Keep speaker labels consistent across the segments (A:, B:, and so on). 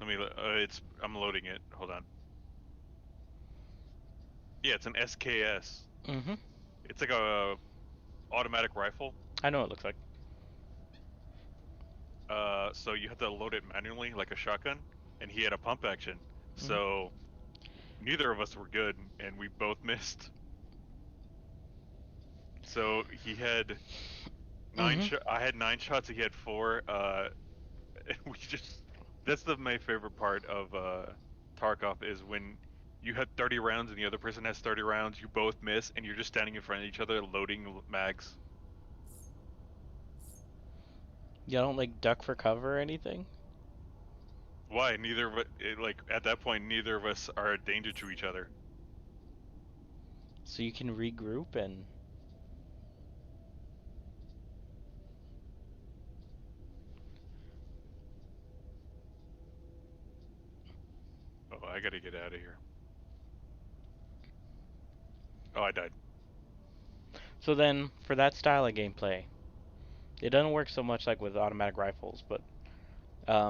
A: Let me. I'm loading it. Hold on. Yeah, it's an SKS.
B: Mm-hmm.
A: It's like a automatic rifle.
B: I know what it looks like.
A: So you have to load it manually, like a shotgun, and he had a pump action.
B: Mm-hmm.
A: So neither of us were good, and we both missed. So he had nine.
B: Mm-hmm.
A: I had 9 shots. He had 4. We just. That's my favorite part of Tarkov is when you had 30 rounds and the other person has 30 rounds. You both miss, and you're just standing in front of each other loading mags.
B: You don't like duck for cover or anything?
A: Why? Neither of it, like at that point, neither of us are a danger to each other.
B: So you can regroup and...
A: Oh, I gotta get out of here. Oh, I died.
B: So then, for that style of gameplay, it doesn't work so much like with automatic rifles, but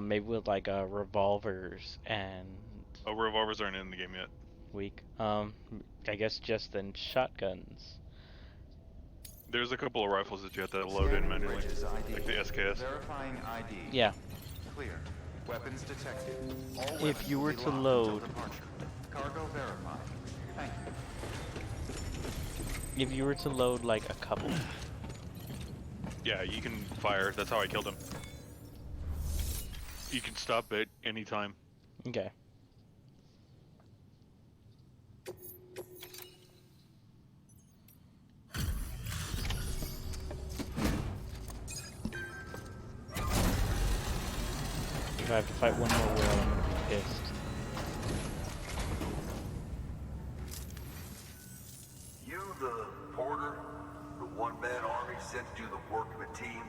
B: maybe with like revolvers and
A: Oh, revolvers aren't in the game yet.
B: weak. I guess just then shotguns.
A: There's a couple of rifles that you have to load in
C: Scanning
A: manually,
C: bridges ID.
A: like the SKS.
C: Verifying ID.
B: Yeah.
C: Clear. Weapons detected. All
B: If
C: weapons
B: you
C: will
B: were
C: be
B: to
C: locked
B: load...
C: until departure. Cargo verified. Thank you.
B: If you were to load like a couple...
A: Yeah, you can fire. That's how I killed him. You can stop it anytime.
B: Okay. If I have to fight one more whale, I'm gonna be pissed.
D: You the porter? The one-man army sent to do the work of a team?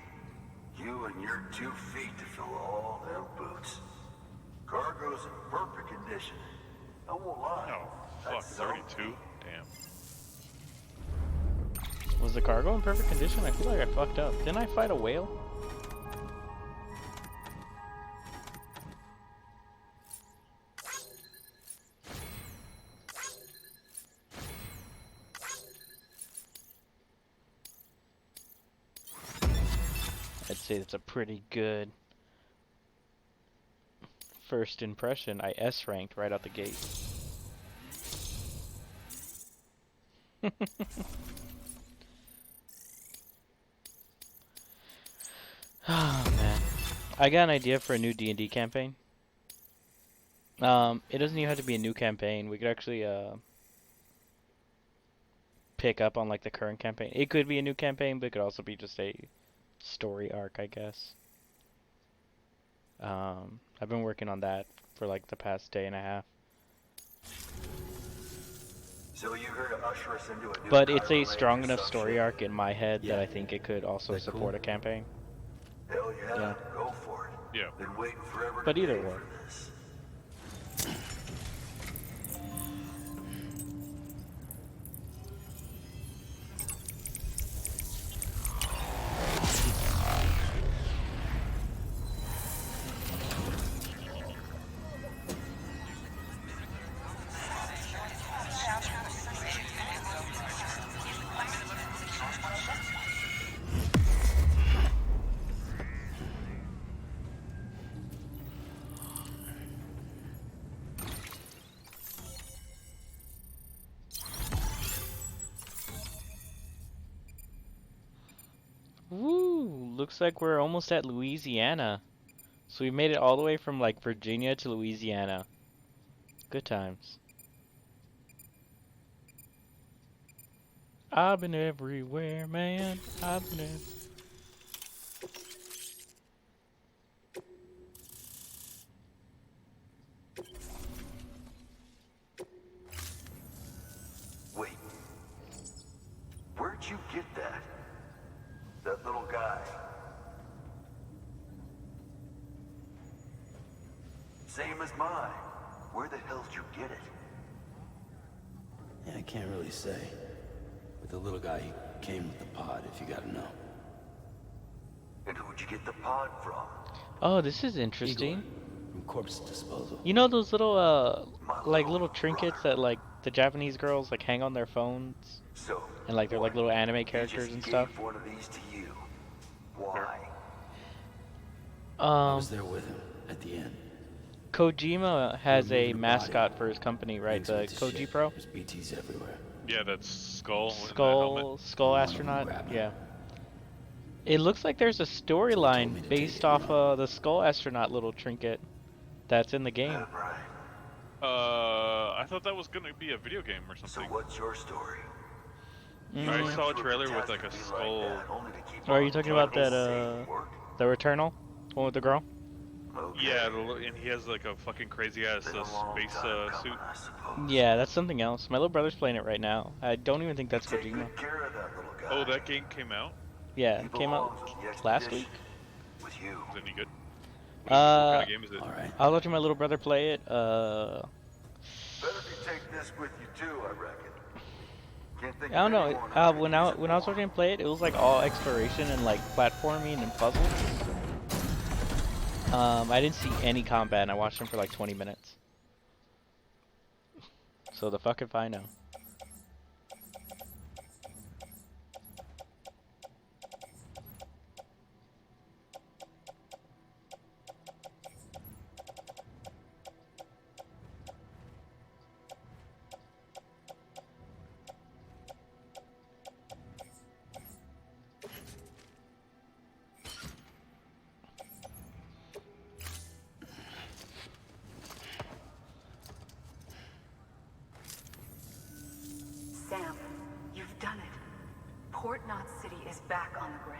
D: You and your 2 feet to fill all them boots. Cargo's in perfect condition. I won't lie.
A: Oh, fuck,
D: That's
A: it's already
D: something.
A: 2? Damn.
B: Was the cargo in perfect condition? I feel like I fucked up. Didn't I fight a whale? I'd say it's a pretty good first impression. I S ranked right out the gate. Oh man, I got an idea for a new D&D campaign. It doesn't even have to be a new campaign. We could actually pick up on like the current campaign. It could be a new campaign, but it could also be just a story arc, I guess. I've been working on that for like the past day and a half.
D: So you here to usher us into a new
B: But it's a
D: Cairo
B: strong
D: land or
B: enough
D: some
B: story
D: shit?
B: arc in my head that
E: Yeah.
B: I think it could also
E: Is that
B: support
E: cool?
B: a campaign.
D: Hell yeah,
B: Yeah.
D: go for it.
A: Yeah.
D: Been waiting forever
B: But either
D: today
B: way.
D: for this.
B: Woo! Looks like we're almost at Louisiana. So we made it all the way from like Virginia to Louisiana. Good times. I've been everywhere, man. I've been everywhere.
D: Wait. Where'd you get that? That little guy. Same as mine. Where the hell did you get it?
E: Yeah, I can't really say. But the little guy, he came with the pod, if you gotta know.
D: And who'd you get the pod from?
B: Oh, this is interesting.
E: Igor, from corpse disposal.
B: You know those little like little trinkets that like the Japanese girls like hang on their phones,
D: So,
B: and like they're like little anime
D: he
B: characters
D: just
B: and
D: gave
B: stuff.
D: one of these to you. Why?
E: I
B: Um,
E: was there with him at the end.
B: Kojima has
E: Removing
B: a
E: a body.
B: mascot for his company, right?
E: Things
B: The
E: went to
B: Koji
E: shit.
B: Pro.
E: There's BTs everywhere.
A: Yeah, that's Skull in the helmet.
B: Skull
E: One of them
B: astronaut.
E: grabbed me.
B: Yeah. It looks like there's a
E: told me
B: storyline
E: to take
B: based
E: it,
B: off
E: you know.
B: the Skull astronaut little trinket that's in the game.
D: That right.
A: I thought that was gonna be a video game or
D: So
A: something.
D: what's your story?
A: I
B: Mm.
A: saw a trailer with like a
D: Catastrophe
A: skull.
D: that, only to keep
B: Or are you
D: on
B: talking
D: doing
B: about that
D: the same work?
B: the Returnal one with the girl?
D: Okay.
A: Yeah, and he has like a fucking crazy ass
D: Been a long
A: space
D: time
A: suit.
D: coming, I suppose.
B: Yeah, that's something else. My little brother's playing it right now. I don't even think that's
D: Take
B: Kojima.
D: good care of that little guy.
A: Oh, that game came out.
B: Yeah,
D: He
B: it came out
D: belongs with the
B: last week.
D: expedition. With you.
A: Is it any good? What kind of game is it?
E: All right.
B: I was watching my little brother play it.
D: Better if you take this with you too, I reckon. Can't think
B: I don't
D: of
B: know.
D: anyone who could
B: When
D: use it
B: I was
D: more.
B: watching him play it, it was like all exploration and like platforming and puzzles. I didn't see any combat, and I watched him for like 20 minutes. So the fuck if I know.
F: Sam, you've done it. Port Knot City is back on the grid.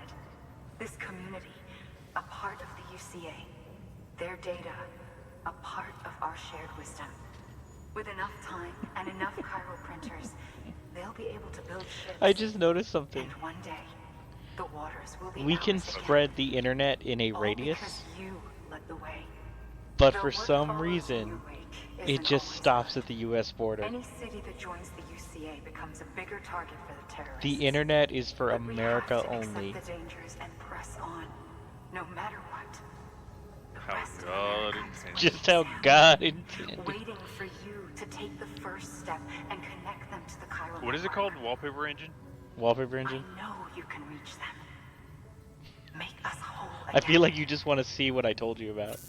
F: This community, a part of the UCA. Their data, a part of our shared wisdom. With enough time and enough chiral printers, they'll be able to build ships.
B: I just noticed something.
F: And one day, the waters will be
B: We can
F: ours again.
B: spread the internet in a
F: All
B: radius,
F: because you led the way.
B: but
F: Though
B: for
F: what
B: some
F: follows in
B: reason,
F: your wake
B: it
F: isn't
B: just
F: always
B: stops
F: good.
B: at the US border.
F: Any city that joins the UCA becomes a bigger target for the terrorists.
B: The internet is for
F: But we
B: America
F: have to
B: only.
F: accept the dangers and press on, no matter what. The
A: How
F: rest of
A: God
F: America
A: intended.
B: Just how God intended.
F: waiting for you to take the first step and connect them to the chiral
A: What is it
F: network.
A: called? Wallpaper engine?
B: Wallpaper engine?
F: I know you can reach them. Make us whole
B: I feel
F: again.
B: like you just want to see what I told you about.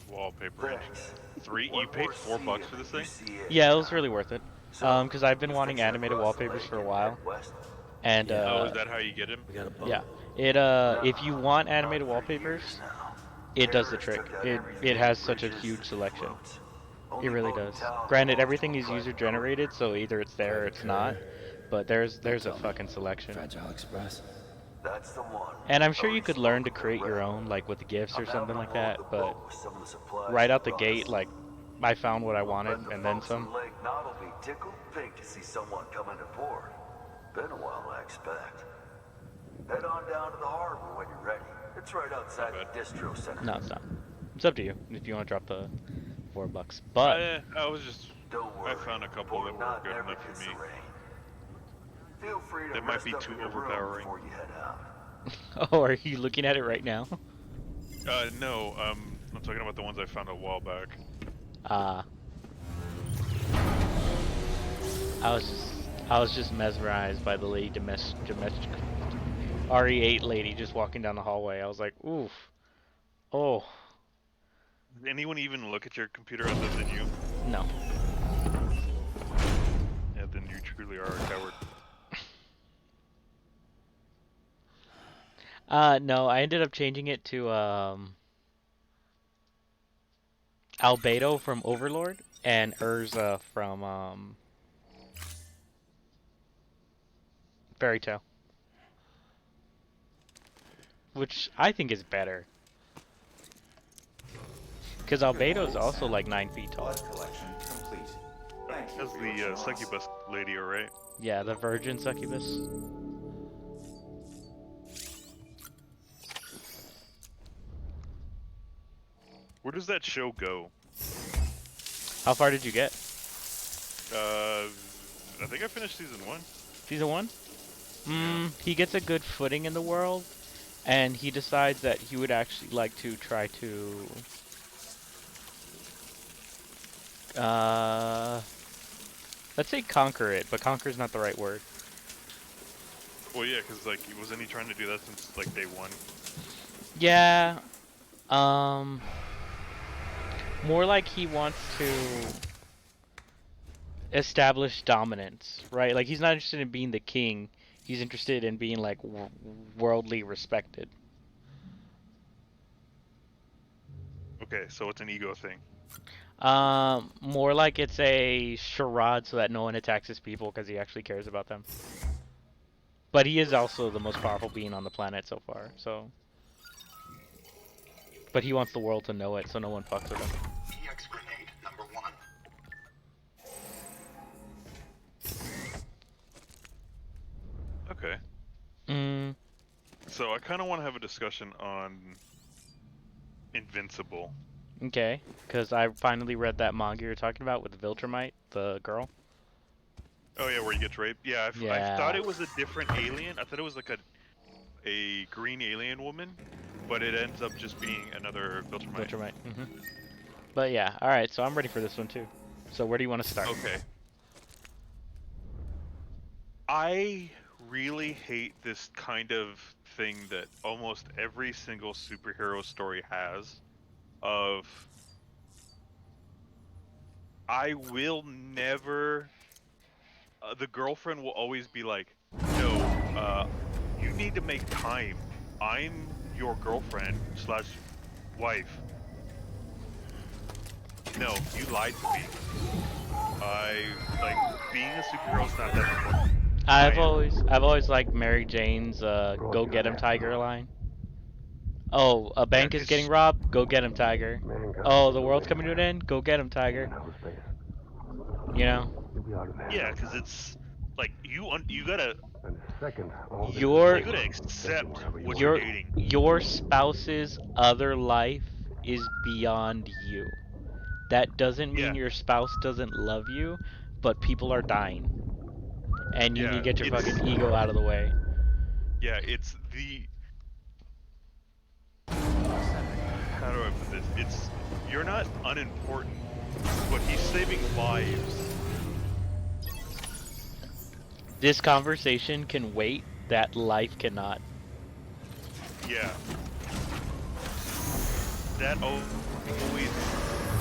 A: Wallpaper engine.
D: Thanks.
A: 3? You
D: One
A: paid
D: more
A: $4
D: C
A: for this
D: in
A: thing?
D: UCA.
B: Yeah, it was really worth it.
D: So,
B: Because I've been
D: who's
B: wanting
D: fixing
B: animated
D: Rust
B: wallpapers
D: Lake
B: for a
D: and
B: while,
D: head west?
B: and
E: Yeah.
A: Oh, is that how you get him?
E: We got a boat.
B: yeah, if you want animated wallpapers, it does the trick. It has such a huge selection. It really does. Granted, everything is user generated, so either it's there or it's not. But there's a fucking selection.
E: Fragile Express.
D: That's the one.
B: And I'm sure you could learn to create your own, like with gifts or something like that. But right out the gate, like I found what I wanted and then some.
D: Lake Knot will be tickled pink to see someone come into port. Been a while, I expect. Head on down to the harbor when you're ready. It's right outside the distro center.
B: No, it's not. It's up to you if you want to drop the $4. But
A: I was just.
D: Don't worry.
A: I found a couple that
D: Port
A: were
D: Knot
A: good
D: never
A: enough for
D: gets
A: me.
D: the rain. Feel free to
A: That might
D: rest
A: be
D: up
A: too
D: in your room
A: overpowering.
D: before you head out.
B: oh, are you looking at it right now?
A: No, I'm talking about the ones I found a while back.
B: I was just mesmerized by the lady domestic RE8 lady just walking down the hallway. I was like, oof. Oh,
A: Did anyone even look at your computer other than you?
B: no.
A: Yeah, then you truly are a coward.
B: No, I ended up changing it to Albedo from Overlord and Urza from Fairy Tale, which I think is better. Because Albedo is also like 9 feet tall.
C: Blood collection complete. Thank you
A: That's
C: for your
A: the
C: generosity.
A: succubus lady, alright?
B: Yeah, the virgin succubus.
A: Where does that show go?
B: How far did you get?
A: I think I finished season 1.
B: Season 1? He gets a good footing in the world, and he decides that he would actually like to try to Uh, let's say conquer it, but conquer is not the right word.
A: Well, yeah, because like, wasn't he trying to do that since like day one?
B: Yeah. Um, more like he wants to establish dominance, right? Like he's not interested in being the king. He's interested in being like worldly respected.
A: Okay, so it's an ego thing.
B: More like it's a charade so that no one attacks his people because he actually cares about them. But he is also the most powerful being on the planet so far, so. But he wants the world to know it so no one fucks with him.
G: EX grenade number 1.
A: Okay.
B: Mm,
A: So I kind of want to have a discussion on Invincible.
B: okay, because I finally read that manga you're talking about with Viltrumite, the girl.
A: Oh yeah, where he gets raped. Yeah, I
B: Yeah.
A: thought it was a different alien. I thought it was like a green alien woman, but it ends up just being another Viltrumite.
B: Viltrumite. But yeah, alright, so I'm ready for this one too. So where do you want to start?
A: Okay. I really hate this kind of thing that almost every single superhero story has of I will never the girlfriend will always be like, no, you need to make time. I'm your girlfriend slash wife. No, you lied to me. Being a superhero is not that important.
B: I've always liked Mary Jane's "Go Get 'Em, Tiger" line. Oh, a bank is getting robbed. Go get 'em, Tiger. Oh, the world's coming to an end. Go get 'em, Tiger. You know.
A: Yeah, because it's like you gotta
B: Your
A: you gotta accept what you're dating.
B: your spouse's other life is beyond you. That doesn't mean
A: Yeah.
B: your spouse doesn't love you, but people are dying. And you need to get your fucking ego out of the way.
A: Yeah, it's the how do I put this? It's you're not unimportant, but he's saving lives.
B: This conversation can wait, that life cannot.
A: Yeah. That always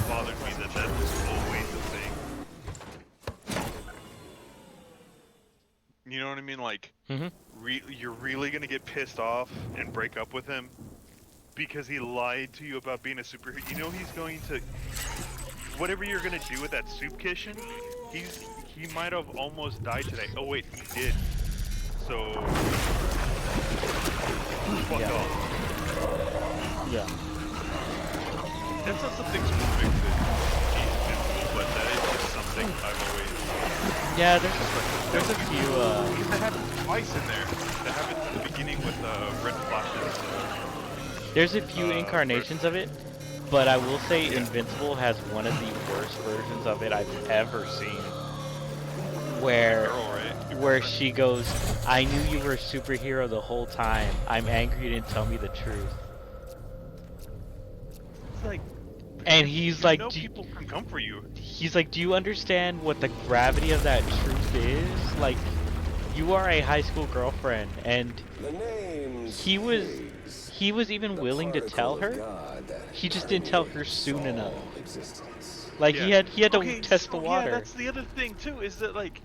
A: bothered me that was always a thing. You know what I mean? Like, you're really gonna get pissed off and break up with him because he lied to you about being a superhero. You know he's going to whatever you're gonna do with that soup kitchen. He might have almost died today. Oh wait, he did. So fuck off.
B: Yeah.
A: That's not something specific to Invincible, but that is just something I've always.
B: Yeah, there's a few.
A: Because that happens twice in there. That happens in the beginning with red flashes.
B: There's a few incarnations of it, but I will say Invincible has one of the worst versions of it I've ever seen. Where she goes, I knew you were a superhero the whole time. I'm angry you didn't tell me the truth.
A: It's like,
B: and he's like,
A: people can come for you.
B: He's like, do you understand what the gravity of that truth is? Like, you are a high school girlfriend, and he was even willing to tell her. He just didn't tell her soon enough. Like he had to test the water.
A: Yeah, that's the other thing too. Is that like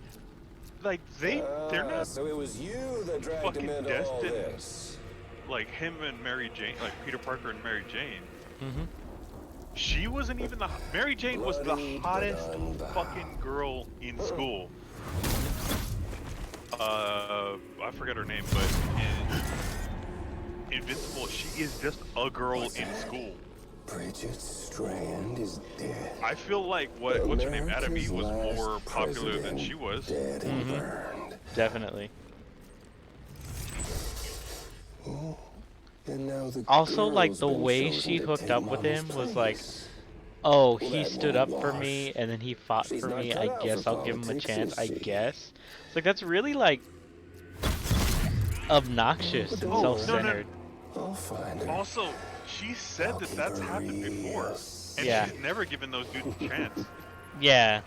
A: they're not.
H: So it was you that dragged
A: fucking
H: him into
A: destined.
H: all this.
A: Like him and Mary Jane, like Peter Parker and Mary Jane.
B: Mm-hmm.
A: She wasn't even Mary Jane was the hottest fucking girl in school. I forget her name, but in Invincible, she is just a girl in school.
H: Bridget Strand is dead.
A: I feel like what's her name, Adam Eve, was more popular than she was.
H: Dead and burned.
B: Definitely.
H: Oh, and now the
B: also, like,
H: girl's
B: the
H: been
B: way
H: chosen
B: she
H: to
B: hooked
H: take
B: up with him
H: Mama's
B: was like,
H: place.
B: oh,
H: Well,
B: he
H: that
B: stood up
H: won't
B: for
H: wash.
B: me, and then he fought
H: She's
B: for
H: not
B: me.
H: cut
B: I
H: out
B: guess
H: for
B: I'll give him a
H: politics,
B: chance.
H: is
B: I
H: she?
B: guess. It's like, that's really, like, obnoxious and self-centered.
H: I'll find her.
A: Also, she said that that's happened before, and
B: Yeah.
A: she's never given those dudes a chance.
B: Yeah.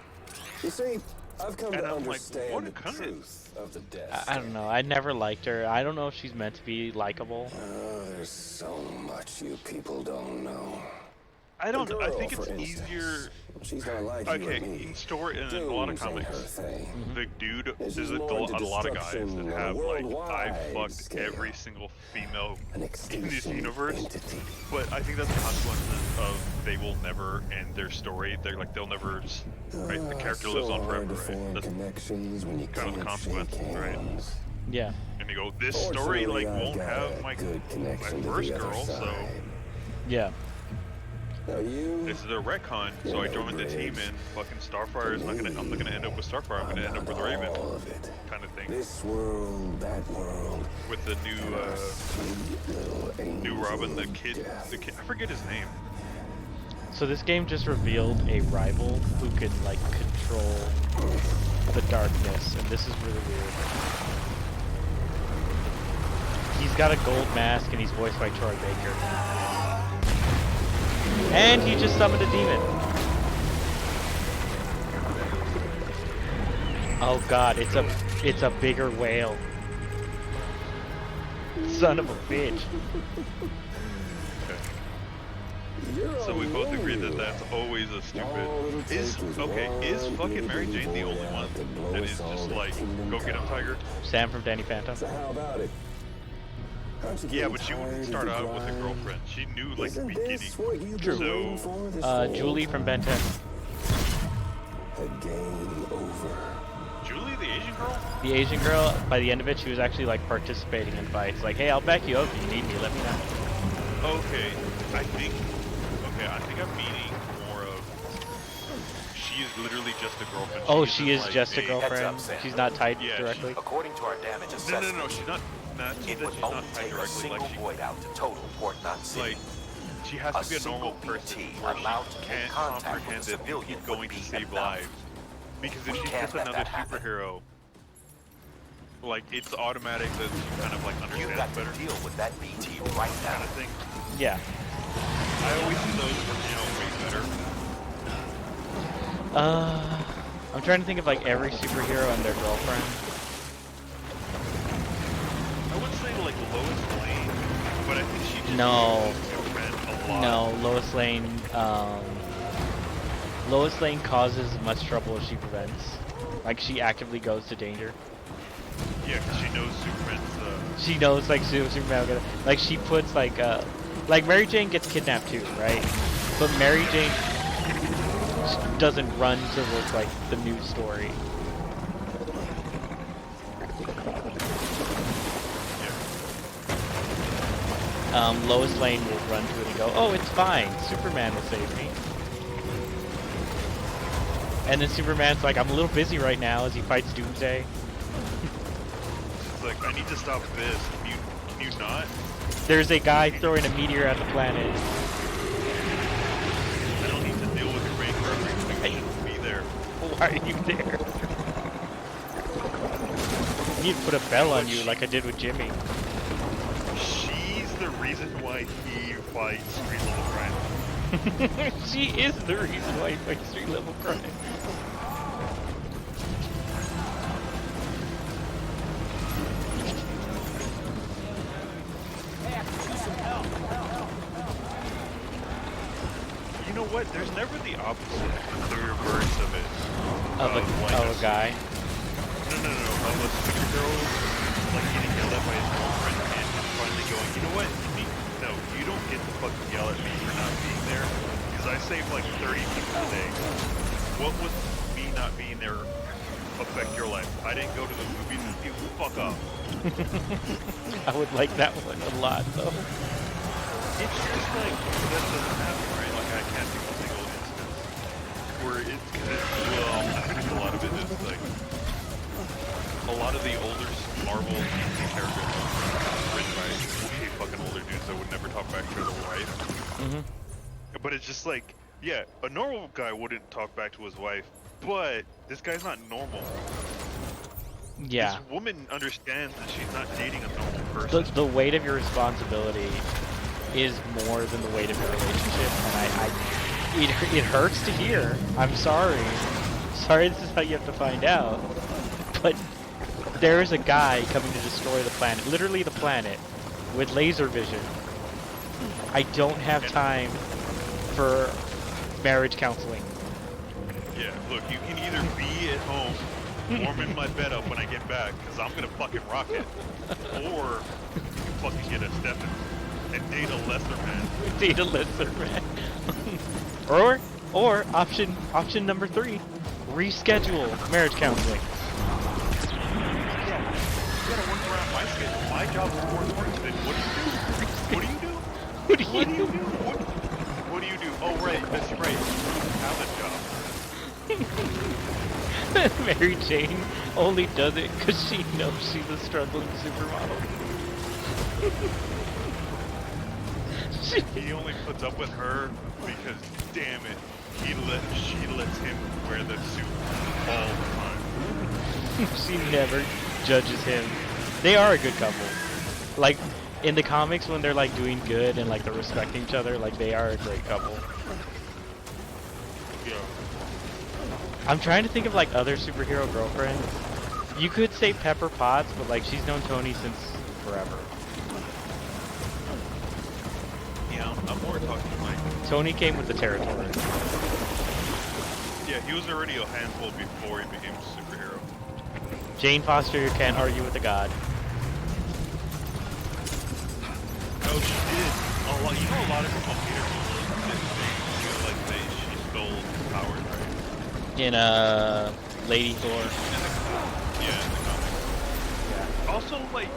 H: You see, I've come
A: And
H: to
A: I'm like,
H: understand
A: what
H: the
A: kind of-
H: truth of the death.
B: I don't know. I never liked her. I don't know if she's meant to be likable.
H: Oh, there's so much you people don't know.
A: I don't.
H: The
A: I
H: girl,
A: think it's
H: for instance,
A: easier.
H: she's not like you
A: Okay,
H: or me.
A: in story in a lot of
H: Dooms ain't her
A: comics,
H: thing.
A: the dude,
H: This
A: there's
H: is
A: a
H: more into
A: lot of guys
H: destruction
A: that
H: on a
A: have like, I
H: worldwide
A: fucked
H: scale.
A: every single female
H: An
A: in this
H: extinction
A: universe.
H: entity.
A: But I think that's consequences of they will never end their story. They're like they'll never. Right, the character lives on forever.
H: To
A: Right?
H: form
A: That's
H: connections when you
A: kind of the
H: can't
A: consequence,
H: shake
A: right?
H: hands.
B: Yeah.
A: And you go, this story
H: Fortunately,
A: like
H: I've
A: won't
H: got
A: have
H: a
A: my
H: good connection to
A: first
H: the other
A: girl, so
H: side.
B: Yeah.
H: Now you,
A: this is a retcon. So I joined the team, and fucking Starfire is not gonna. I'm not gonna end up with Starfire. I'm gonna end up with Raven,
H: all of it.
A: kind of thing.
H: This world, that world.
A: With the
H: Sweet little
A: new Robin,
H: angel
A: the
H: of
A: kid,
H: death.
A: I forget his name.
B: So this game just revealed a rival who can like control the darkness, and this is really weird. He's got a gold mask and he's voiced by Troy Baker. And he just summoned a demon. Oh god, it's a bigger whale. Son of a bitch.
A: So we both agree that that's always a stupid. Is fucking Mary Jane the only one that is just like, go get him, Tiger?
B: Sam from Danny Phantom.
H: So how about it? Aren't you
A: Yeah,
H: getting
A: but she wouldn't
H: tired of
A: start
H: the
A: out with a
H: grind?
A: girlfriend. She knew like the
H: Isn't
A: beginning.
H: this what you've
B: True.
H: been waiting for this
B: Julie from Ben 10.
H: The game over.
A: Julie, the Asian girl?
B: The Asian girl, by the end of it, she was actually like participating in fights. Like, hey, I'll back you up if you need me, let me know.
A: Okay, I think I'm meaning more of. She is literally just a girlfriend.
B: Oh,
A: She
B: she
A: isn't,
B: is
A: like,
B: just a
A: a-
B: girlfriend?
C: Heads up, Sam.
B: She's not tied
A: Yeah,
B: directly?
C: According to our damage assessment,
A: No, she's not. Not
C: it
A: that
C: would
A: she's
C: only
A: not tied
C: take a
A: directly.
C: single
A: Like she,
C: void out to total Port Knot City.
A: like, she has to be a normal
C: single
A: person
C: BT
A: where she
C: allowed to make
A: can't
C: contact
A: comprehend
C: with a
A: it and
C: civilian
A: keep going
C: would
A: to
C: be
A: save
C: enough.
A: lives. Because if
C: We
A: she's
C: can't
A: just
C: let
A: another
C: that happen.
A: superhero, like it's automatic that she kind of like
C: You
A: understands
C: got to
A: better,
C: deal with that BT right
A: kind
C: now.
A: of thing.
B: Yeah.
A: I always see those working out way better.
B: I'm trying to think of like every superhero and their girlfriend.
A: I would say like Lois Lane, but I think she just
B: No.
A: uses Superman a lot.
B: No, Lois Lane causes as much trouble as she prevents. Like, she actively goes to danger.
A: Yeah, because she knows Superman's.
B: She knows, like, Superman will get it. Like, she puts, like, Mary Jane gets kidnapped too, right? But Mary Jane doesn't run towards, like, the news story. Lois Lane will run to it and go, oh, it's fine, Superman will save me. And then Superman's like, I'm a little busy right now as he fights Doomsday.
A: It's like, I need to stop this. Can you not?
B: There's a guy throwing a meteor at the planet.
A: I don't need to deal with your rank for everything. I shouldn't be there.
B: Why are you there? I need to put a bell on you like I did with Jimmy.
A: She's the reason why he fights street level crime.
B: She is the reason why he fights street level crime.
A: You know what? There's never the opposite, the reverse of it.
B: Of a guy.
A: No. Of a superhero, like getting yelled at by his girlfriend and finally going, you know what? No, you don't get to fucking yell at me for not being there. Because I saved like 30 people today. What would me not being there affect your life? I didn't go to the movies with you. Fuck off.
B: I would like that one a lot, though.
A: It's just like, that doesn't happen, right? Like, I can't think of a single instance where well, I think a lot of it is like, a lot of the older Marvel DC characters are written by okay fucking older dudes that would never talk back to their wife.
B: Mm-hmm.
A: But it's just like, yeah, a normal guy wouldn't talk back to his wife, but this guy's not normal.
B: Yeah.
A: This woman understands that she's not dating a normal person.
B: The weight of your responsibility is more than the weight of your relationship, and it hurts to hear. I'm sorry. Sorry, this is how you have to find out. But there is a guy coming to destroy the planet, literally the planet, with laser vision. I don't have time for marriage counseling.
A: Yeah, look, you can either be at home, warming my bed up when I get back, because I'm going to fucking rock it, or you can fucking get a Stefan and date a lesser man.
B: Date a lesser man. or option number 3, reschedule marriage counseling.
A: Yeah, you gotta work around my schedule. My job is more important than what do you do? What do you do?
B: What do you do?
A: What do you do? Oh, right, that's right. You have a job.
B: Mary Jane only does it because she knows she's a struggling supermodel.
A: He only puts up with her because, damn it, she lets him wear the suit all the time.
B: She never judges him. They are a good couple. Like, in the comics when they're like doing good and like they're respecting each other, like they are a great couple.
A: Yeah.
B: I'm trying to think of like other superhero girlfriends. You could say Pepper Potts, but like she's known Tony since forever.
A: Yeah, I'm more talking like...
B: Tony came with the territory.
A: Yeah, he was already a handful before he became a superhero.
B: Jane Foster can't argue with the god.
A: Oh, she did. A lot, you know, a lot of people hate her she stole powers, right?
B: In Lady Thor.
A: Yeah, in the comics. Yeah. Also, like...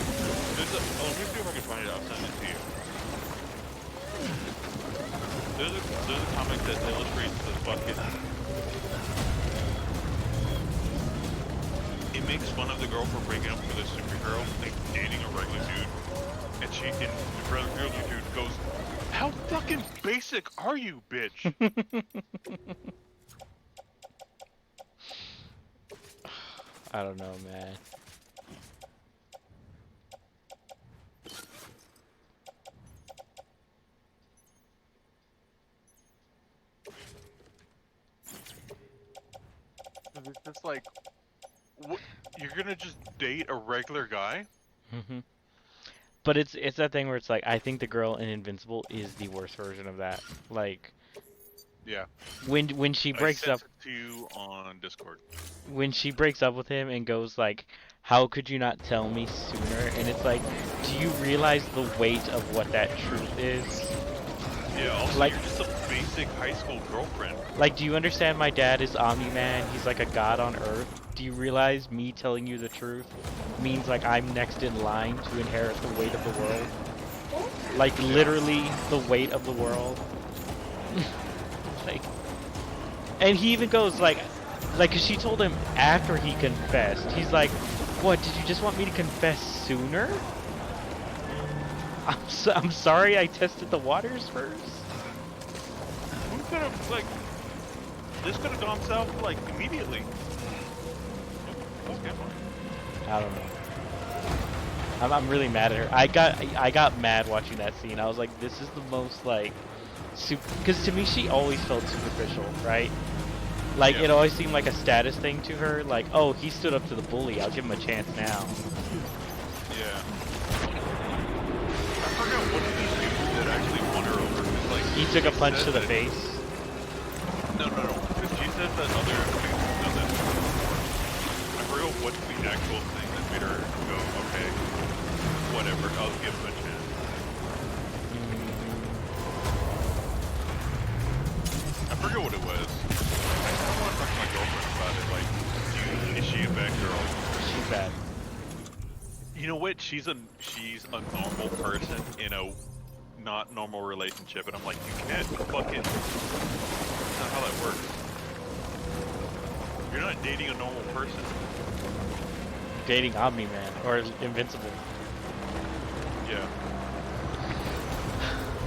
A: let me see if I can find it. I'll send it to you. There's a comic that illustrates the fucking... It makes fun of the girl for breaking up with a superhero, like dating a regular dude. And the regular dude goes, "How fucking basic are you, bitch?"
B: I don't know, man.
A: It's just like, what? You're gonna just date a regular guy?
B: Mm-hmm. But it's that thing where it's like, I think the girl in Invincible is the worst version of that. Like,
A: Yeah.
B: when she breaks
A: I
B: up
A: sent it to you on Discord.
B: when she breaks up with him and goes like, how could you not tell me sooner? And it's like, do you realize the weight of what that truth is?
A: Yeah, also
B: Like-
A: you're just a basic high school girlfriend.
B: Like, do you understand my dad is Omni-Man? He's like a god on Earth. Do you realize me telling you the truth means like I'm next in line to inherit the weight of the world? Like, literally the weight of the world. Like, and he even goes like, 'cause she told him after he confessed. He's like, what, did you just want me to confess sooner? I'm sorry I tested the waters first.
A: Who could have, like, this could have gone south, like, immediately. Okay.
B: I don't know. I'm really mad at her. I got mad watching that scene. I was like, this is the most like because to me she always felt superficial, right? Like,
A: Yeah.
B: it always seemed like a status thing to her. Like, oh, he stood up to the bully. I'll give him a chance now.
A: Yeah. I forgot what did he do that actually won her over. 'Cause, like,
B: He took a
A: she
B: punch
A: said
B: to the
A: that-
B: face.
A: No. Because she said that other things done that before. I forgot what's the actual thing that made her go, okay, whatever, I'll give him a chance. I forget what it was. I kind of want to talk to my girlfriend about it. Like, is she a bad girl?
B: She's bad.
A: You know what? She's a normal person in a not normal relationship, and I'm like, you can't fucking. That's not how that works. You're not dating a normal person.
B: Dating Omni-Man or Invincible.
A: Yeah.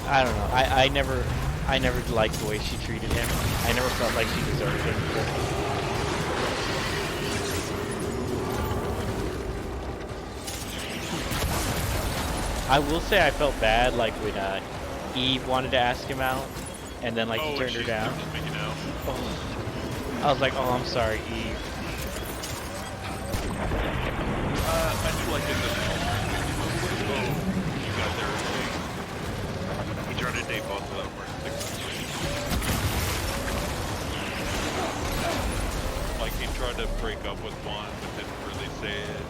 B: I don't know. I never liked the way she treated him. I never felt like she deserved it. I will say I felt bad like when Eve wanted to ask him out, and then like he turned her down.
A: Just making out.
B: Oh. I was like, oh, I'm sorry, Eve.
A: I do like it that you got there early. He tried to date both of them. Like he tried to break up with one, but didn't really say it.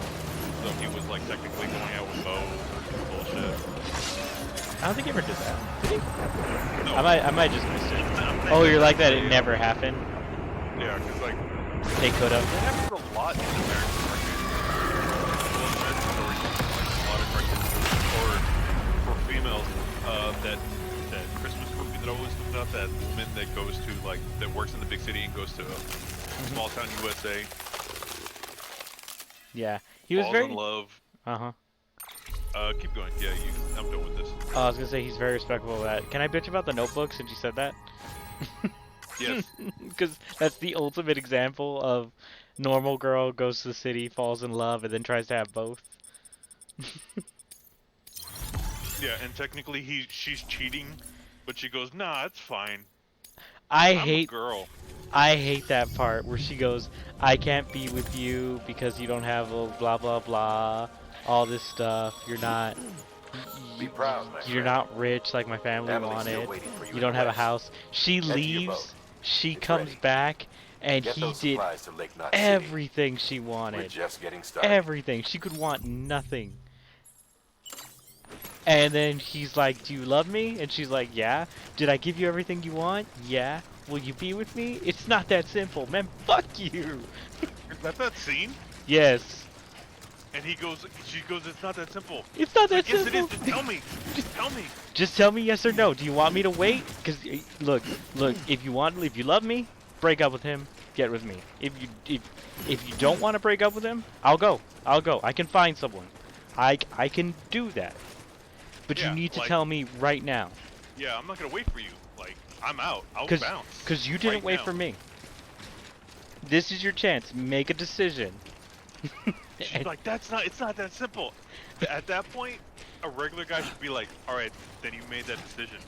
A: So he was like technically going out with both or some bullshit.
B: I don't think he ever did that. Did he?
A: No.
B: I might just missed it. Oh, you're like that? It never happened.
A: Yeah, because like
B: They could have.
A: it happens a lot in American cartoons. Well, American stories, like a lot of cartoons, or for females, that Christmas movie that always comes out, that woman that goes to like that works in the big city and goes to small town USA.
B: Yeah, he was
A: falls
B: very.
A: in love.
B: Uh-huh.
A: Keep going. Yeah, I'm done with this.
B: Oh, I was gonna say he's very respectful of that. Can I bitch about the Notebook since you said that?
A: Yes.
B: Because that's the ultimate example of normal girl goes to the city, falls in love, and then tries to have both.
A: Yeah, and technically she's cheating, but she goes, nah, it's fine.
B: I
A: I'm
B: hate
A: a girl.
B: I hate that part where she goes, I can't be with you because you don't have a blah blah blah, all this stuff. You're not.
C: Be proud, my
B: You're
C: friend.
B: not rich like my family
C: Emily's still
B: wanted.
C: waiting for you
B: You
C: in
B: don't
C: the
B: have a
C: west.
B: house. She
C: Head to your
B: leaves.
C: boat.
B: She
C: It's
B: comes
C: ready.
B: back, and
C: Get
B: he
C: those
B: did
C: supplies to Lake Knot City.
B: everything she
C: We're
B: wanted.
C: just getting started.
B: Everything. She could want nothing. And then he's like, do you love me? And she's like, yeah. Did I give you everything you want? Yeah. Will you be with me? It's not that simple, man. Fuck you.
A: Is that scene?
B: Yes.
A: And she goes, it's not that simple.
B: It's not that
A: Like, yes,
B: simple.
A: it is. Just tell me. Just tell me.
B: Just tell me yes or no. Do you want me to wait? Because look, if you love me, break up with him. Get with me. If you don't want to break up with him, I'll go. I can find someone. I can do that. But
A: Yeah,
B: you need to
A: like-
B: tell me right now.
A: Yeah, I'm not gonna wait for you. Like, I'm out. I'll
B: Cause
A: bounce.
B: you didn't
A: right
B: wait
A: now.
B: for me. This is your chance. Make a decision.
A: She's like, it's not that simple. At that point, a regular guy should be like, all right, then you made that decision.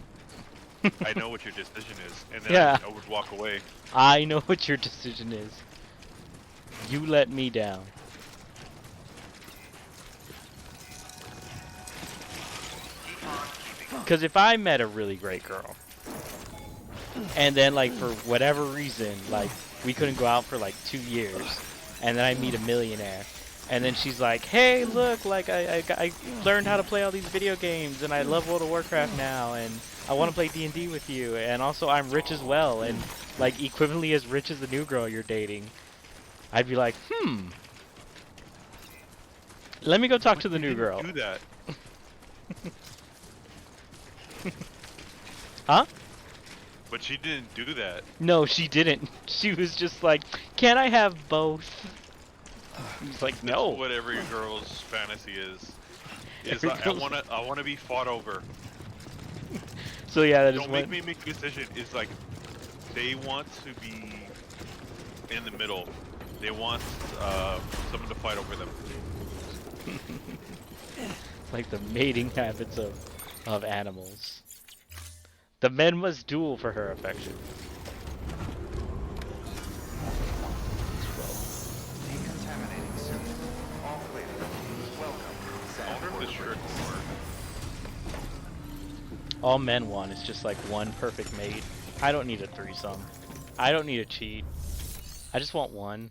A: I know what your decision is, and then
B: Yeah.
A: I would walk away.
B: I know what your decision is. You let me down. Because if I met a really great girl, and then like for whatever reason, like we couldn't go out for like 2 years, and then I meet a millionaire, and then she's like, hey, look, like I learned how to play all these video games, and I love World of Warcraft now, and I want to play D&D with you, and also I'm rich as well, and like equivalently as rich as the new girl you're dating. I'd be like, let me go talk to the new girl.
A: Do that.
B: Huh?
A: But she didn't do that.
B: No, she didn't. She was just like, can I have both? He's like, no.
A: That's what every girl's fantasy is.
B: Every
A: I
B: girl's-
A: wanna be fought over.
B: So yeah, that is
A: Don't
B: what.
A: make me make a decision. It's like they want to be in the middle. They want someone to fight over them.
B: Like the mating habits of animals. The men must duel for her affection.
G: Decontaminating soon. All clear. Welcome,
A: I wonder if this shirt will work.
B: All men want is just like one perfect mate. I don't need a threesome. I don't need a cheat. I just want one.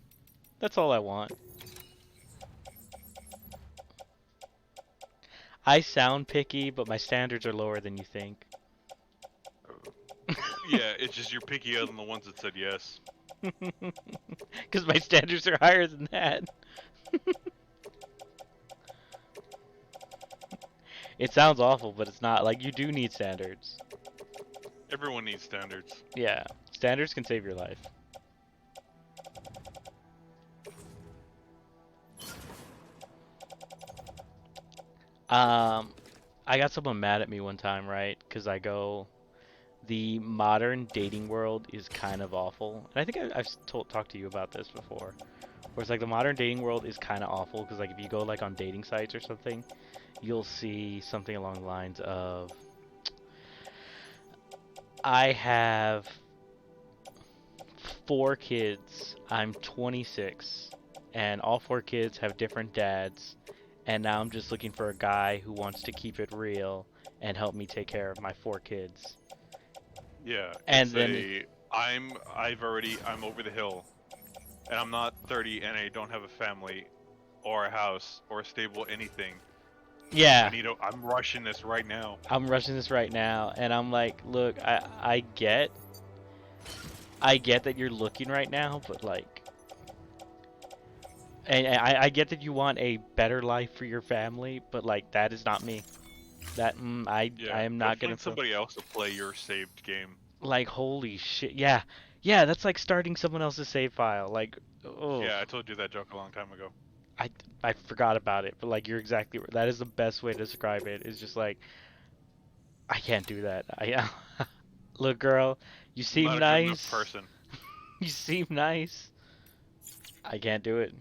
B: That's all I want. I sound picky, but my standards are lower than you think.
A: Yeah, it's just you're pickier than the ones that said yes.
B: Because my standards are higher than that. It sounds awful, but it's not. Like, you do need standards.
A: Everyone needs standards.
B: Yeah, standards can save your life. I got someone mad at me one time, right? Because I go, the modern dating world is kind of awful. And I think I've talked to you about this before. Whereas like the modern dating world is kind of awful because like if you go like on dating sites or something, you'll see something along the lines of I have 4 kids, I'm 26, and all 4 kids have different dads, and now I'm just looking for a guy who wants to keep it real and help me take care of my 4 kids.
A: Yeah,
B: And
A: it's
B: then
A: I'm over the hill, and I'm not 30, and I don't have a family, or a house, or a stable anything.
B: yeah,
A: I'm rushing this right now.
B: I'm rushing this right now, and I'm like, look, I get that you're looking right now, but like, and I get that you want a better life for your family, but like that is not me. That I
A: Yeah,
B: am
A: go
B: not gonna
A: find somebody else to play your saved game.
B: like holy shit. Yeah. Yeah, that's like starting someone else's save file. Like oh,
A: Yeah, I told you that joke a long time ago.
B: I I forgot about it, but like you're exactly right. That is the best way to describe it. Is just like I can't do that. I look, girl, you
A: I'm
B: seem
A: not a good enough
B: nice.
A: person.
B: You seem nice. I can't do it.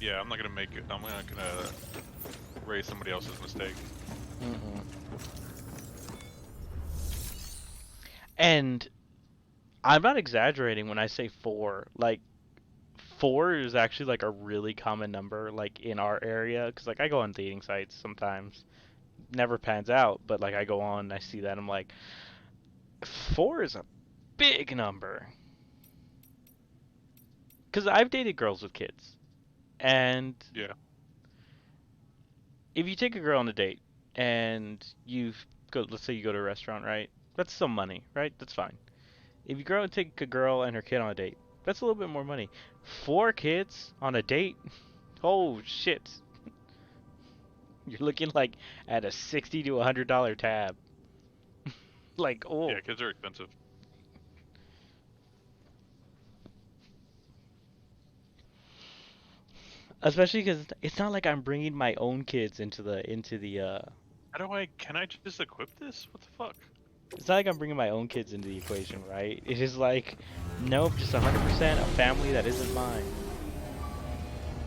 A: Yeah, I'm not gonna make it. I'm not gonna raise somebody else's mistake.
B: Mm-mm. And I'm not exaggerating when I say 4. Like 4 is actually like a really common number like in our area because like I go on dating sites sometimes. Never pans out, but like I go on and I see that I'm like 4 is a big number. Cuz I've dated girls with kids. And
A: Yeah.
B: if you take a girl on a date and let's say you go to a restaurant, right? That's some money, right? That's fine. If you go and take a girl and her kid on a date, that's a little bit more money. 4 kids on a date? Oh shit. You're looking like at a $60 to $100 tab. Like, oh.
A: Yeah, kids are expensive.
B: Especially because it's not like I'm bringing my own kids into the
A: Can I just equip this? What the fuck?
B: it's not like I'm bringing my own kids into the equation, right? It is like, nope, just 100% a family that isn't mine.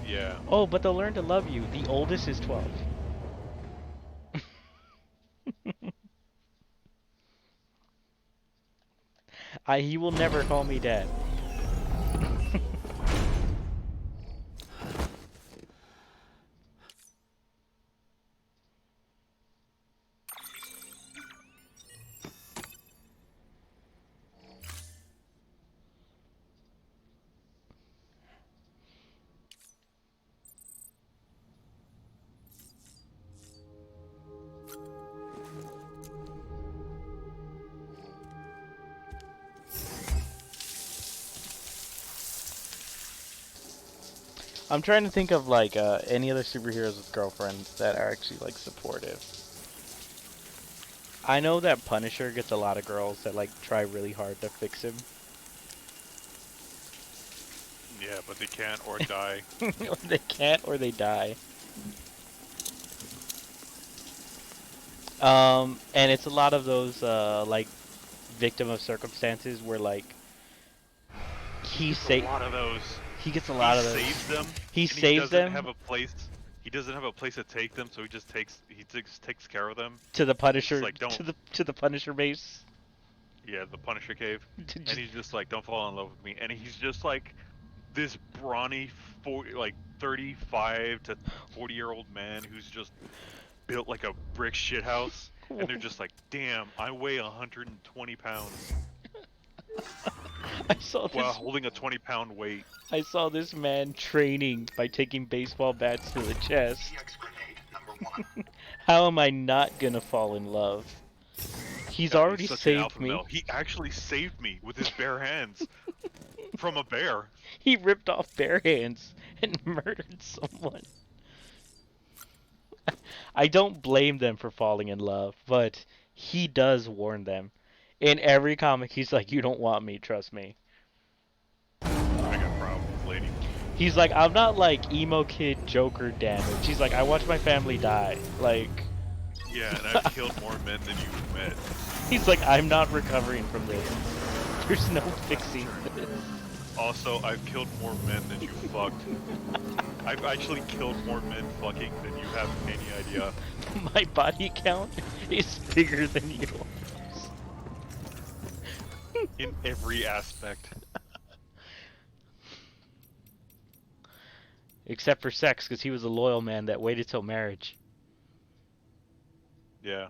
A: Yeah.
B: Oh, but they'll learn to love you. The oldest is 12. He will never call me dad. I'm trying to think of like any other superheroes with girlfriends that are actually like supportive. I know that Punisher gets a lot of girls that like try really hard to fix him.
A: Yeah, but they can't or die.
B: Or they can't or they die. And it's a lot of those like victim of circumstances where like
A: A lot of those.
B: he gets a lot of those.
A: Saves them.
B: He
A: and
B: saves them
A: Have a place. He doesn't have a place to take them, so he just takes care of them.
B: to the Punisher
A: like, don't-
B: to the Punisher base.
A: Yeah, the Punisher cave.
B: To
A: And
B: just-
A: he's just like, don't fall in love with me. And he's just like this brawny, 35 to 40-year-old man who's just built like a brick shithouse. And they're just like, damn, I weigh 120 pounds
B: I saw this.
A: while holding a 20-pound weight.
B: I saw this man training by taking baseball bats to the chest.
D: HIGGS grenade number 1.
B: How am I not gonna fall in love? He's
A: God,
B: already
A: he's such an
B: saved
A: alpha
B: me.
A: male. He actually saved me with his bare hands from a bear.
B: He ripped off bare hands and murdered someone. I don't blame them for falling in love, but he does warn them. In every comic, he's like, you don't want me, trust me.
A: I got problems, lady.
B: He's like, I'm not like emo kid Joker damage. He's like, I watched my family die. Like,
A: Yeah, and I've killed more men than you've met.
B: he's like, I'm not recovering from this. There's no fixing this.
A: Also, I've killed more men than you fucked. I've actually killed more men fucking than you have any idea.
B: My body count is bigger than yours.
A: In every aspect.
B: Except for sex, because he was a loyal man that waited till marriage.
A: Yeah.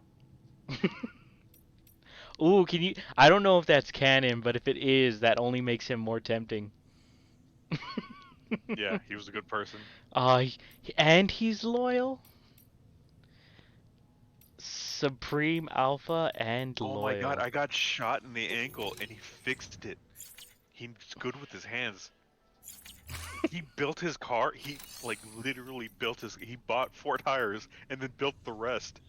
B: Ooh, can you... I don't know if that's canon, but if it is, that only makes him more tempting.
A: Yeah, he was a good person.
B: And he's loyal? Supreme Alpha and
A: Oh
B: loyal.
A: my god, I got shot in the ankle and he fixed it. He's good with his hands. He built his car. He like literally built his. He bought 4 tires and then built the rest.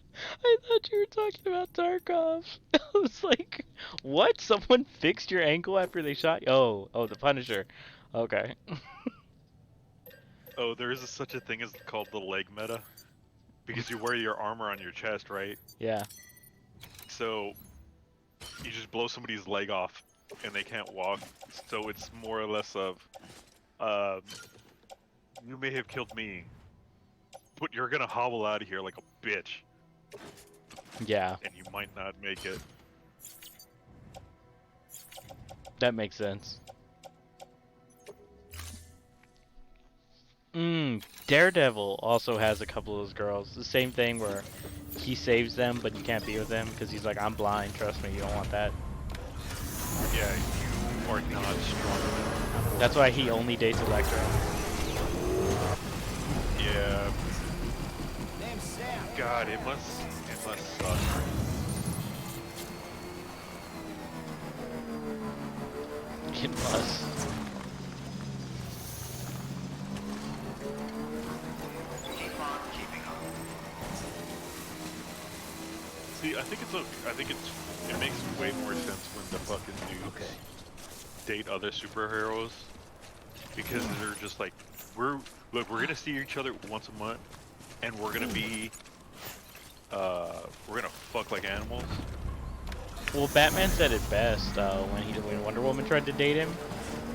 B: I thought you were talking about Tarkov. I was like, what? Someone fixed your ankle after they shot you? Oh, the Punisher. Okay.
A: Oh, there is such a thing as called the leg meta, because you wear your armor on your chest, right?
B: Yeah.
A: So you just blow somebody's leg off and they can't walk. So it's more or less of, you may have killed me, but you're gonna hobble out of here like a bitch.
B: Yeah,
A: And you might not make it.
B: that makes sense. Daredevil also has a couple of those girls. The same thing where he saves them, but you can't be with them because he's like, I'm blind, trust me, you don't want that.
A: Yeah, you are not strong enough.
B: That's why he only dates Elektra.
A: Yeah. God, it must suck.
B: It must.
A: See, I think it makes way more sense when the fucking dudes date other superheroes, because they're just like, we're gonna see each other once a month, and we're gonna be we're gonna fuck like animals.
B: Well, Batman said it best when Wonder Woman tried to date him,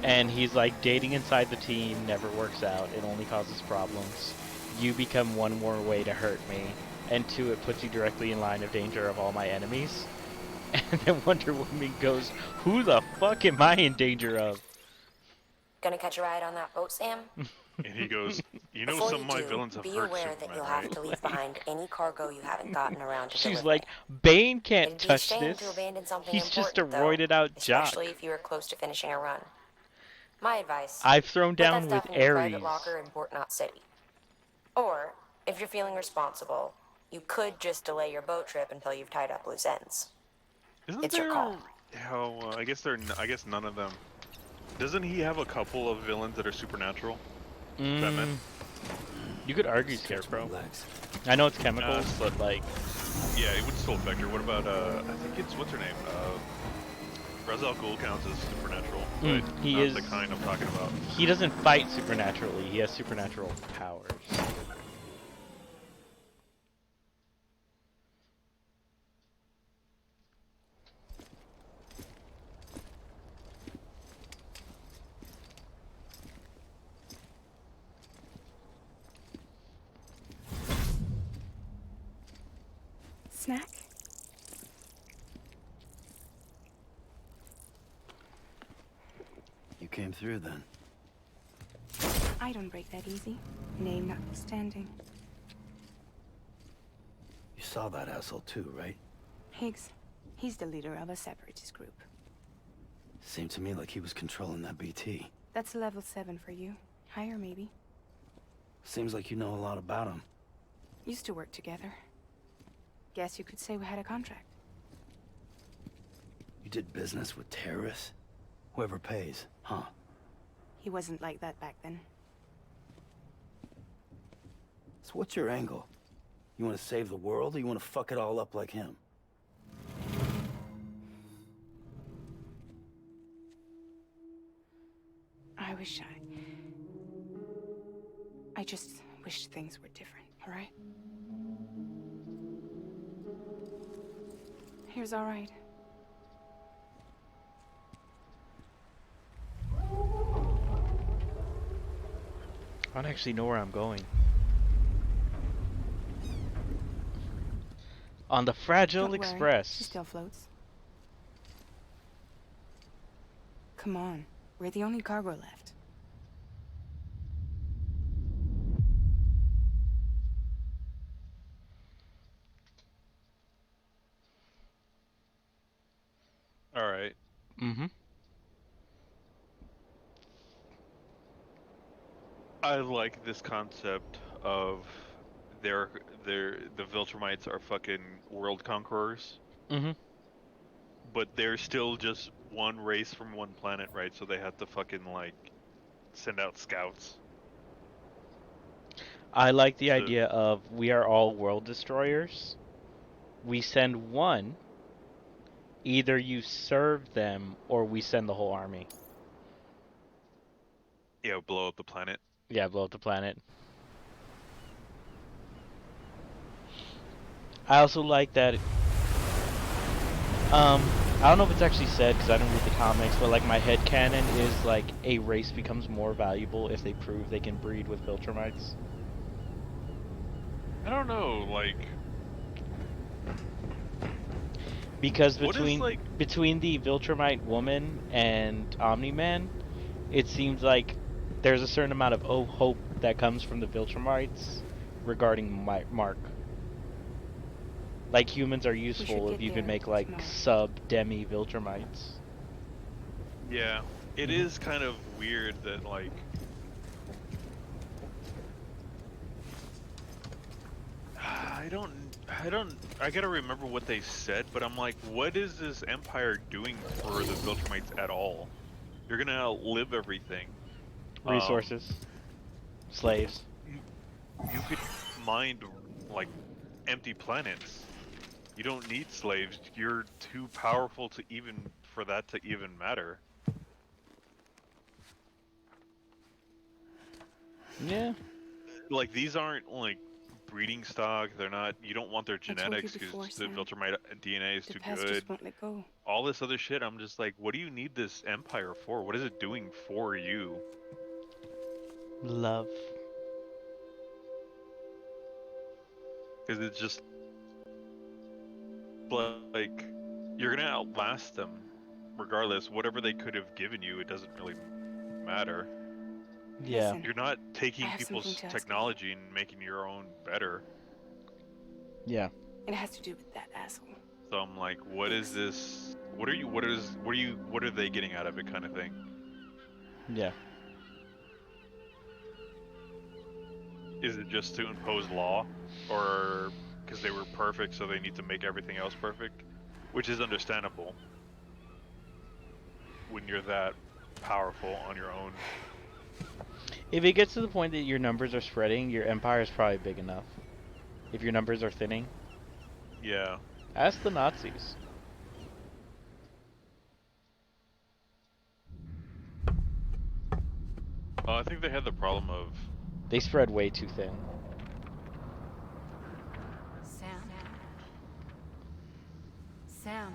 B: and he's like, dating inside the team never works out. It only causes problems. You become one more way to hurt me, and 2, it puts you directly in line of danger of all my enemies. And then Wonder Woman goes, who the fuck am I in danger of?
I: Gonna catch a ride on that boat, Sam?
A: And he goes, you know,
I: Before
A: some
I: you
A: of my
I: do,
A: villains have
I: be
A: hurt
I: aware that
A: Superman,
I: you'll
A: right?
I: have to leave behind any cargo you haven't gotten around to
B: She's
I: delivering.
B: like, Bane can't
I: It'd be a
B: touch
I: shame
B: this.
I: to abandon something
B: He's just a
I: important,
B: roided out jock.
I: especially if you are close to finishing a run. My advice:
B: I've thrown
I: put that
B: down with
I: stuff in your private
B: Ares.
I: locker in Port Knot City. Or, if you're feeling responsible, you could just delay your boat trip until you've tied up loose ends.
A: Isn't
I: It's your call.
A: I guess none of them. Doesn't he have a couple of villains that are supernatural? Batman?
B: You could argue Scarecrow.
E: Relax.
B: I know it's chemicals, but like,
A: Yeah, it would still affect her. What about I think it's what's her name? Ra's al Ghul counts as supernatural, but
B: he
A: not
B: is
A: the kind I'm talking about.
B: He doesn't fight supernaturally. He has supernatural powers.
J: Snack?
E: You came through then.
J: I don't break that easy. Name notwithstanding.
E: You saw that asshole too, right?
J: HIGGS. He's the leader of a separatist group.
E: Seemed to me like he was controlling that BT.
J: That's level 7 for you. Higher, maybe.
E: Seems like you know a lot about him.
J: Used to work together. Guess you could say we had a contract.
E: You did business with terrorists? Whoever pays, huh?
J: He wasn't like that back then.
E: So what's your angle? You want to save the world, or you want to fuck it all up like him?
J: I just wish things were different, all right? Here's all right.
B: I don't actually know where I'm going. On the Fragile
J: Don't worry, she
B: Express.
J: still floats. Come on, we're the only cargo left.
A: All right.
B: Mm-hmm.
A: I like this concept of they're the Viltrumites are fucking world conquerors,
B: Mm-hmm.
A: but they're still just one race from one planet, right? So they have to fucking like send out scouts.
B: I like the
A: So
B: idea of we are all world destroyers. We send one. Either you serve them or we send the whole army.
A: yeah, blow up the planet.
B: Yeah, blow up the planet. I also like that. I don't know if it's actually said because I don't read the comics, but like my headcanon is like a race becomes more valuable if they prove they can breed with Viltrumites.
A: I don't know, like
B: Because
A: what is
B: between the Viltrumite woman and Omni-Man, it seems like there's a certain amount of hope that comes from the Viltrumites regarding Mark. Like humans are useful if you can make like sub-demi Viltrumites.
A: yeah, it is kind of weird that like I gotta remember what they said, but I'm like, what is this empire doing for the Viltrumites at all? You're gonna outlive everything.
B: Resources. Slaves.
A: You could mind like empty planets. You don't need slaves. You're too powerful to even for that to even matter.
B: Yeah.
A: Like these aren't like breeding stock. They're not. You don't want their genetics because the Viltrumite DNA is too good.
J: Won't let go.
A: All this other shit. I'm just like, what do you need this empire for? What is it doing for you?
B: Love.
A: Because it's just like you're gonna outlast them, regardless. Whatever they could have given you, it doesn't really matter.
B: Yeah.
A: You're not taking people's technology and making your own better.
B: Yeah.
J: It has to do with that asshole.
A: So I'm like, what is this? What are they getting out of it, kind of thing?
B: Yeah.
A: Is it just to impose law, or because they were perfect, so they need to make everything else perfect, which is understandable when you're that powerful on your own.
B: If it gets to the point that your numbers are spreading, your empire is probably big enough. If your numbers are thinning.
A: Yeah.
B: Ask the Nazis.
A: I think they had the problem of...
B: They spread way too thin.
F: Sam. Sam.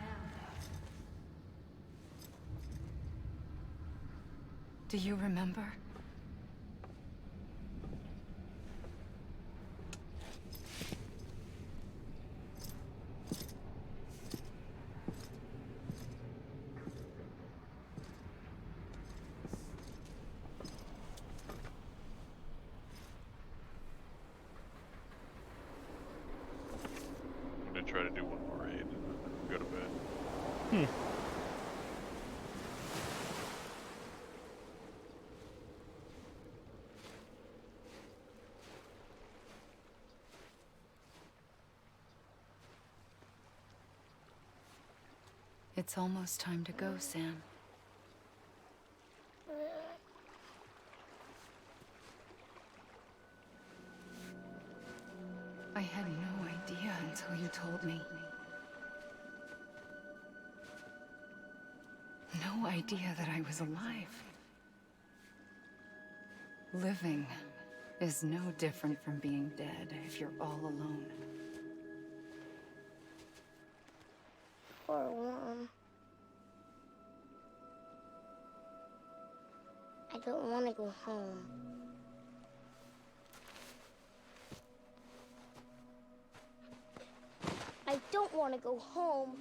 F: Do you remember?
A: I'm gonna try to do one more raid and then go to bed.
F: It's almost time to go, Sam. I had no idea until you told me. No idea that I was alive. Living is no different from being dead if you're all alone.
K: Poor Mom. I don't want to go home. want to go home.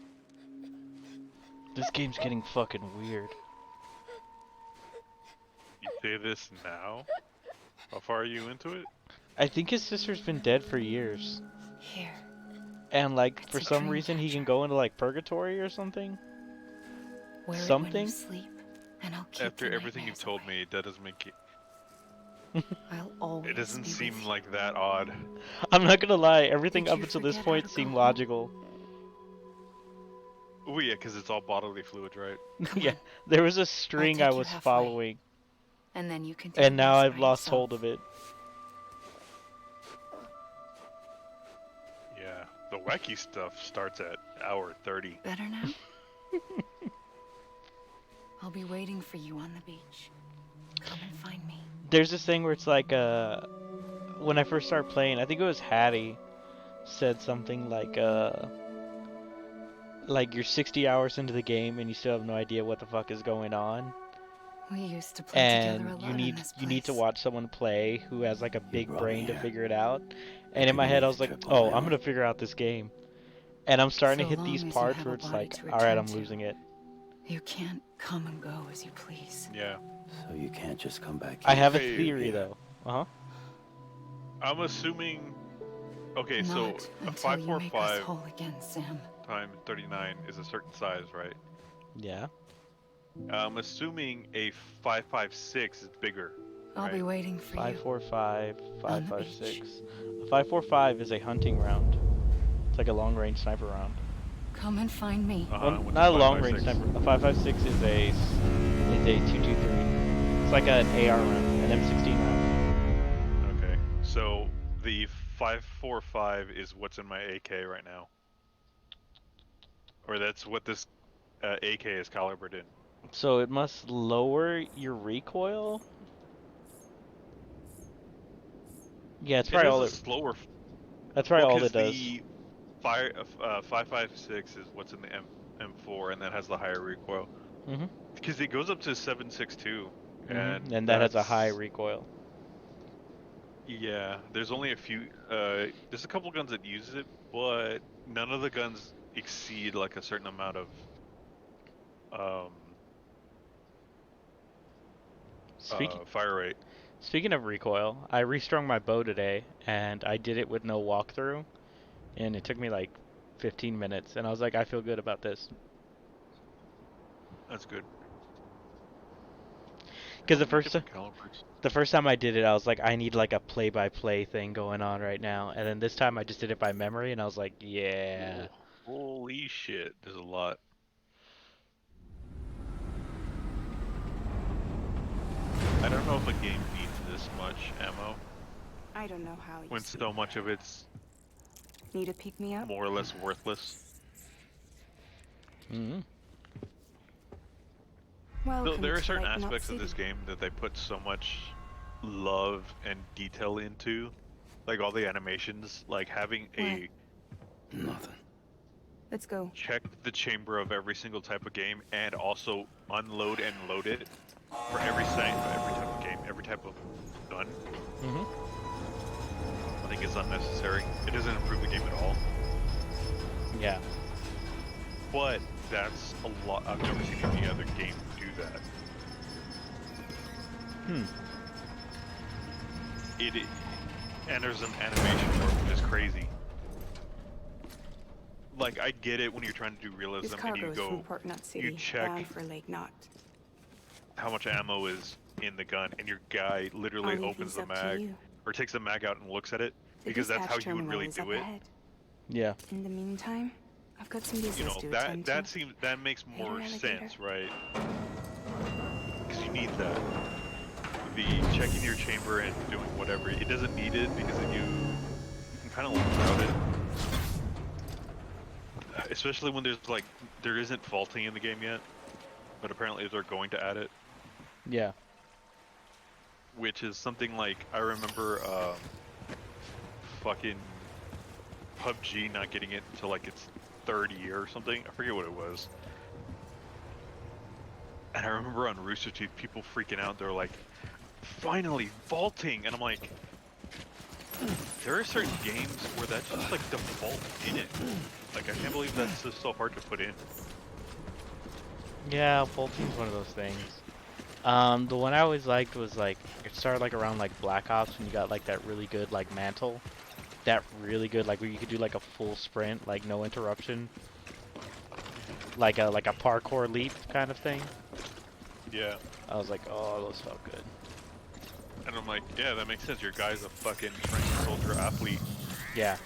B: This game's getting fucking weird.
A: You say this now? How far are you into it?
B: I think his sister's been dead for years.
F: Here.
B: And like,
F: It's
B: for
F: a
B: some
F: dream
B: reason he
F: catcher.
B: can go into like purgatory or something?
F: Wear it when
B: Something?
F: you sleep, and I'll keep
A: After
F: the
A: everything you've
F: nightmares
A: told
F: away.
A: me, that doesn't make it.
F: I'll always
A: It doesn't
F: be
A: seem
F: with you.
A: like that odd.
B: I'm not gonna lie, everything
F: Did
B: up
F: you
B: until this
F: forget how
B: point
F: to go
B: seemed
F: home?
B: logical.
A: Oh yeah, because it's all bodily fluids, right?
F: Come
B: Yeah,
F: on,
B: there was a string I
F: take you
B: was
F: halfway.
B: following,
F: and then you can do
B: and
F: the
B: now
F: rest
B: I've
F: by
B: lost
F: yourself.
B: hold of it.
A: Yeah. The wacky stuff starts at hour 30.
F: Better now? I'll be waiting for you on the beach. Come and find me.
B: There's this thing where it's like, when I first started playing, I think it was Hattie said something like you're 60 hours into the game and you still have no idea what the fuck is going on.
F: We used to play
B: And
F: together a lot
B: you
F: in
B: need
F: this
B: you need to
F: place.
B: watch someone play who has like a big
E: brought me
B: brain to
E: here.
B: figure it out.
E: I
B: And in my
E: couldn't
B: head I
E: make
B: was
E: the
B: like,
E: trip on
B: oh,
E: my
B: I'm gonna
E: own.
B: figure out this game. And I'm starting
F: So
B: to hit these
F: long as you
B: parts
F: have
B: where
F: a
B: it's
F: body
B: like,
F: to
B: all right,
F: return
B: I'm
F: to.
B: losing it.
F: You can't come and go as you please.
A: Yeah.
E: So you can't just come back
B: I
E: here.
B: have a
A: Hey,
B: theory
E: yeah.
B: though. Uh-huh.
A: I'm assuming. Okay, so
F: Not
A: a
F: until you make us
A: 545
F: whole again, Sam.
A: times 39 is a certain size, right?
B: Yeah.
A: I'm assuming a 556 is bigger.
F: I'll be
A: right?
F: waiting for you.
B: 545,
F: On the
B: 556. A 545 is a hunting round. It's like a long range sniper round.
F: Come and find me.
B: Well,
A: What's
B: not a long
A: 556?
B: range sniper. A 556 is a 223. It's like an AR round, an M16 round.
A: Okay, so the 545 is what's in my AK right now, or that's what this AK is calibrated in.
B: So it must lower your recoil. Yeah, that's
A: It
B: probably
A: is
B: all
A: a
B: it.
A: slower.
B: That's probably all
A: Because
B: it does.
A: the 556 is what's in the M4, and that has the higher recoil.
B: Mhm.
A: Because it goes up to 762,
B: Mhm. And that has a high
A: that's-
B: recoil.
A: Yeah, there's only a few. There's a couple guns that use it, but none of the guns exceed like a certain amount of fire rate.
B: Speaking of recoil, I restrung my bow today, and I did it with no walkthrough, and it took me like 15 minutes, and I was like, I feel good about this.
A: That's good.
B: Because
A: Different calibers.
B: the first time I did it, I was like, I need like a play-by-play thing going on right now, and then this time I just did it by memory, and I was like, yeah.
A: Holy shit, there's a lot. I don't know if a game needs this much ammo
J: I don't know how you
A: when
J: sleep.
A: so much of it's
J: Need a pick me up?
A: more or less worthless.
B: Mm-hmm.
J: Welcome
A: There are
J: to
A: certain
J: Light Knot
A: aspects of this
J: City.
A: game that they put so much love and detail into, like all the animations, like having a
E: Nothing.
J: Let's go.
A: check the chamber of every single type of game and also unload and load it for every site, every type of game, every type of gun.
B: Mm-hmm.
A: I think it's unnecessary. It doesn't improve the game at all.
B: Yeah.
A: But that's a lot. I've never seen any other game do that. And there's an animation for it, which is crazy. Like, I get it when you're trying to do
J: This
A: realism and
J: cargo
A: you
J: is from
A: go,
J: Port Knot City,
A: check
J: bound for Lake Knot.
A: how much ammo is in the gun, and your guy literally
J: I'll leave
A: opens
J: these
A: the
J: up to
A: mag,
J: you.
A: or takes the mag out and looks at it,
J: The
A: because that's how
J: dispatch
A: you would
J: terminal
A: really
J: is
A: do
J: up
A: it.
J: ahead.
B: Yeah.
J: In the meantime, I've got some business
A: You know,
J: to
A: that
J: attend to.
A: that makes
J: Later,
A: more
J: alligator.
A: sense, right? Because you need that. The checking your chamber and doing whatever, it doesn't need it because then you can kind of live without it. Especially when there isn't faulting in the game yet, but apparently they're going to add it.
B: Yeah.
A: Which is something like, I remember fucking PUBG not getting it until like its third year or something. I forget what it was. And I remember on Rooster Teeth, people freaking out. They're like, finally, vaulting! And I'm like, There are certain games where that's just like default in it. Like I can't believe that's just so hard to put in.
B: Yeah, bolting's one of those things. The one I always liked was like it started like around like Black Ops when you got like that really good like mantle, that really good like where you could do like a full sprint like no interruption, like a parkour leap kind of thing.
A: Yeah.
B: I was like, oh, those felt good.
A: And I'm like, yeah, that makes sense. Your guy's a fucking trained soldier athlete.
B: Yeah.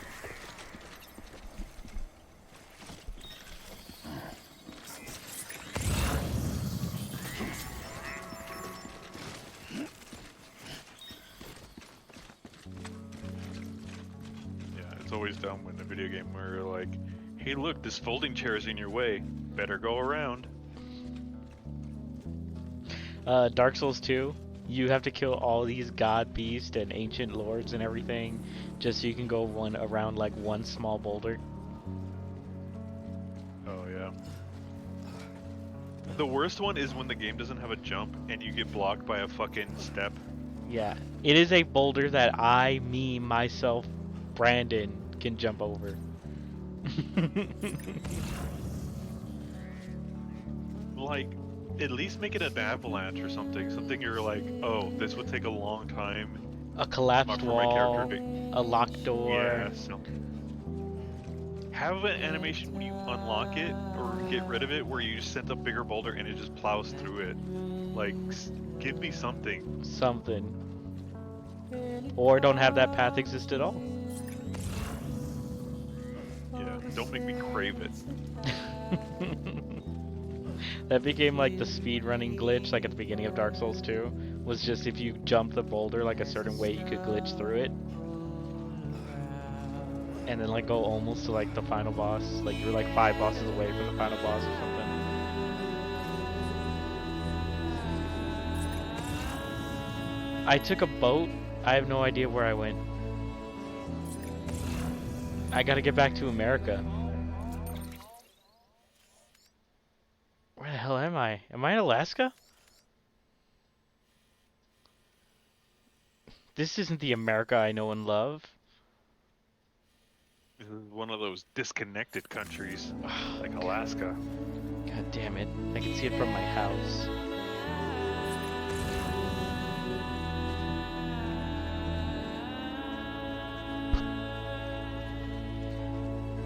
A: Yeah, it's always dumb when the video game where you're like, hey, look, this folding chair is in your way. Better go around.
B: Dark Souls 2, you have to kill all these god beasts and ancient lords and everything just so you can go around like one small boulder.
A: Oh, yeah. The worst one is when the game doesn't have a jump and you get blocked by a fucking step.
B: Yeah, it is a boulder that myself, Brandon, can jump over.
A: Like, at least make it an avalanche or something. Something you're like, oh, this would take a long time.
B: A collapsed
A: for my
B: wall,
A: character to...
B: a locked door.
A: Yeah, so... Have an animation when you unlock it or get rid of it where you just send a bigger boulder and it just plows through it. Like, give me something.
B: Something. Or don't have that path exist at all.
A: Yeah, don't make me crave it.
B: That became like the speedrunning glitch, like at the beginning of Dark Souls 2, was just if you jump the boulder like a certain way, you could glitch through it. And then like go almost to like the final boss, like you were like 5 bosses away from the final boss or something. I took a boat, I have no idea where I went. I gotta get back to America. Where the hell am I? Am I in Alaska? This isn't the America I know and love.
A: This is one of those disconnected countries, like Alaska.
B: God damn it. I can see it from my house.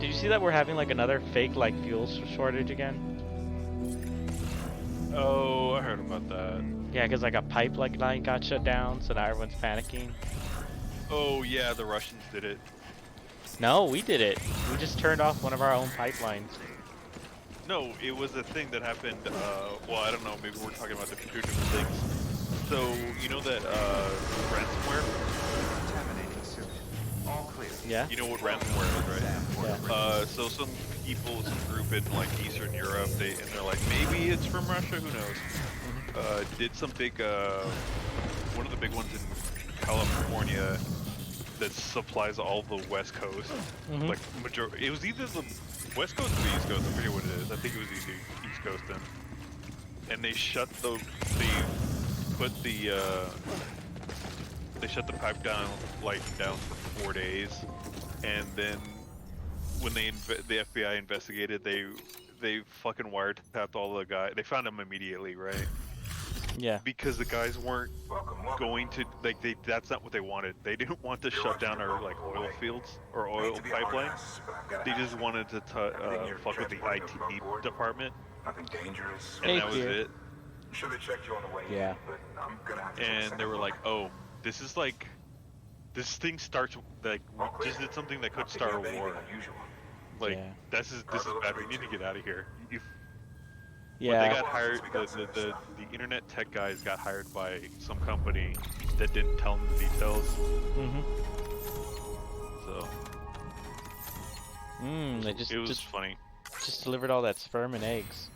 B: Did you see that we're having like another fake like fuel shortage again?
A: Oh, I heard about that.
B: Yeah, because like a pipeline line got shut down, so now everyone's panicking.
A: Oh yeah, the Russians did it.
B: No, we did it. We just turned off one of our own pipelines.
A: No, it was a thing that happened, well, I don't know, maybe we're talking about the two different things. So, you know that, ransomware?
G: Contaminating suit. All clear.
B: Yeah?
A: You know what ransomware is, right?
B: Yeah.
A: So some people, some group in, like, Eastern Europe, and they're like, maybe it's from Russia, who knows? Did some big, one of the big ones in California that supplies all the West Coast. Like, it was either the West Coast or the East Coast, I forget what it is. I think it was the East Coast then. And they shut the, they shut the pipe down, like, down for 4 days. And then when the FBI investigated, they fucking wiretapped all the guys. They found them immediately, right?
B: Yeah.
A: Because the guys weren't going to, like, that's not what they wanted. They didn't want to shut down our, like, oil fields or oil pipelines. They just wanted to fuck with the IT department.
D: Nothing dangerous.
A: And that was it.
D: Sure they checked you on the way
B: Yeah.
D: in, but I'm gonna have to
A: And they were like, oh, this is like, this thing starts, like, we just did something that could start a war. Like,
B: Yeah.
A: this is bad, we need to get out of here.
B: Yeah.
A: They got hired, the internet tech guys got hired by some company that didn't tell them the details. So.
B: They
A: it was funny.
B: Just delivered all that sperm and eggs.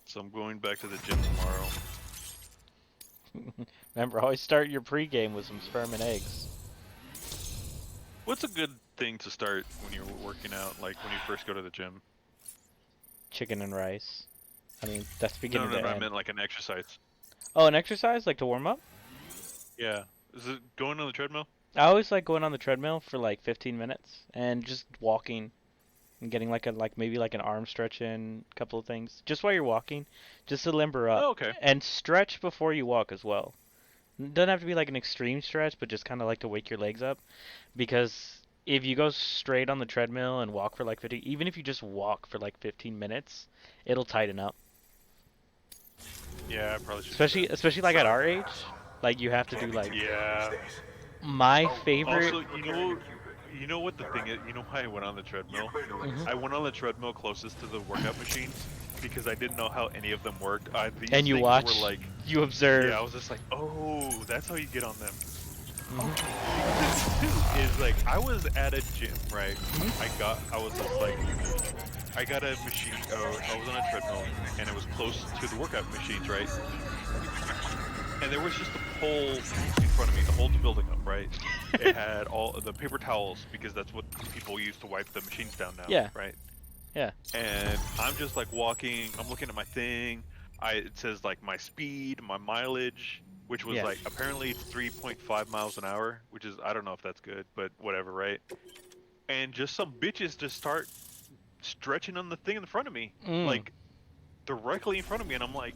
A: So I'm going back to the gym tomorrow.
B: Remember, always start your pregame with some sperm and eggs.
A: What's a good thing to start when you're working out, like when you first go to the gym?
B: Chicken and rice. I mean, that's beginning to
A: No, I
B: end.
A: meant like an exercise.
B: Oh, an exercise? Like to warm up?
A: Yeah. Is it going on the treadmill?
B: I always like going on the treadmill for like 15 minutes and just walking and getting maybe like an arm stretch in, a couple of things. Just while you're walking, just to limber up.
A: Oh, okay.
B: And stretch before you walk as well. It doesn't have to be like an extreme stretch, but just kind of like to wake your legs up. Because if you go straight on the treadmill and walk for like 50, even if you just walk for like 15 minutes, it'll tighten up.
A: Yeah, I probably should.
B: Especially like at our age, like you have to do like.
A: Yeah.
B: My favorite.
A: Also, you know what the thing is? You know why I went on the treadmill?
B: Mm-hmm.
A: I went on the treadmill closest to the workout machines because I didn't know how any of them worked. These
B: And you
A: things
B: watch.
A: Were like,
B: you observe.
A: Yeah, I was just like, oh, that's how you get on them.
B: Mm-hmm.
A: Is like I was at a gym, right?
B: Mm-hmm.
A: I was just like, I got a machine. I was on a treadmill, and it was close to the workout machines, right? And there was just a pole in front of me, the whole building up, right? It had all the paper towels because that's what people use to wipe the machines down now,
B: Yeah.
A: right?
B: Yeah.
A: And I'm just like walking. I'm looking at my thing. It says like my speed, my mileage, which was like apparently it's 3.5 miles an hour, which is I don't know if that's good, but whatever, right? And just some bitches just start stretching on the thing in front of me, like directly in front of me, and I'm like,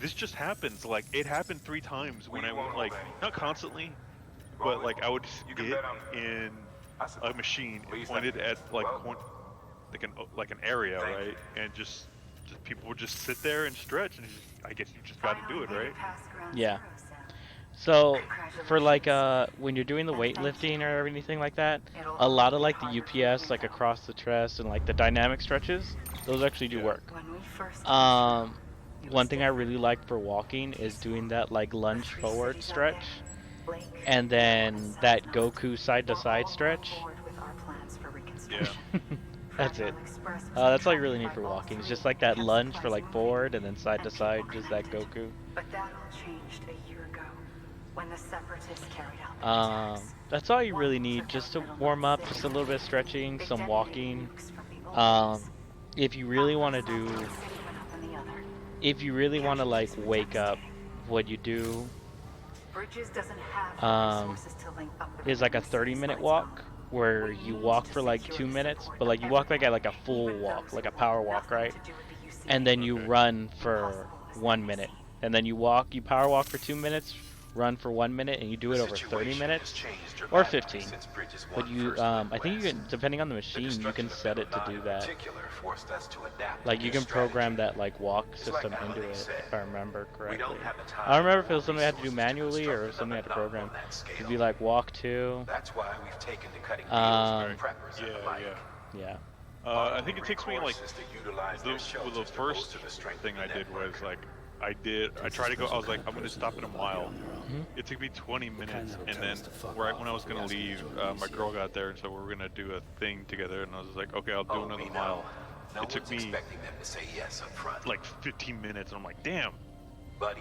A: this just happens. Like it happened 3 times when I went, like not constantly, but like I would just get in a machine and pointed at like an area, right? And just people would just sit there and stretch, and I guess you just got to do it, right?
B: Yeah. So for like when you're doing the weightlifting or anything like that, a lot of like the UPS like across the chest and like the dynamic stretches, those actually do work. One thing I really like for walking is doing that like lunge forward stretch, and then that Goku side to side stretch.
A: Yeah.
B: That's it. That's all you really need for walking. It's just like that lunge for like forward and then side to side, just that Goku.
F: But that all changed a year ago when the Separatists carried out their attacks.
B: That's all you really need, just to warm up, just a little bit of stretching, some walking. If you really want to do, like wake up, what you do is like a 30-minute walk where you walk for like 2 minutes, but like you walk like at like a full walk, like a power walk, right? And then you run for 1 minute, and then you power walk for 2 minutes, run for 1 minute, and you do it over 30 minutes or 15. But you, I think you can, depending on the machine, you can set it to do that. Like you can program that like walk system into it, if I remember correctly. I don't remember if it was something I had to do manually or something I had to program. It'd be like walk 2.
C: That's why we've taken to cutting
B: Yeah.
A: I think it takes me like the first thing I did was like I tried to go. I was like, I'm gonna stop at a mile. It took me 20 minutes, and then right when I was gonna leave, my girl got there, and so we were gonna do a thing together, and I was like, okay, I'll do another mile. It took me like 15 minutes, and I'm like, damn.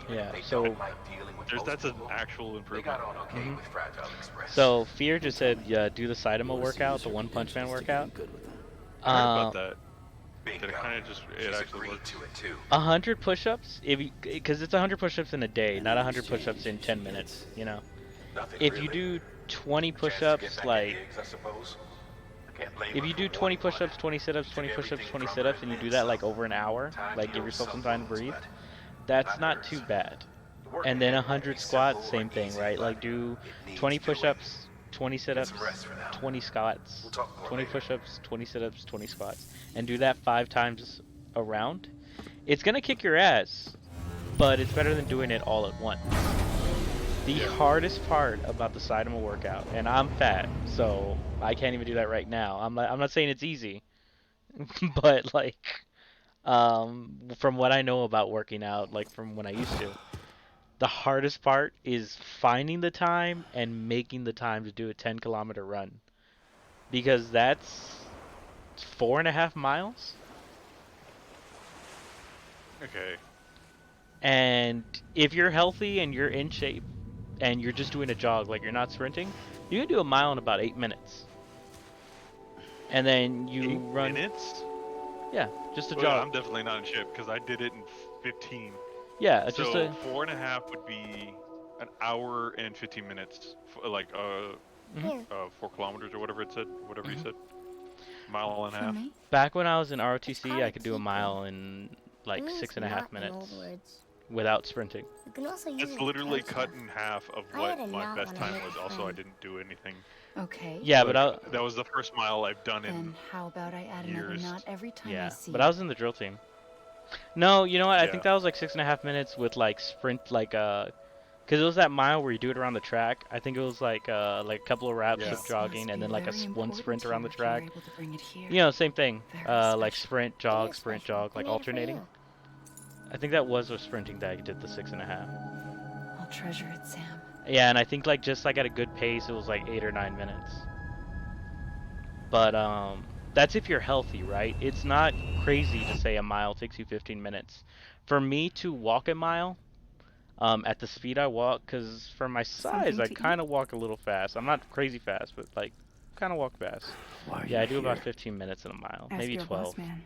B: Yeah. So
A: that's an actual improvement.
B: So Fear just said, do the Saitama workout, the One Punch Man workout.
A: I heard about that. It actually worked.
B: 100 push-ups, because it's 100 push-ups in a day, not 100 push-ups in 10 minutes. You know, if you do 20 push-ups, like if you do 20 push-ups, 20 sit-ups, 20 push-ups, 20 sit-ups, and you do that like over an hour, like give yourself some time to breathe, that's not too bad. And then 100 squats, same thing, right? Like do 20 push-ups, 20 sit-ups, 20 squats, 20 push-ups, 20 sit-ups, 20 squats, and do that 5 times a round. It's gonna kick your ass, but it's better than doing it all at once. The hardest part about the Saitama workout, and I'm fat, so I can't even do that right now. I'm not saying it's easy, but like, from what I know about working out, like from when I used to, the hardest part is finding the time and making the time to do a 10-kilometer run. Because that's 4.5 miles.
A: Okay.
B: And if you're healthy and you're in shape and you're just doing a jog, like you're not sprinting, you can do a mile in about 8 minutes. And then you
A: 8
B: run.
A: minutes?
B: Yeah, just a
A: Well,
B: jog.
A: I'm definitely not in shape because I did it in 15.
B: Yeah, it's
A: so
B: just a
A: 4.5 would be an hour and 15 minutes, like
K: Here.
A: 4 kilometers or whatever it said, whatever you said, mile and a
J: For
A: half.
J: me?
B: Back when I was in
K: It's
B: ROTC,
K: called
B: I
K: a
B: could do a
K: teepee.
B: mile in like
K: It means
B: 6.5
K: knot in
B: minutes
K: old words.
B: without sprinting.
K: You can also use
A: It's
K: it to
A: literally
K: kill
A: cut
K: stuff.
A: in half of
K: I
A: what
K: had a
A: my
K: knot
A: best
K: when I
A: time
K: met
A: was.
K: a
A: Also, I
K: friend.
A: didn't do anything.
F: Okay.
B: Yeah,
A: Like,
B: but
A: that was the first mile I've done in
F: Then how about I add another
A: years.
F: knot every time I
B: yeah,
F: see
B: but I
F: you?
B: was in the drill team. No, you know what? I
A: Yeah.
B: think that was like 6.5 minutes with like sprint, like cause it was that mile where you do it around the track. I think it was like a couple of wraps
A: Yeah.
B: of
F: This
B: jogging
F: must
B: and
F: be
B: then like
F: very
B: one sprint
F: important
B: around the
F: here if you were
B: track.
F: able to bring it here.
B: You know, same thing.
F: Very
B: Like
F: special.
B: sprint,
K: It
B: jog,
K: is
B: sprint,
K: special.
B: jog,
K: I
B: like
K: made it for
B: alternating.
K: you.
B: I think that was with sprinting that I did the 6.5.
F: I'll treasure it, Sam.
B: Yeah, and I think like just like at a good pace, it was like 8 or 9 minutes. But that's if you're healthy, right? It's not crazy to say a mile takes you 15 minutes. For me to walk a mile, at the speed I walk, because for my size,
J: Something
B: I
J: to
B: kind
J: eat?
B: of walk a little fast. I'm not crazy fast, but like kind of walk fast.
E: Why are
B: Yeah,
E: you
B: I do about
E: here?
B: 15 minutes in a mile,
J: Ask
B: maybe
J: your
B: 12.
J: boss man.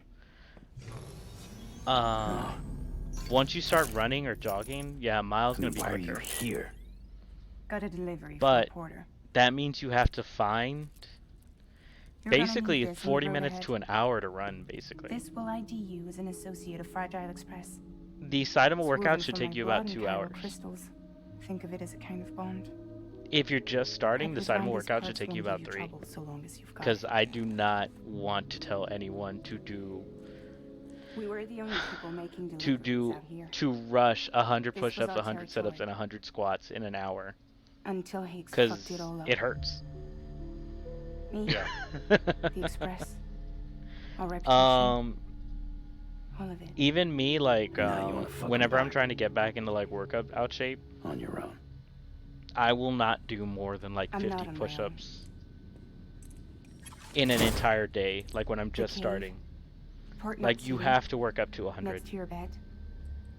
B: Um, once you start running or jogging, yeah, a mile's
E: I mean,
B: gonna
E: why are
B: be
E: you
B: quicker.
E: here?
J: Got a delivery
B: But
J: for a porter.
B: that means you have to find
J: You're gonna
B: basically
J: need this on the
B: 40
J: road
B: minutes
J: ahead.
B: to an hour to run, basically.
J: This will ID you as an associate of Fragile Express.
B: The Saitama
J: It's
B: workout
J: woven
B: should
J: from
B: take
J: my
B: you
J: blood
B: about
J: and
B: 2
J: chiral
B: hours.
J: crystals. Think of it as a kind of bond.
B: If you're just starting,
J: I
B: the
J: could
B: Saitama
J: find these
B: workout should
J: parts
B: take you
J: won't
B: about
J: give
B: 3.
J: trouble so long as you've got
B: Because
J: it.
B: I do not want to tell anyone to do
J: We were the only people making deliveries out here.
B: to rush 100
J: This was
B: push-ups,
J: our
B: 100 setups,
J: territory.
B: and 100 squats in an hour.
J: Until HIGGS
B: Because
J: fucked it all up.
B: it hurts.
J: Me,
A: Yeah.
J: the Express, our reputation,
B: um,
J: all of it.
B: even me, like,
E: Now you wanna fuck
B: whenever I'm
E: back.
B: trying to get back into like workout out shape,
E: On your own.
B: I will not do more than like
J: I'm not
B: 50
J: on my own.
B: push-ups in an entire day, like when I'm just
J: cave,
B: starting.
J: Port
B: Like
J: Knot
B: you
J: City,
B: have to work up to 100.
J: next to your bed.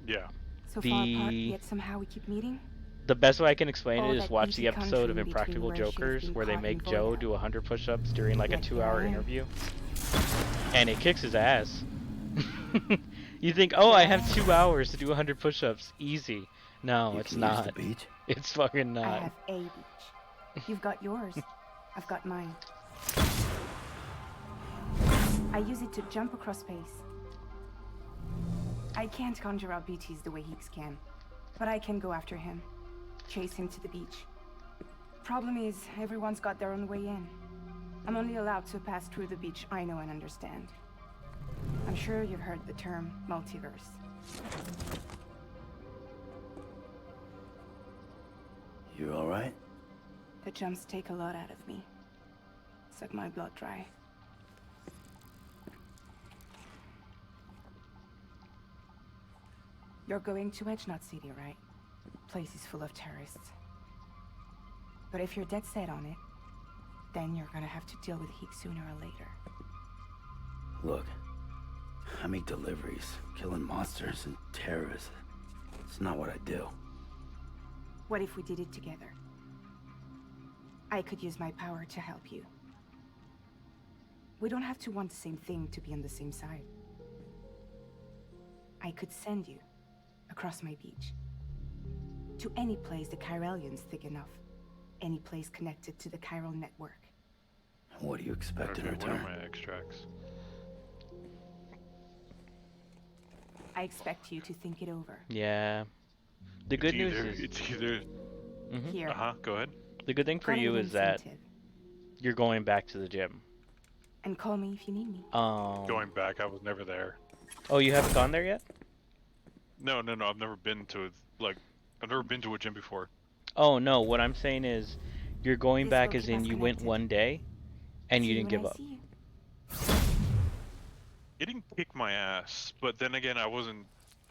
A: Yeah.
J: So far apart,
B: The-
J: yet somehow we keep meeting.
B: The best way I can explain
J: All
B: it is
J: that
B: watch the
J: empty
B: episode of
J: country
B: Impractical
J: between where she's
B: Jokers
J: been
B: where they
J: caught
B: make
J: and
B: Joe
J: voided.
B: do 100 push-ups during like a
J: Yet here
B: 2-hour
J: I am.
B: interview. And it kicks his ass. You think, oh, I have 2 hours to do 100 push-ups. Easy. No,
E: You
B: it's
E: can use the
B: not.
E: beach?
B: It's fucking
J: I
B: not.
J: have a beach. You've got yours. I've got mine. I use it to jump across space. I can't conjure out BTs the way HIGGS can, but I can go after him, chase him to the beach. Problem is, everyone's got their own way in. I'm only allowed to pass through the beach I know and understand. I'm sure you've heard the term multiverse.
E: You alright?
J: The jumps take a lot out of me. Suck my blood dry. You're going to Knot City, right? Place is full of terrorists. But if you're dead set on it, then you're gonna have to deal with HIGGS sooner or later.
E: Look, I make deliveries, killing monsters and terrorists. It's not what I do.
J: What if we did it together? I could use my power to help you. We don't have to want the same thing to be on the same side. I could send you across my beach. To any place the Chiralian's thick enough. Any place connected to the chiral network.
E: What do you expect in
A: Okay, what are
E: return?
A: my extracts?
J: I expect you to think it over.
B: Yeah. The good news is
A: It's either.
J: Here.
A: Go ahead.
B: the good thing for
J: got
B: you
J: an
B: is that
J: incentive.
B: you're going back to the gym.
J: And call me if you need me.
A: Going back, I was never there.
B: Oh, you haven't gone there yet?
A: No. I've never been to I've never been to a gym before.
B: Oh no, what I'm saying is you're going
J: This
B: back
J: will
B: as
J: keep
B: in
J: us
B: you went
J: connected.
B: one day and you
J: See
B: didn't
J: when
B: give
J: I
B: up.
J: see you.
A: It didn't kick my ass, but then again, I wasn't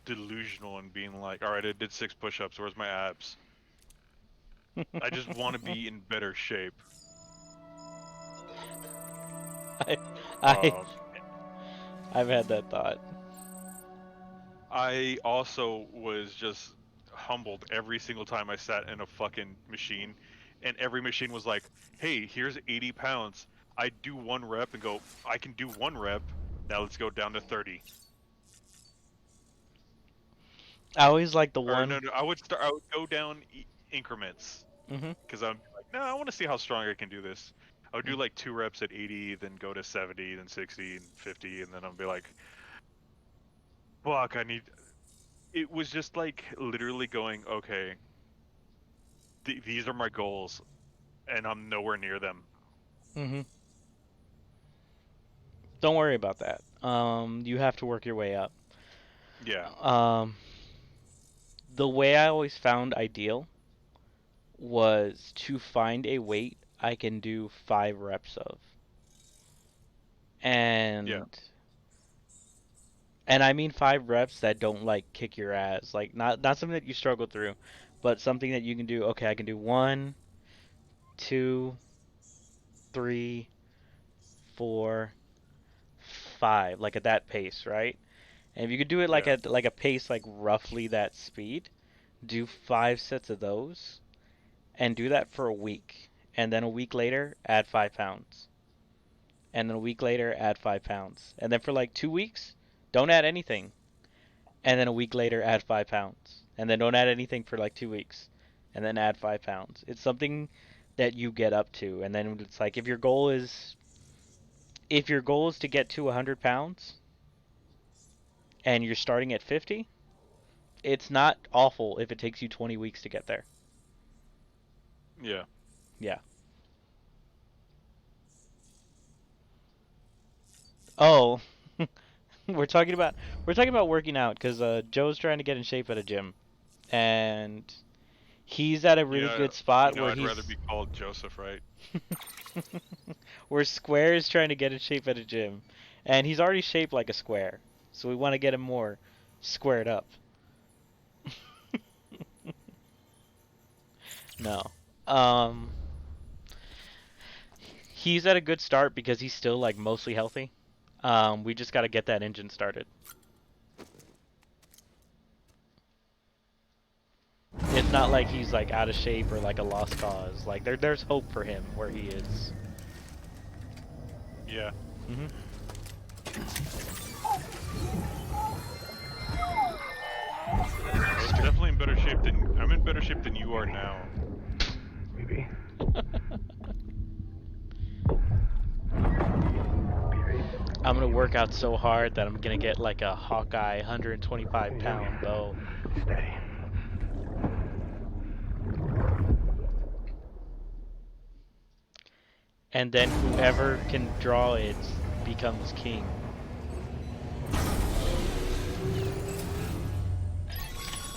A: delusional in being like, all right, I did 6 push-ups. Where's my abs? I just want to be in better shape.
B: I
A: Um,
B: I've had that thought.
A: I also was just humbled every single time I sat in a fucking machine, and every machine was like, hey, here's 80 pounds. I do 1 rep and go, I can do 1 rep. Now let's go down to 30.
B: I always like the
A: Or
B: one.
A: no, I would go down increments.
B: Mm-hmm.
A: Because I'm like, no, I want to see how strong I can do this. I would do like 2 reps at 80, then go to 70, then 60, and 50, and then I'll be like, fuck, I need. It was just like literally going, okay, these are my goals, and I'm nowhere near them.
B: Mm-hmm. Don't worry about that. You have to work your way up.
A: Yeah.
B: The way I always found ideal was to find a weight I can do 5 reps of.
A: Yeah.
B: And I mean 5 reps that don't like kick your ass. Like not something that you struggle through, but something that you can do, okay, I can do 1, 2, 3, 4, 5, like at that pace, right? And if you could do it like
A: Yeah.
B: at like a pace like roughly that speed, do 5 sets of those and do that for a week. And then a week later, add 5 pounds. And then a week later, add 5 pounds. And then for like 2 weeks, don't add anything. And then a week later, add 5 pounds. And then don't add anything for like 2 weeks. And then add 5 pounds. It's something that you get up to. And then it's like if your goal is to get to 100 pounds and you're starting at 50, it's not awful if it takes you 20 weeks to get there.
A: Yeah.
B: Yeah. Oh, we're talking about working out because Joe's trying to get in shape at a gym, and he's at a really good spot where
A: I'd rather
B: he's
A: be called Joseph, right?
B: where Square is trying to get in shape at a gym, and he's already shaped like a square, so we want to get him more squared up. No. Um, he's at a good start because he's still like mostly healthy. We just got to get that engine started. It's not like he's like out of shape or like a lost cause. Like there's hope for him where he is.
A: Yeah.
B: Mhm.
A: I was definitely in better shape than I'm in better shape than you are now.
L: Maybe.
B: I'm gonna work out so hard that I'm gonna get like a Hawkeye 125-pound bow.
L: Steady.
B: And then whoever can draw it becomes king.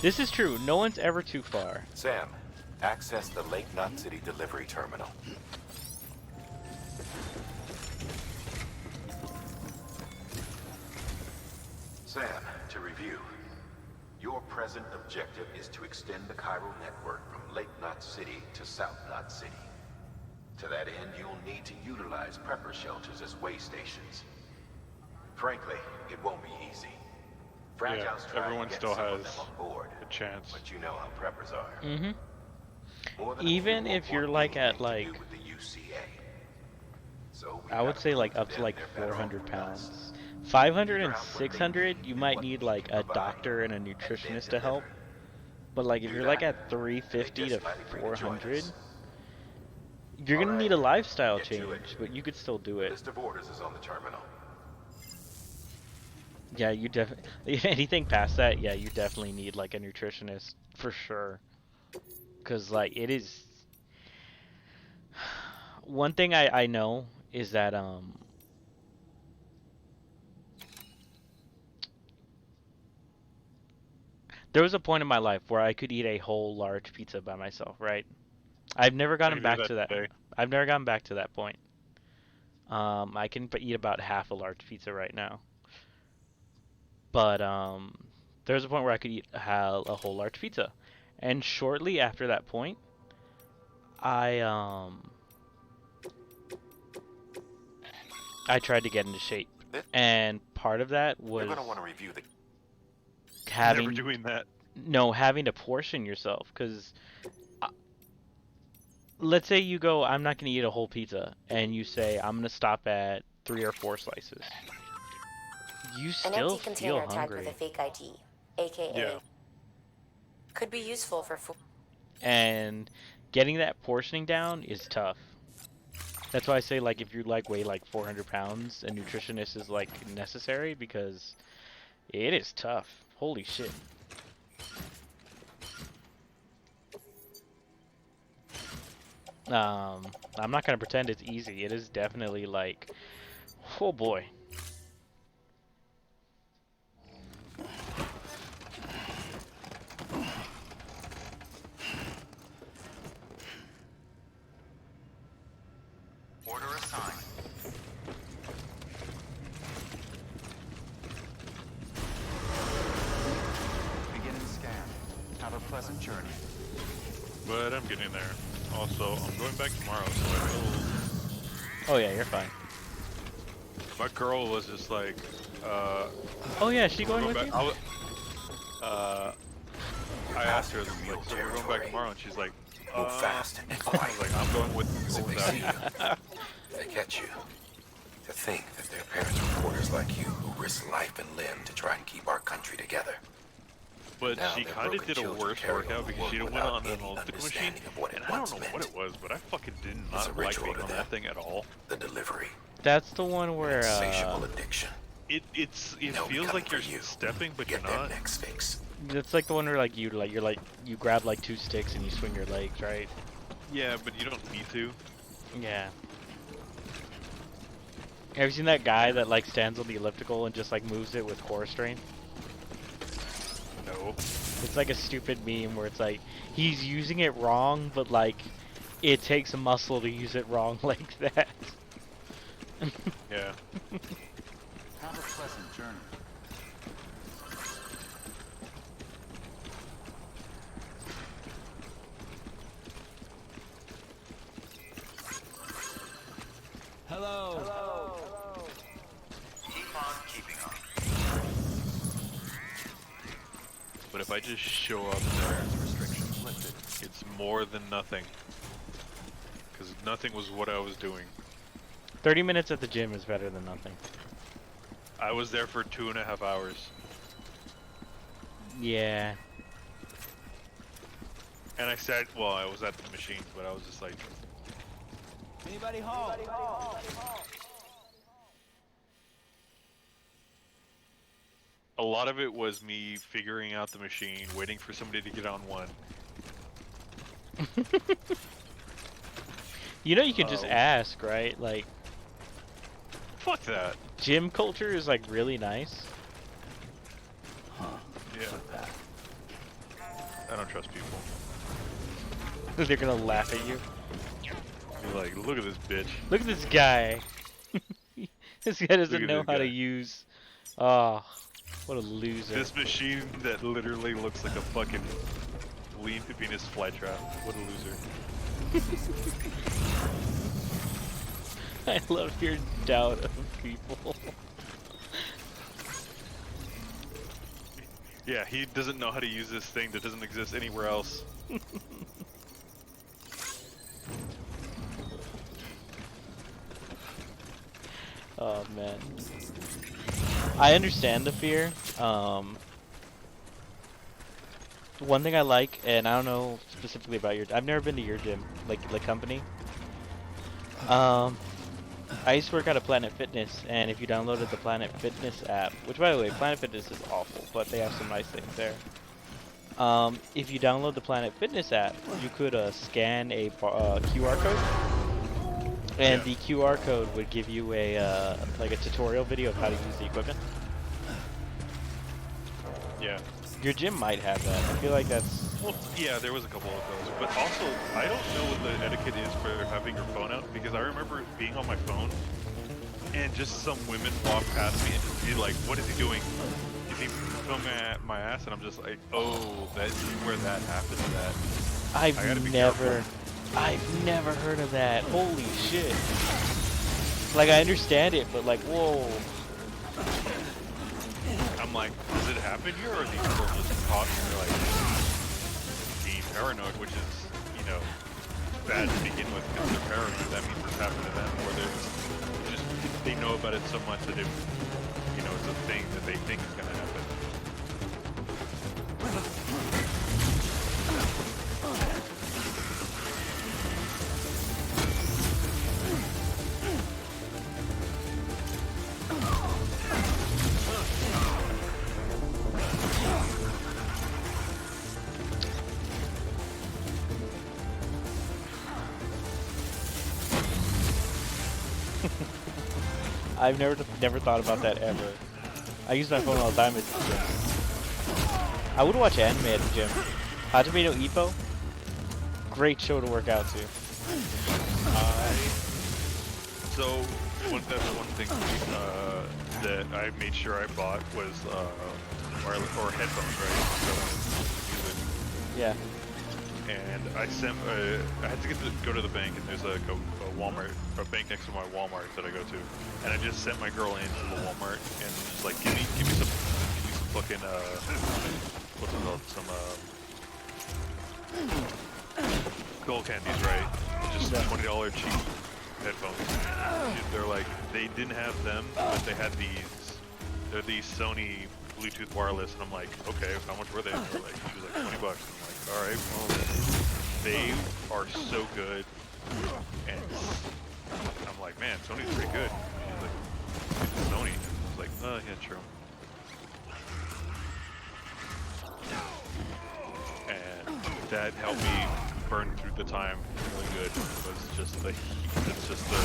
B: This is true. No one's ever too far.
C: Sam, access the Lake Knot City delivery terminal. Sam, to review. Your present objective is to extend the chiral network from Lake Knot City to South Knot City. To that end, you'll need to utilize prepper shelters as way stations. Frankly, it won't be easy. Fragile's trying
A: everyone
C: to get
A: still
C: some of
A: has
C: them on board,
A: a chance.
C: but you know how preppers are.
B: Mm-hmm.
C: More than
B: Even
C: a few
B: if you're
C: won't
B: like
C: want
B: at
C: anything to
B: like,
C: do with the UCA. So we
B: I would
C: gotta
B: say
C: prove
B: like
C: to
B: up to
C: them
B: like
C: they're better off
B: 400
C: than us.
B: pounds. 500 and
C: Figure out what they
B: 600,
C: need
B: you
C: and
B: might
C: what
B: need
C: we
B: like
C: can
B: a
C: provide,
B: doctor and a
C: and then
B: nutritionist to help.
C: deliver.
B: But like if
C: Do
B: you're
C: that,
B: like at
C: and
B: 350
C: they
B: to
C: just might agree to join
B: 400,
C: us.
B: you're gonna
C: All
B: need a
C: right,
B: lifestyle
C: get to it.
B: change, but you could still do
C: The
B: it.
C: list of orders is on the terminal.
B: Yeah, you definitely anything past that, yeah, you definitely need like a nutritionist for sure. 'Cause like it is one thing I know is that there was a point in my life where I could eat a whole large pizza by myself, right? I've never
A: I
B: gotten
A: can do
B: back
A: that
B: to that.
A: today.
B: I've never gotten back to that point. I can eat about half a large pizza right now. But there was a point where I could eat a whole large pizza. And shortly after that point, I I tried to get into shape. And part of that was
C: You're gonna want to review the
B: having
A: Never doing that.
B: no having to portion yourself because let's say you go, I'm not going to eat a whole pizza, and you say, I'm going to stop at 3 or 4 slices. You
I: An
B: still
I: empty container
B: feel
I: tagged with
B: hungry.
I: a fake ID, aka
A: Yeah.
I: could be useful for food.
B: and getting that portioning down is tough. That's why I say, like, if you like weigh like 400 pounds, a nutritionist is like necessary, because it is tough. Holy shit. I'm not gonna pretend it's easy. It is definitely like, oh boy.
G: Order assigned. Beginning scan. Have a pleasant journey.
A: But I'm getting there. Also, I'm going back tomorrow, so I feel...
B: Oh yeah, you're fine.
A: My girl was just like,
B: oh yeah, is she going with
A: back,
B: you?
A: I asked her, like, so we're going back tomorrow, and she's like,
C: Move fast and
A: I
C: quiet.
A: was like, I'm going with
C: If they
A: without
C: see
A: you.
C: you, they catch you. To think that their parents were reporters like you who risked life and limb to try and keep our country together.
A: But
C: Now
A: she
C: their
A: kind of
C: broken
A: did a
C: children
A: worse
C: carry
A: workout
C: on the
A: because she
C: work
A: went on
C: without
A: an
C: any
A: elliptical machine,
C: understanding of what it
A: and I don't
C: once
A: know what
C: meant.
A: it was, but I fucking did
C: It's a
A: not like
C: ritual
A: being
C: to
A: on
C: them.
A: that thing at all.
C: The delivery.
B: That's the one where
C: Insatiable addiction.
A: It
C: No
A: feels like
C: coming
A: you're
C: for you.
A: stepping, but
C: Get
A: you're
C: their
A: not.
C: next fix.
B: it's like the one where like you grab like 2 sticks and you swing your legs, right?
A: Yeah, but you don't need to.
B: Yeah. Have you seen that guy that like stands on the elliptical and just like moves it with core strength?
A: No.
B: It's like a stupid meme where it's like he's using it wrong, but like it takes a muscle to use it wrong like that.
A: Yeah.
G: Have a pleasant journey.
E: Hello. Hello.
G: Keep on keeping on.
A: But if I just show up there,
G: Restrictions lifted.
A: it's more than nothing. Because nothing was what I was doing.
B: 30 minutes at the gym is better than nothing.
A: I was there for 2.5 hours.
B: Yeah.
A: And I said, well, I was at the machines, but I was just like,
E: Anybody home?
A: a lot of it was me figuring out the machine, waiting for somebody to get on one.
B: You know, you can just ask, right? Like,
A: Fuck that.
B: gym culture is like really nice.
A: Yeah. I don't trust people.
B: They're gonna laugh at you.
A: Be like, look at this bitch.
B: Look at this guy. This guy doesn't
A: Look at
B: know
A: this
B: how to
A: guy.
B: use. Oh, what a loser.
A: This machine that literally looks like a fucking lean Venus flytrap. What a loser.
B: I love your doubt of people.
A: Yeah, he doesn't know how to use this thing that doesn't exist anywhere else.
B: Oh man. I understand the fear. One thing I like, and I don't know specifically about your, I've never been to your gym, like the company. I used to work out at Planet Fitness, and if you downloaded the Planet Fitness app, which by the way, Planet Fitness is awful, but they have some nice things there. If you download the Planet Fitness app, you could scan a QR code, and the QR code would give you a like a tutorial video of how to use the equipment.
A: Yeah.
B: Your gym might have that. I feel like that's.
A: Well, yeah, there was a couple of those, but also I don't know what the etiquette is for having your phone out, because I remember being on my phone and just some women walk past me and just be like, "What is he doing? Is he filming at my ass?" And I'm just like, "Oh, that's where that happened."
B: I've never heard of that. Holy shit! Like I understand it, but like, whoa.
A: I'm like, does it happen here, or are these people just talking? They're like being paranoid, which is, you know, bad to begin with, because they're paranoid. That means it's happened to them, or they're just they know about it so much that it, you know, it's a thing that they think is gonna happen.
B: I've never thought about that ever. I use my phone all the time at the gym. I would watch anime at the gym. Hajime no Ippo? Great show to work out to.
A: So that's one thing that I made sure I bought was wireless or headphones, right? So
B: Yeah.
A: and I sent I had to go to the bank, and there's a Walmart, a bank next to my Walmart that I go to, and I just sent my girl into the Walmart and just like give me some fucking what's it called, some gold candies, right? Just $20 cheap headphones. They're like, they didn't have them, but they had these. They're these Sony Bluetooth wireless, and I'm like, okay, how much were they? And they're like, she was like $20. I'm like, all right, well, they are so good, and I'm like, man, Sony's pretty good. She's like, it's Sony. I was like, oh yeah, true. And that helped me burn through the time really good. It was just the heat. It's just the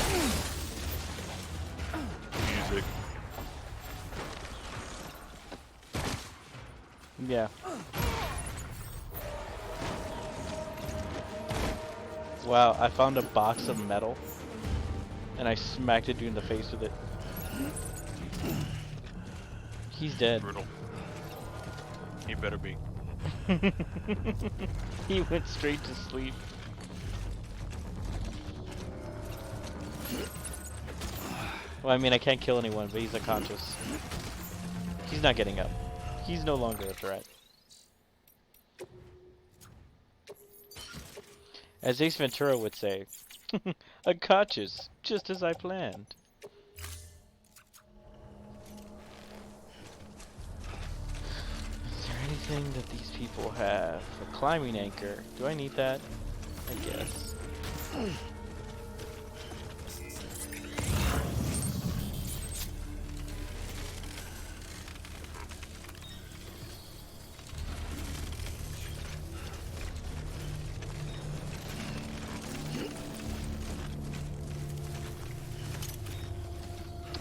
A: music.
B: Yeah. Wow, I found a box of metal, and I smacked a dude in the face with it. He's dead.
A: Brutal. He better be.
B: He went straight to sleep. Well, I mean, I can't kill anyone, but he's unconscious. He's not getting up. He's no longer a threat. As Ace Ventura would say, unconscious, just as I planned. Is there anything that these people have? A climbing anchor. Do I need that? I guess.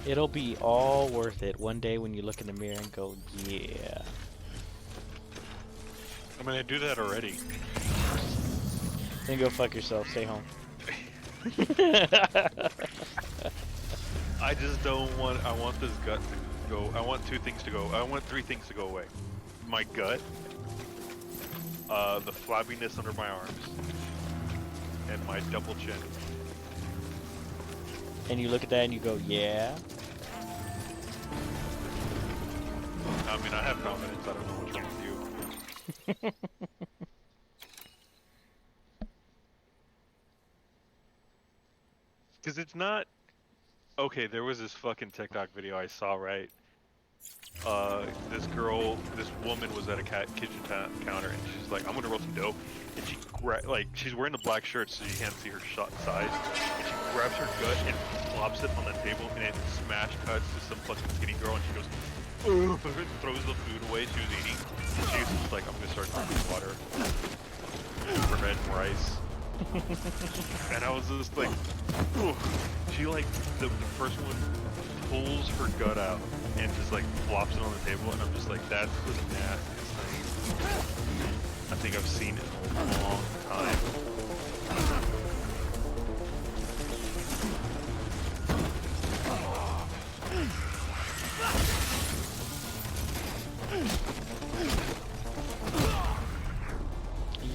B: It'll be all worth it one day when you look in the mirror and go, yeah.
A: I mean, I do that already.
B: Then go fuck yourself, stay home.
A: I just don't want, I want this gut to go, I want two things to go, I want three things to go away. My gut, the flabbiness under my arms, and my double chin.
B: And you look at that and you go, yeah.
A: I mean, I have confidence, I don't know what's wrong with you. Because it's not... Okay, there was this fucking TikTok video I saw, right? This woman was at a kitchen counter, and she's like, I'm gonna roll some dough. And she she's wearing the black shirt so you can't see her size. And she grabs her gut and flops it on the table, and it smash cuts to some fucking skinny girl, and she goes, ugh, throws the food away she was eating. And she was just like, I'm gonna start drinking water. Bread and rice. And I was just like, ugh. She like, the first one pulls her gut out and just like flops it on the table, and I'm just like, that's the nastiest thing I think I've seen in a long time.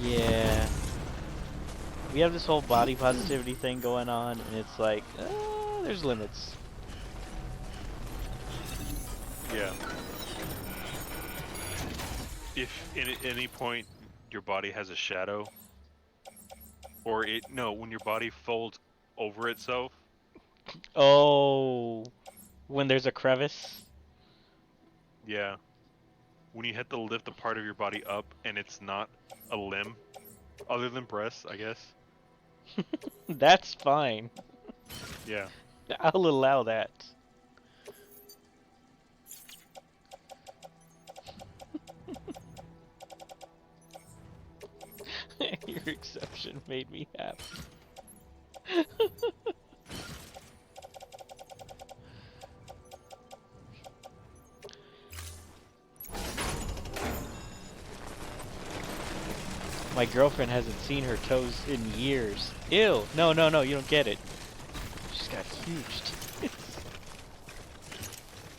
B: Yeah. We have this whole body positivity thing going on, and it's like, there's limits.
A: Yeah. If at any point your body has a shadow, or when your body folds over itself.
B: Oh, when there's a crevice?
A: Yeah. When you have to lift a part of your body up and it's not a limb, other than breasts, I guess.
B: That's fine.
A: Yeah.
B: I'll allow that. Your exception made me happy. My girlfriend hasn't seen her toes in years. Ew. No, no, no, you don't get it. She's got huge tits.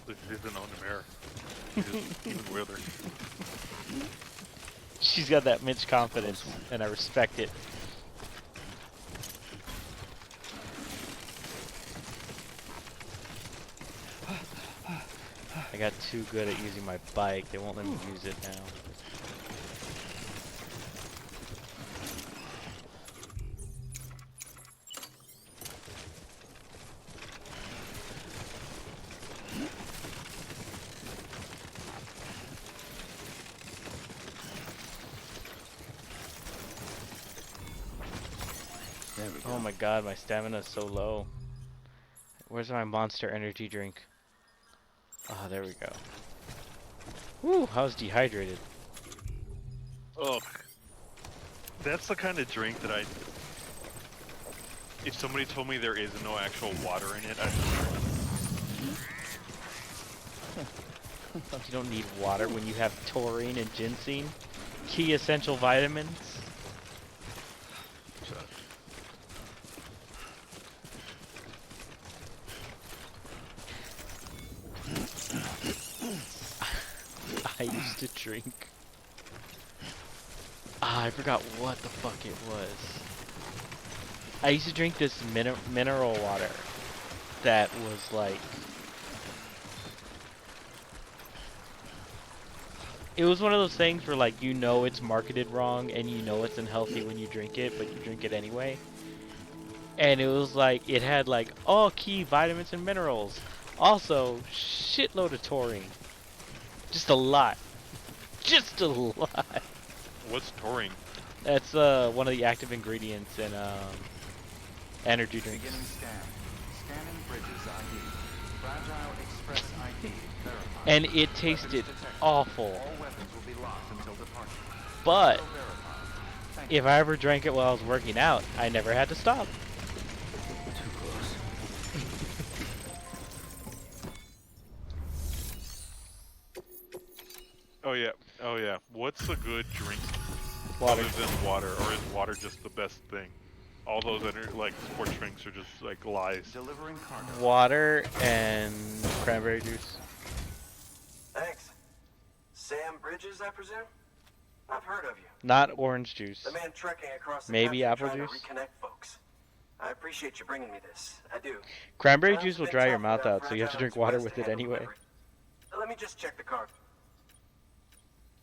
A: This isn't on the mirror. It's even weirder.
B: She's got that Mitch confidence, and I respect it. I got too good at using my bike. They won't let me use it now. Oh my god, my stamina is so low. Where's my monster energy drink? Oh, there we go. Woo, I was dehydrated.
A: Ugh. That's the kind of drink that if somebody told me there is no actual water in it, I'd
B: You don't need water when you have taurine and ginseng. Key essential vitamins. I used to drink. I forgot what the fuck it was. I used to drink this mineral water that was like... It was one of those things where like you know it's marketed wrong and you know it's unhealthy when you drink it, but you drink it anyway. And it was like, it had like all key vitamins and minerals. Also, shitload of taurine. Just a lot. Just a lot.
A: What's taurine?
B: That's one of the active ingredients in energy drinks.
G: Beginning scan. Scanning bridges ID. Fragile Express ID verified.
B: And it tasted awful.
G: All weapons will be locked until departure.
B: But if I ever drank it while I was working out, I never had to stop.
E: Too close.
A: Oh yeah. What's a good drink
B: Water.
A: other than water, or is water just the best thing? All those like sports drinks are just like lies.
G: Delivering cargo.
B: Water and cranberry juice.
D: Thanks. Sam Bridges, I presume? I've heard of you.
B: Not orange juice.
D: The man trekking across the
B: Maybe
D: country
B: apple
D: trying
B: juice?
D: to reconnect folks. I appreciate you bringing me this. I do.
B: Cranberry
D: It's
B: juice will
D: been
B: dry your
D: tough
B: mouth
D: without
B: out, so you have to
D: Fragile
B: drink water
D: Express
B: with
D: to
B: it
D: handle
B: anyway.
D: delivery. Let me just check the card.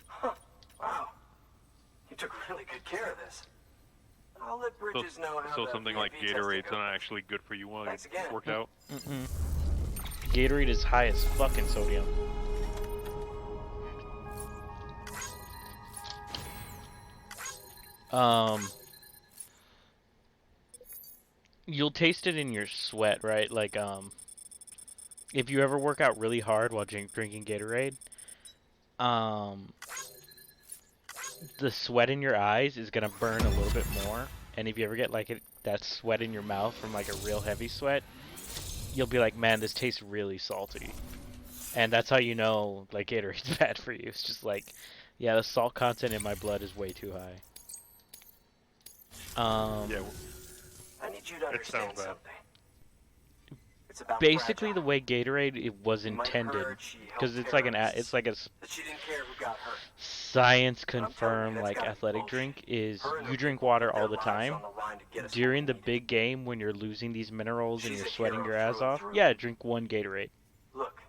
D: Huh. Wow. You took really good care of this. I'll let Bridges know how
A: So
D: the
A: something like
D: VIP testing
A: Gatorade's
D: goes.
A: not actually good for you while
D: Thanks
A: you
D: again.
A: work out.
B: Gatorade is high as fucking sodium. You'll taste it in your sweat, right? Like, if you ever work out really hard while drinking Gatorade, the sweat in your eyes is gonna burn a little bit more. And if you ever get like that sweat in your mouth from like a real heavy sweat, you'll be like, man, this tastes really salty. And that's how you know like Gatorade's bad for you. It's just like, yeah, the salt content in my blood is way too high.
A: Yeah.
D: I need you to
A: It
D: understand
A: sounds bad.
D: something. It's about
B: Basically,
D: Fragile.
B: the way Gatorade it was
D: You might have
B: intended,
D: heard she helped
B: because it's like
D: terrorists,
B: it's like a
D: that she didn't care who got hurt.
B: science
D: I'm telling you,
B: confirmed
D: that's
B: like
D: gotta be
B: athletic
D: bullshit.
B: drink is
D: Her and her
B: you drink
D: people
B: water
D: put
B: all
D: their
B: the
D: lives
B: time
D: on the line to get us
B: during
D: what
B: the
D: we need.
B: big game when you're losing these minerals and
D: She's
B: you're
D: a
B: sweating
D: hero
B: your ass
D: through and
B: off.
D: through.
B: Yeah, drink one Gatorade.
D: Look,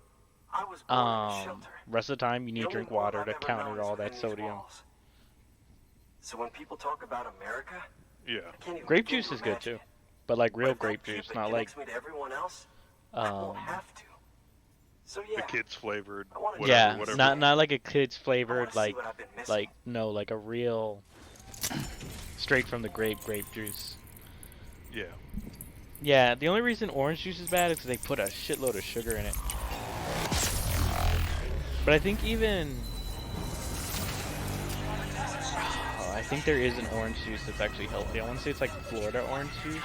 D: I was born in a shelter.
B: Rest of the time you need
D: The
B: to drink
D: only world
B: water
D: I've
B: to
D: ever known
B: counter
D: is
B: all that
D: within these
B: sodium.
D: walls. So when people talk about America,
A: Yeah.
D: I can't even
B: Grape
D: begin
B: juice
D: to
B: is good
D: imagine
B: too,
D: it.
B: but like
D: But
B: real
D: if that
B: grape
D: chip
B: juice,
D: that
B: not like
D: connects me to everyone else, I won't have to. So
A: The
D: yeah,
A: kids flavored.
D: I wanna
A: Whatever,
B: yeah,
A: whatever.
B: not like a kid's
D: I wanna
B: flavored
D: see
B: like
D: what I've been missing.
B: no like a real straight from the grape juice.
A: Yeah.
B: Yeah, the only reason orange juice is bad is because they put a shitload of sugar in it. But I think even... Oh, I think there is an orange juice that's actually healthy. I want to say it's like Florida orange juice.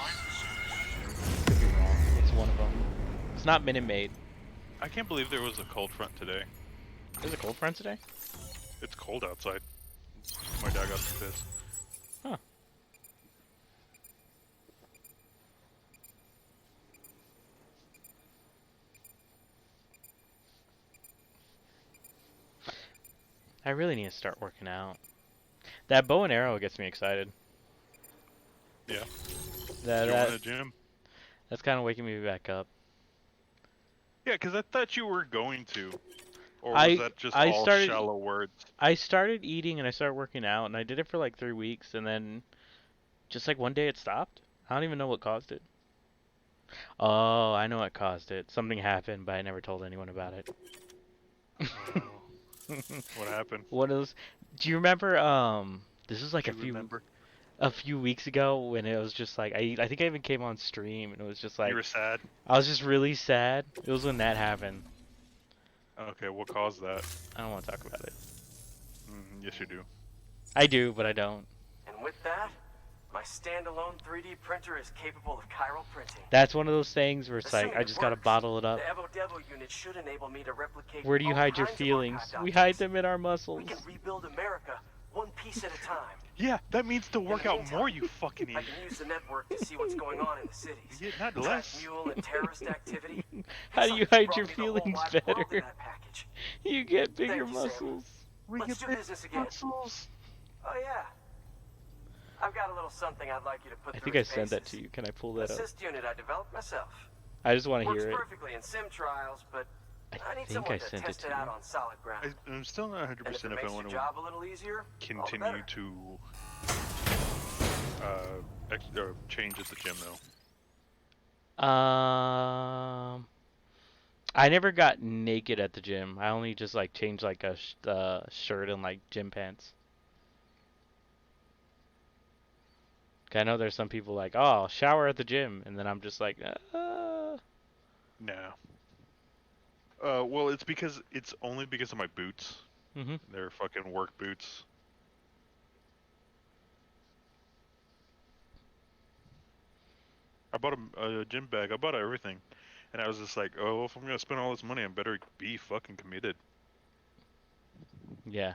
B: Could be wrong. It's one of them. It's not Minute Maid.
A: I can't believe there was a cold front today.
B: There's a cold front today?
A: It's cold outside. My dad got some pissed.
B: I really need to start working out. That bow and arrow gets me excited.
A: Yeah.
B: That
A: Join a gym.
B: that's kind of waking me back up.
A: Yeah, because I thought you were going to. Or was
B: I
A: that just
B: I
A: all
B: started
A: shallow words?
B: I started eating and I started working out and I did it for like 3 weeks and then just like one day it stopped. I don't even know what caused it. Oh, I know what caused it. Something happened, but I never told anyone about it.
A: What happened?
B: What is? Do you remember? This was like
A: Do you remember?
B: a few weeks ago when it was just like I think I even came on stream and it was just
A: You
B: like
A: were sad?
B: I was just really sad. It was when that happened.
A: Okay, what caused that?
B: I don't want to talk about it.
A: Yes, you do.
B: I do, but I don't.
M: And with that, my standalone 3D printer is capable of chiral printing.
B: That's one of those things where it's like
M: Assuming
B: I
M: it
B: just gotta
M: works,
B: bottle it up.
M: The Evo Devo unit should enable me to replicate
B: Where do you
M: all
B: hide your
M: kinds of
B: feelings?
M: archived
B: We hide
M: objects.
B: them in our muscles.
M: We can rebuild America one piece at a time.
A: Yeah, that means to work out
M: meantime,
A: more, you fucking
M: I
A: idiot.
M: can use the network to see what's going on in the cities.
A: Yeah, not
M: Track
A: less.
M: mule and terrorist activity.
B: How do you
M: Something's
B: hide
M: brought
B: your
M: me the whole
B: feelings
M: wide world in
B: better?
M: that package.
B: You get bigger
M: Thank you, Sam.
B: muscles.
M: Let's do business again.
A: Muscles.
M: Oh yeah. I've got a little something I'd like you to put
B: I
M: through
B: think I
M: its
B: sent that
M: paces.
B: to you. Can I pull that up?
M: Assist unit I developed myself.
B: I just want to
M: Works
B: hear it.
M: perfectly in sim trials, but I need
B: think
M: someone
B: I
M: to
B: sent it
M: test
B: to
M: it out
B: you.
M: on solid ground.
A: I'm still not 100%
M: And if it
A: if I
M: makes
A: want
M: your
A: to
M: job a little easier, all the
A: continue
M: better.
A: to change at the gym though.
B: I never got naked at the gym. I only just like changed like a shirt and like gym pants. 'Kay, I know there's some people like, oh, I'll shower at the gym, and then I'm just like,
A: No. Well, it's only because of my boots. They're fucking work boots. I bought a gym bag. I bought everything, and I was just like, oh, if I'm gonna spend all this money, I better be fucking committed.
B: Yeah.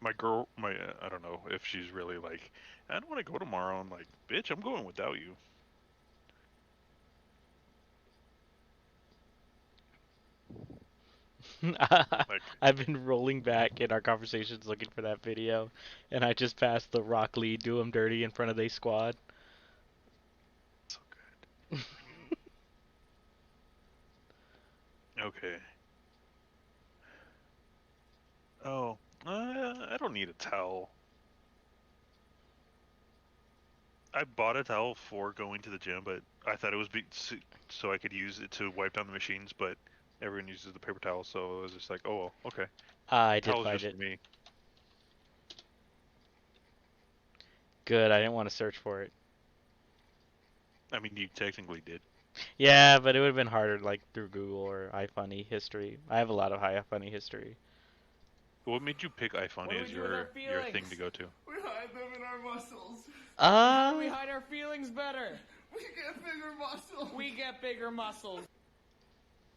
A: My girl, I don't know if she's really like, I don't want to go tomorrow. I'm like, bitch, I'm going without you.
B: I've been rolling back in our conversations looking for that video, and I just passed the Rock Lee do 'em dirty in front of the squad.
A: So good. Okay. Oh, I don't need a towel. I bought a towel for going to the gym, but I thought it was so I could use it to wipe down the machines, but everyone uses the paper towel, so I was just like, oh, well, okay.
B: I did
A: Towel's
B: find
A: just
B: it.
A: me.
B: Good, I didn't want to search for it.
A: I mean, you technically did.
B: Yeah, but it would have been harder like through Google or iFunny history. I have a lot of iFunny history.
A: What made you pick iFunny as your thing to go to?
N: We hide them in our muscles.
O: How do we hide our feelings better?
N: We get bigger muscles.
O: We get bigger muscles.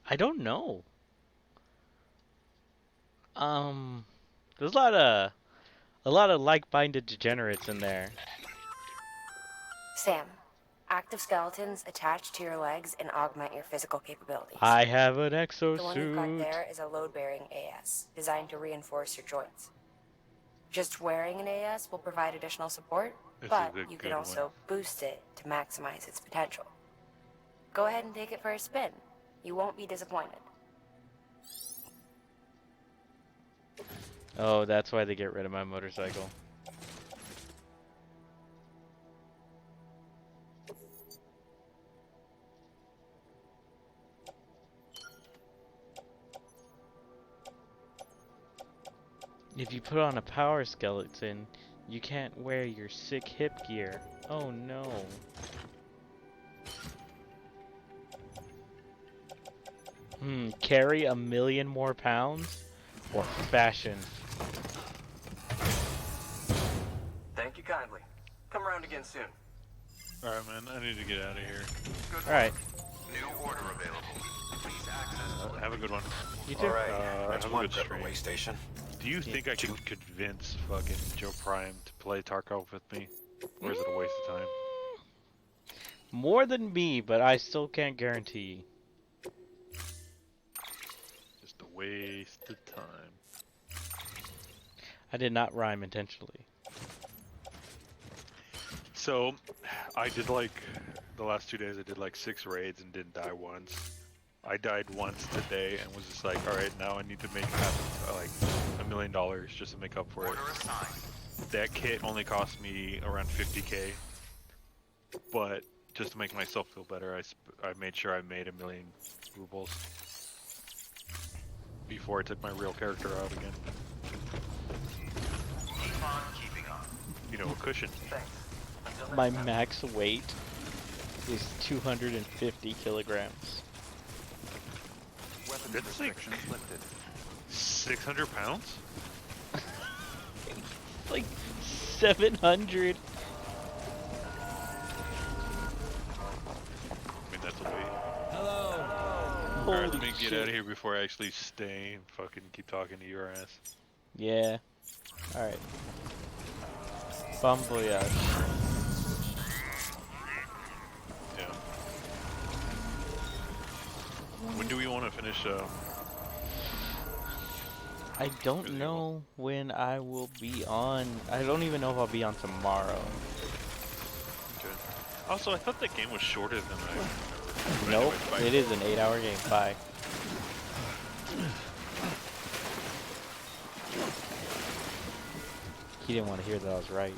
B: I don't know. There's a lot of like-minded degenerates in there.
I: Sam, active skeletons attach to your legs and augment your physical capabilities.
B: I have an
I: The one you've got
B: exosuit.
I: there is a load-bearing AS, designed to reinforce your joints. Just wearing an AS will provide additional support,
A: This
I: but
A: is a
I: you
A: good
I: can also boost it to maximize its potential. Go ahead and take it for a spin. You won't be disappointed.
B: Oh, that's why they get rid of my motorcycle. If you put on a power skeleton, you can't wear your sick hip gear. Oh no. Carry 1,000,000 more pounds? Or fashion?
M: Thank you kindly. Come around again soon.
A: Alright, man, I need to get out of here.
B: Alright.
C: New order available. Please access.
A: Have a good one.
B: You too.
C: That's
A: have a
C: one
A: good stream.
C: Prepper station.
A: Do you think I can convince fucking Joe Prime to play Tarkov with me? Or is it a waste of time?
B: More than me, but I still can't guarantee.
A: Just a waste of time.
B: I did not rhyme intentionally.
A: So, I did like the last 2 days. I did like 6 raids and didn't die once. I died once today and was just like, all right, now I need to make like $1 million just to make up for it. That kit only cost me around 50k, but just to make myself feel better, I made sure I made 1 million rubles before I took my real character out again.
C: Keep on keeping on.
A: You know, a cushion.
B: My max weight is 250 kilograms.
G: Weapons
A: That's like
G: restrictions lifted.
A: 600 pounds?
B: Like 700.
A: I mean, that's a weight.
O: Hello.
A: Alright, let me
B: Holy
A: get
B: shit.
A: out of here before I actually stay and fucking keep talking to your ass.
B: Yeah. Alright. Bon voyage.
A: Yeah. When do we want to finish,
B: I don't know when I will be on. I don't even know if I'll be on tomorrow.
A: Okay. Also, I thought that game was shorter than I remember. But
B: Nope,
A: anyways, bye.
B: it is an 8-hour game. Bye. He didn't want to hear that I was right.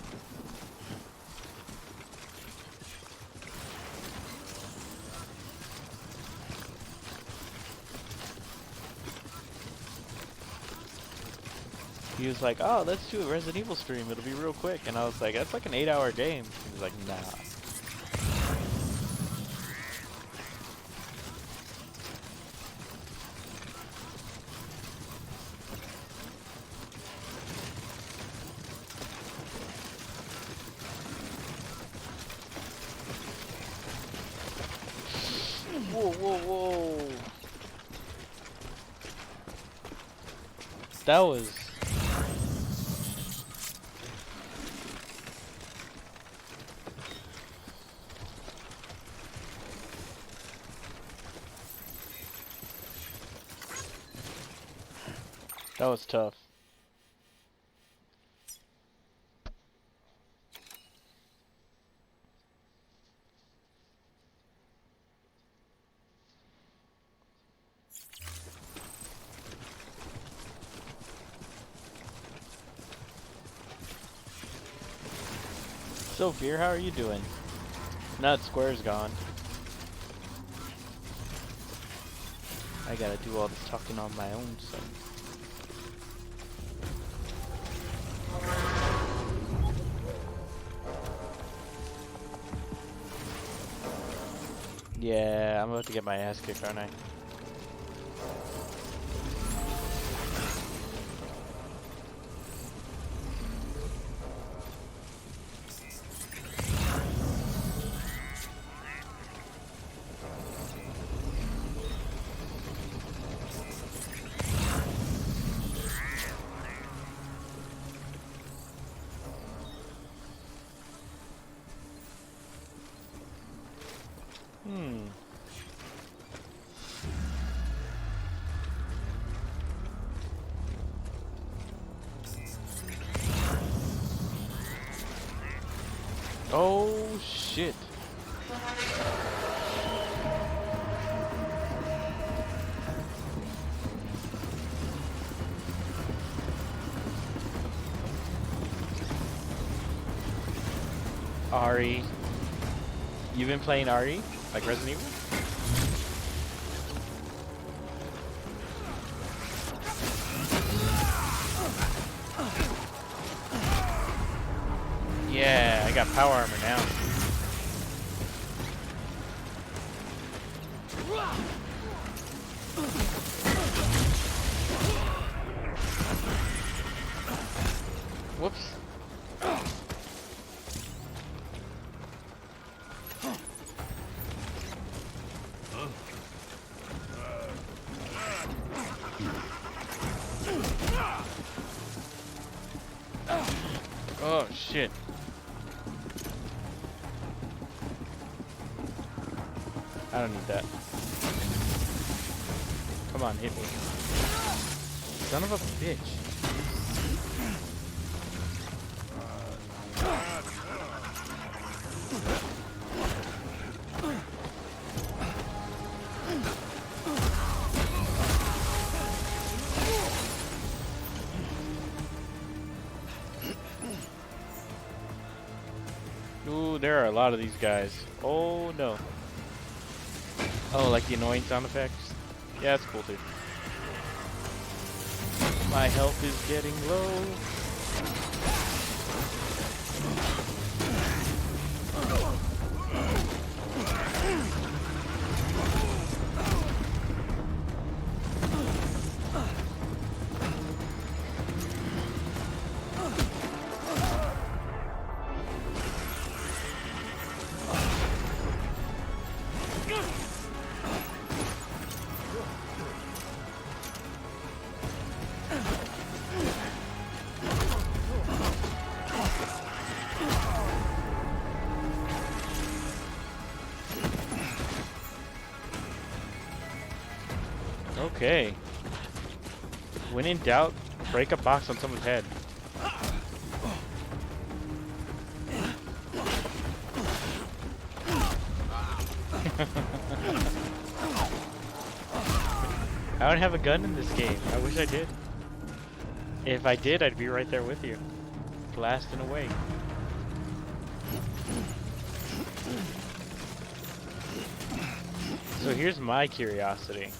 B: He was like, oh, let's do a Resident Evil stream. It'll be real quick. And I was like, that's like an 8-hour game. He was like, nah. Whoa, whoa, whoa. That was... That was tough. So, Fear, how are you doing? Nut Square's gone. I gotta do all this talking on my own, so. Yeah, I'm about to get my ass kicked, aren't I? Oh shit. Ari. You've been playing Ari? Like Resident Evil? Yeah, I got power armor now. Whoops. Oh shit. I don't need that. Come on, hit me. Son of a bitch. there are a lot of these guys. Oh no. Oh, like the annoying sound effects? Yeah, that's cool too. My health is getting low. Okay. When in doubt, break a box on someone's head. I don't have a gun in this game. I wish I did. If I did, I'd be right there with you. Blasting away. So here's my curiosity.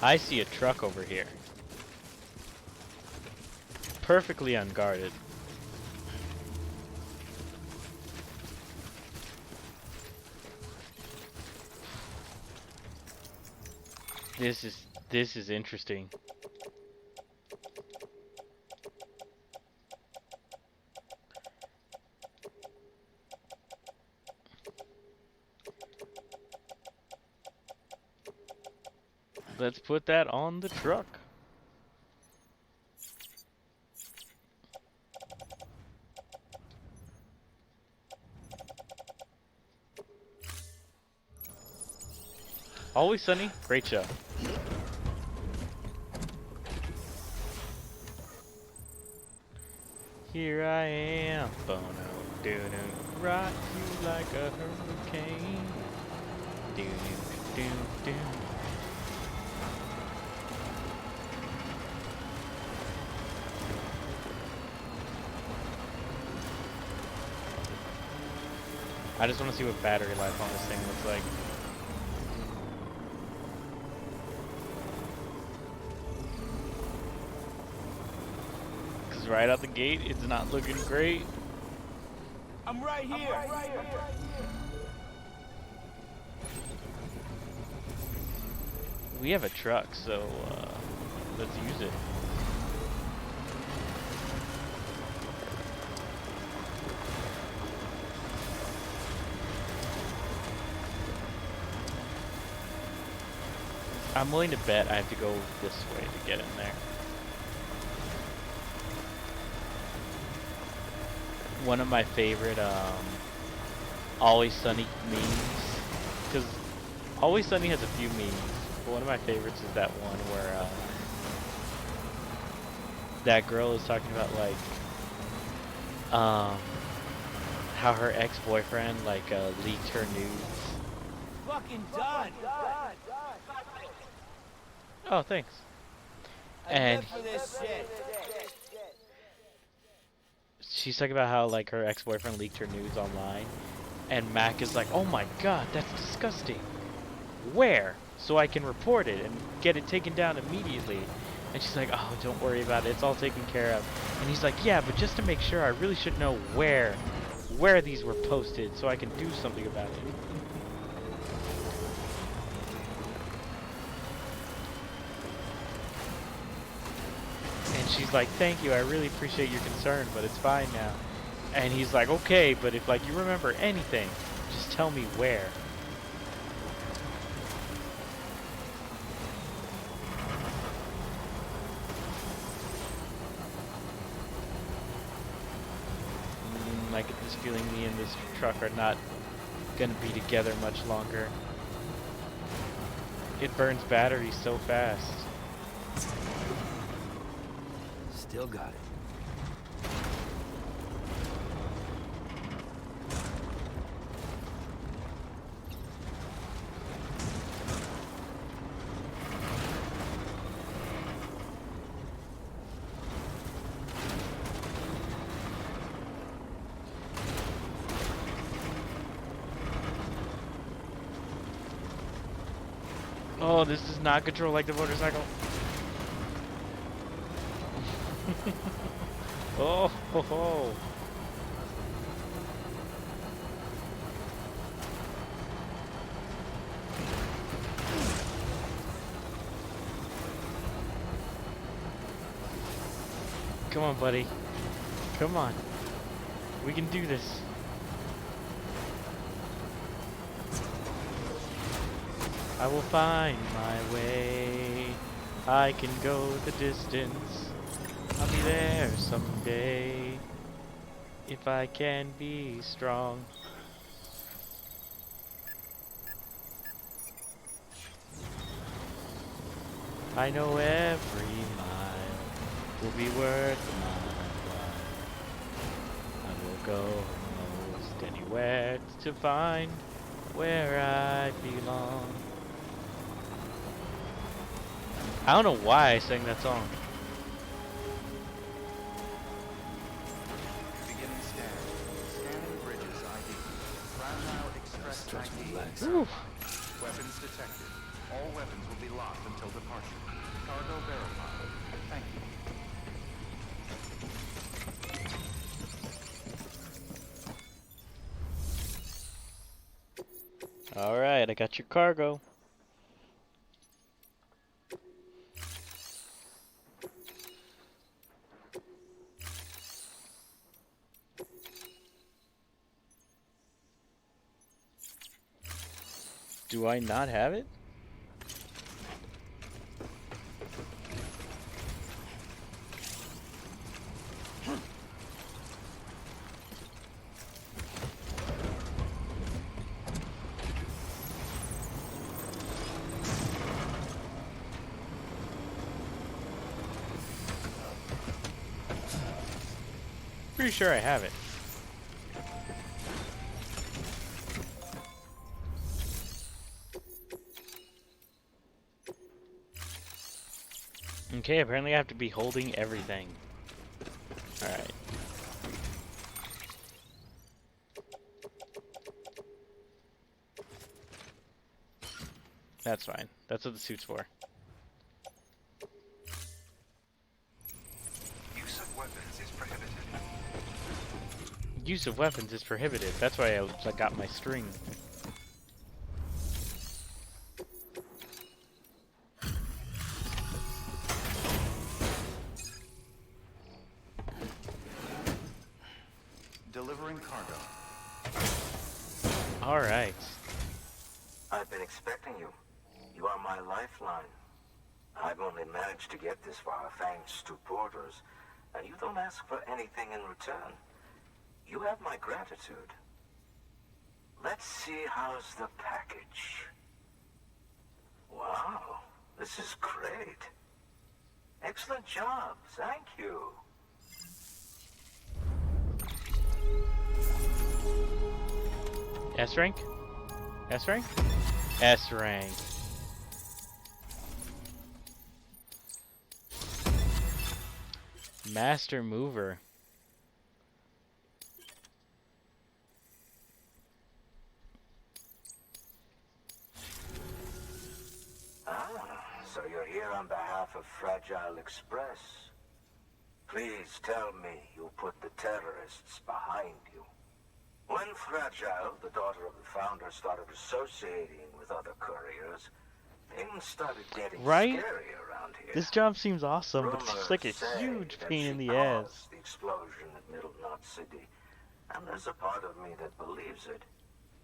B: I see a truck over here. Perfectly unguarded. This is interesting. Let's put that on the truck. Always Sunny, great show. Here I am, Bono, doo-doo, rock you like a hurricane. Doo-doo-doo-doo. I just want to see what battery life on this thing looks like. Because right out the gate, it's not looking great.
O: I'm right here.
B: We have a truck, so let's use it. I'm willing to bet I have to go this way to get in there. One of my favorite Always Sunny memes, because Always Sunny has a few memes, but one of my favorites is that one where that girl is talking about like how her ex-boyfriend like leaked her nudes.
O: Fucking done.
B: Oh, thanks. And
O: For this shit.
B: she's talking about how like her ex-boyfriend leaked her nudes online, and Mac is like, "Oh my god, that's disgusting. Where? So I can report it and get it taken down immediately." And she's like, "Oh, don't worry about it. It's all taken care of." And he's like, "Yeah, but just to make sure, I really should know where these were posted so I can do something about it." And she's like, "Thank you, I really appreciate your concern, but it's fine now." And he's like, "Okay, but if like you remember anything, just tell me where." I get this feeling me and this truck are not gonna be together much longer. It burns batteries so fast.
E: Still got it.
B: Oh, this does not control like the motorcycle. Oh, ho, ho. Come on, buddy. Come on. We can do this. I will find my way. I can go the distance. I'll be there someday. If I can be strong. I know every mile will be worth my while. I will go most anywhere to find where I belong. I don't know why I sang that song.
G: Beginning scan. Scanning bridges ID. Fragile Express ID.
B: Whew.
G: Weapons detected. All weapons will be locked until departure. Cargo verified. Thank you.
B: Alright, I got your cargo. Do I not have it? Pretty sure I have it. Okay, apparently I have to be holding everything. Alright. That's fine. That's what the suit's for.
D: Use of weapons is prohibited.
B: Use of weapons is prohibited. That's why I got my string.
G: Delivering cargo.
B: Alright.
D: I've been expecting you. You are my lifeline. I've only managed to get this far thanks to porters, and you don't ask for anything in return. You have my gratitude. Let's see how's the package. Wow, this is great. Excellent job, thank you.
B: S rank? S rank? S rank. Master mover.
D: So you're here on behalf of Fragile Express. Please tell me you put the terrorists behind you. When Fragile, the daughter of the founder, started associating with other couriers, things started getting
B: Right?
D: scary around here.
B: This job seems awesome, but it's just like a
D: Rumors say
B: huge
D: that
B: pain
D: she
B: in the
D: caused
B: ass.
D: the explosion at Middle Knot City, and there's a part of me that believes it.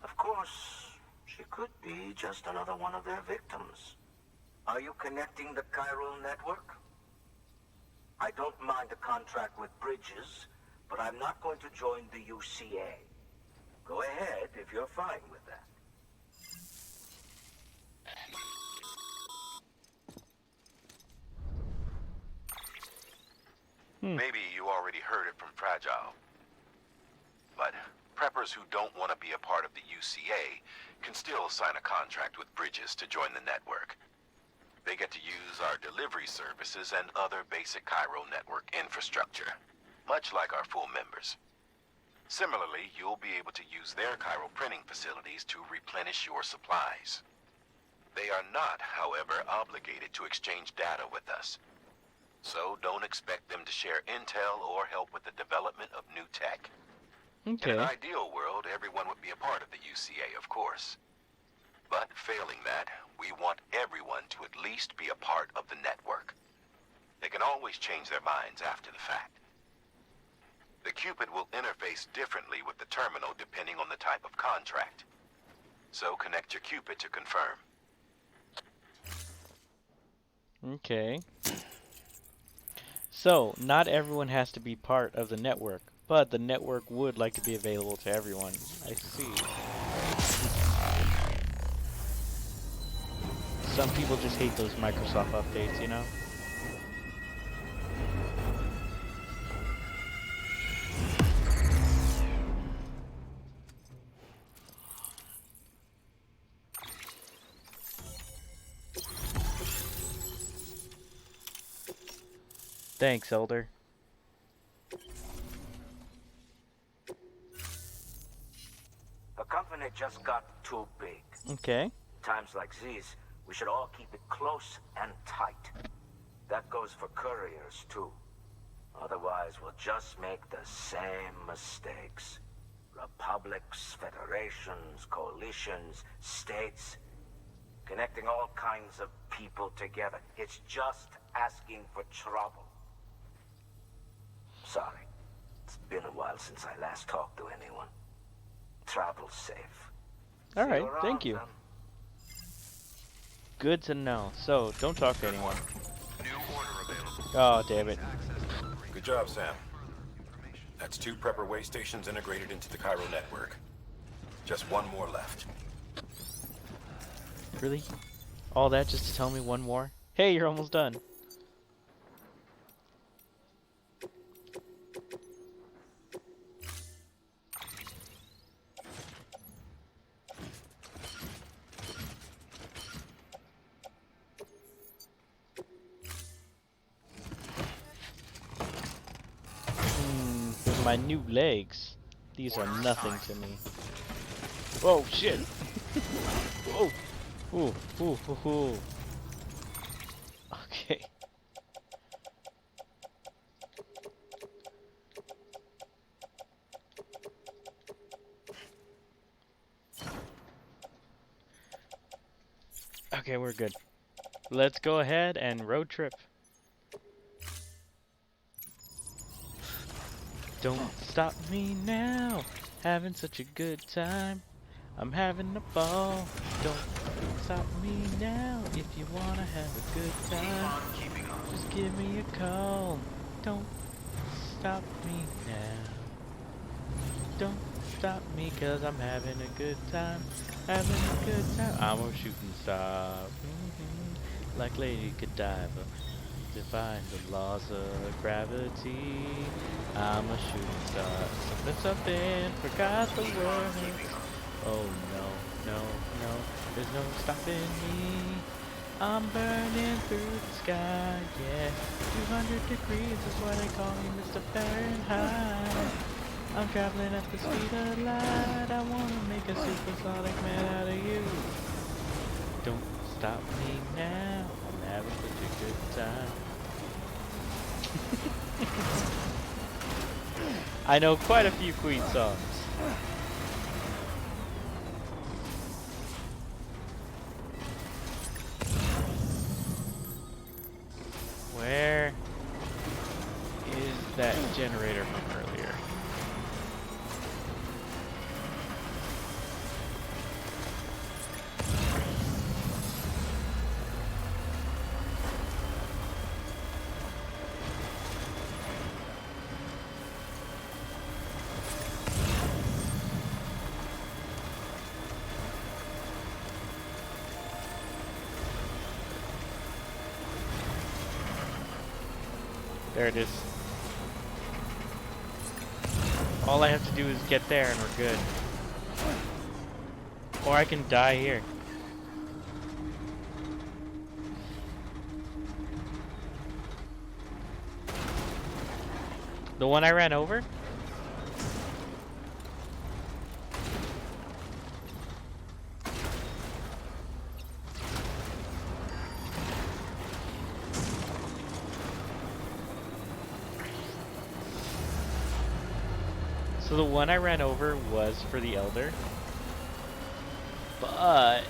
D: Of course, she could be just another one of their victims. Are you connecting the chiral network? I don't mind a contract with Bridges, but I'm not going to join the UCA. Go ahead if you're fine with that.
C: Maybe you already heard it from Fragile. But preppers who don't want to be a part of the UCA can still sign a contract with Bridges to join the network. They get to use our delivery services and other basic Cairo network infrastructure, much like our full members. Similarly, you'll be able to use their Cairo printing facilities to replenish your supplies. They are not, however, obligated to exchange data with us. So don't expect them to share intel or help with the development of new tech.
B: Okay.
C: In an ideal world, everyone would be a part of the UCA, of course. But failing that, we want everyone to at least be a part of the network. They can always change their minds after the fact. The Cupid will interface differently with the terminal depending on the type of contract. So connect your Cupid to confirm.
B: Okay. So, not everyone has to be part of the network, but the network would like to be available to everyone. I see. Some people just hate those Microsoft updates, you know? Thanks, Elder.
P: The company just got too big.
B: Okay.
P: Times like these, we should all keep it close and tight. That goes for couriers, too. Otherwise, we'll just make the same mistakes. Republics, federations, coalitions, states. Connecting all kinds of people together. It's just asking for trouble. Sorry. It's been a while since I last talked to anyone. Travel safe.
B: Alright, thank you. Good to know. So, don't talk to anyone. Oh, damn it.
C: Good job, Sam. That's 2 prepper way stations integrated into the Cairo network. Just 1 more left.
B: Really? All that just to tell me one more? Hey, you're almost done. With my new legs, these are nothing to me. Whoa, shit! Whoa! Ooh, ooh, ooh, ooh. Okay. Okay, we're good. Let's go ahead and road trip. Don't stop me now, having such a good time. I'm having a ball. Don't stop me now if you wanna have a good time. Just give me a call. Don't stop me now. Don't stop me 'cause I'm having a good time. Having a good time. I'm a shooting star. Like Lady Godiva. Define the laws of gravity. I'm a shooting star. Something, forgot the words. Oh no, no, no, there's no stopping me. I'm burning through the sky, yeah. 200 degrees is why they call me Mr. Fahrenheit. I'm traveling at the speed of light. I wanna make a supersonic man out of you. Don't stop me now. I'm having such a good time. I know quite a few Queen songs. Where is that generator from earlier? There it is. All I have to do is get there and we're good. Or I can die here. The one I ran over? So the one I ran over was for the Elder. But...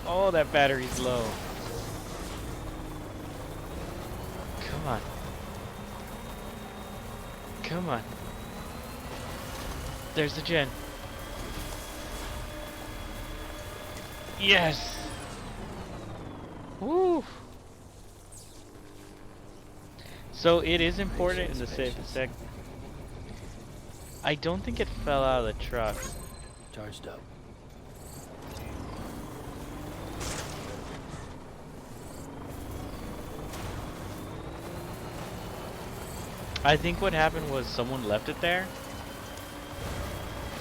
B: oh, that battery's low. Come on. Come on. There's the gen. Yes! Woo! So it is important in the safe sec. I don't think it fell out of the truck.
E: Charged up.
B: I think what happened was someone left it there.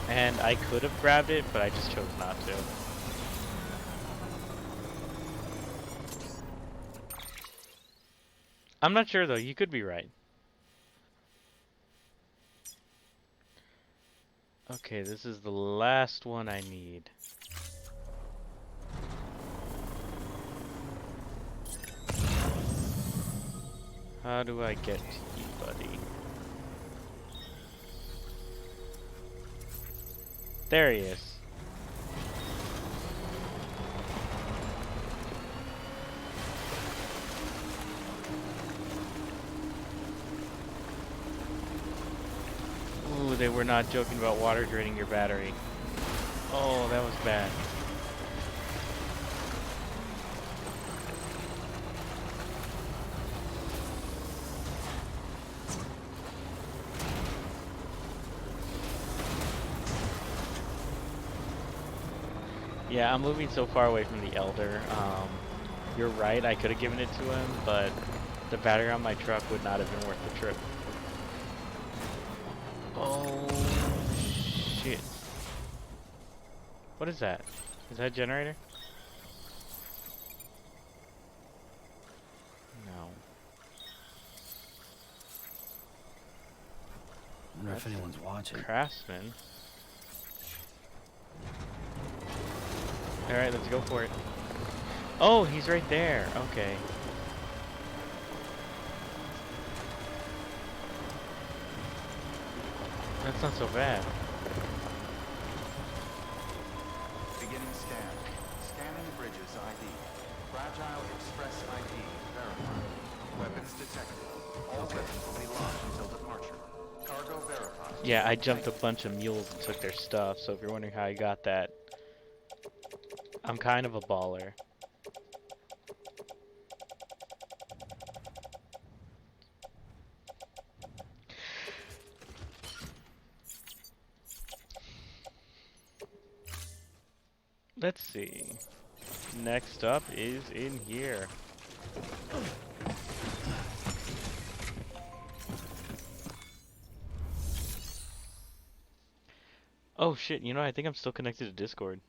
B: And I could have grabbed it, but I just chose not to. I'm not sure though, you could be right. Okay, this is the last one I need. How do I get to you, buddy? There he is. Ooh, they were not joking about water draining your battery. Oh, that was bad. Yeah, I'm moving so far away from the Elder. You're right, I could have given it to him, but the battery on my truck would not have been worth the trip. Oh, shit. What is that? Is that a generator? No.
E: I wonder if anyone's watching.
B: Craftsman. Alright, let's go for it. Oh, he's right there. Okay. That's not so bad.
G: Beginning scan. Scanning bridges ID. Fragile Express ID verified. Weapons detected. All weapons will be locked until departure. Cargo verified.
B: Yeah, I jumped a bunch of mules and took their stuff, so if you're wondering how I got that, I'm kind of a baller. Let's see. Next up is in here. Oh shit, you know, I think I'm still connected to Discord.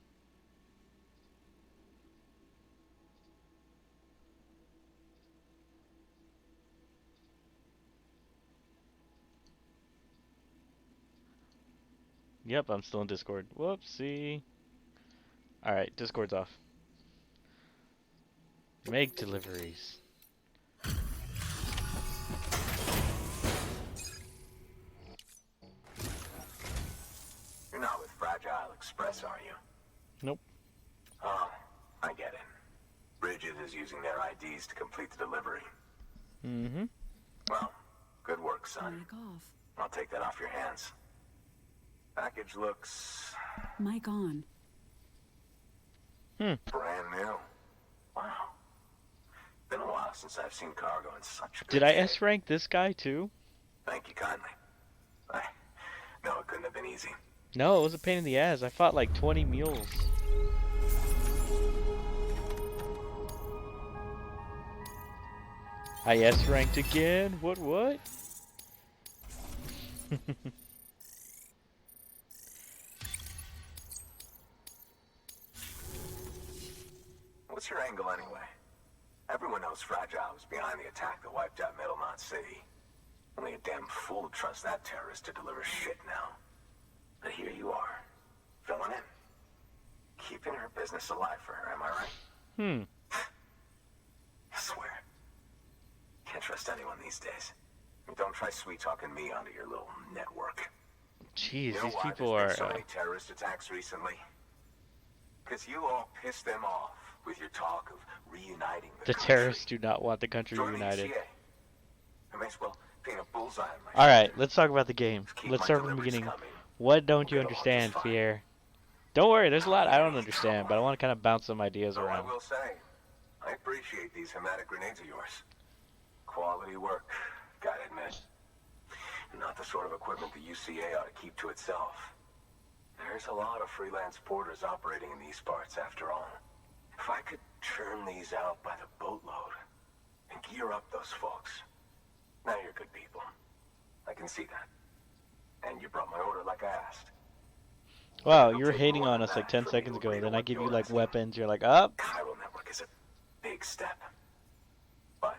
B: Yep, I'm still in Discord. Whoopsie. Alright, Discord's off. Make deliveries.
C: You're not with Fragile Express, are you?
B: Nope.
C: Oh, I get it. Bridget is using their IDs to complete the delivery.
B: Mm-hmm.
C: Well, good work, son.
Q: Mic off.
C: I'll take that off your hands. Package looks...
Q: Mic on.
C: brand new. Wow. Been a while since I've seen cargo in such good
B: Did I
C: shape.
B: S-rank this guy too?
C: Thank you kindly. No, it couldn't have been easy.
B: No, it was a pain in the ass. I fought like 20 mules. I S-ranked again? What?
C: What's your angle anyway? Everyone knows Fragile was behind the attack that wiped out Middlemont City. Only a damn fool would trust that terrorist to deliver shit now. But here you are, filling in. Keeping her business alive for her, am I right?
B: Hmm.
C: I swear. trust anyone these days. Don't try sweet-talking me onto your little network.
B: Jeez,
C: You know
B: these
C: why
B: people
C: there's
B: are.
C: been so many terrorist attacks recently? Because you all pissed them off with your talk of reuniting
B: The
C: country.
B: terrorists do not want the country
C: Join the
B: united.
C: UCA. I may as well paint a bullseye on my
B: Alright, let's talk about the game.
C: Keep
B: Let's
C: my
B: start from the
C: deliveries
B: beginning.
C: coming.
B: What don't you
C: We'll get along just
B: understand,
C: fine.
B: Pierre? Don't worry, there's a lot I don't understand, but I want to kind of bounce some ideas
C: Though I
B: around.
C: will say, I appreciate these hematic grenades of yours. Quality work, gotta admit. Not the sort of equipment the UCA ought to keep to itself. There's a lot of freelance porters operating in these parts, after all. If I could churn these out by the boatload and gear up those folks. Now you're good people. I can see that. And you brought my order like I asked.
B: Wow, you were hating on us like 10 seconds ago, then I give you like weapons, you're like, up.
C: Chiral network is a big step. But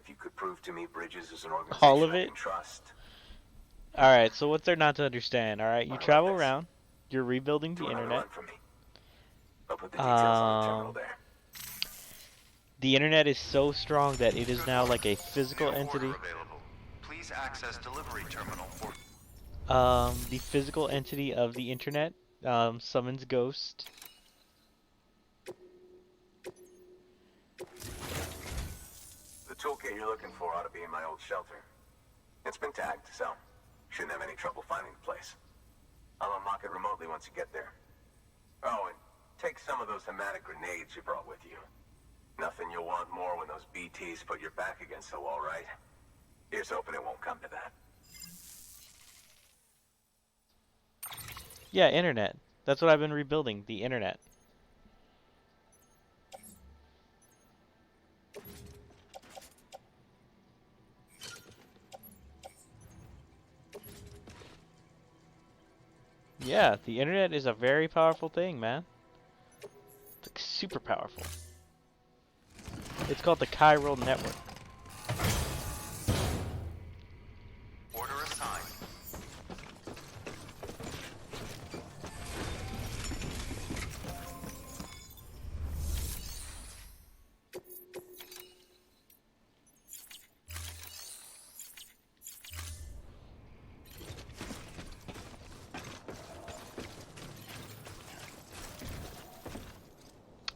C: if you could prove to me Bridges is an organization
B: All of
C: I
B: it?
C: can trust.
B: Alright, so what's there not to understand? Alright, you travel around, you're rebuilding the
C: Do another
B: internet.
C: run for me. I'll put the details on the terminal there.
B: The internet is so strong that it is now like a physical entity.
G: Please access delivery terminal for
B: The physical entity of the internet summons Ghost.
C: The toolkit you're looking for ought to be in my old shelter. It's been tagged, so shouldn't have any trouble finding the place. I'll unlock it remotely once you get there. Oh, and take some of those hematic grenades you brought with you. Nothing you'll want more when those BTs put your back against the wall, right? Here's hoping it won't come to that.
B: Yeah, internet. That's what I've been rebuilding, the internet. Yeah, the internet is a very powerful thing, man. It's like super powerful. It's called the chiral network.
G: order assigned.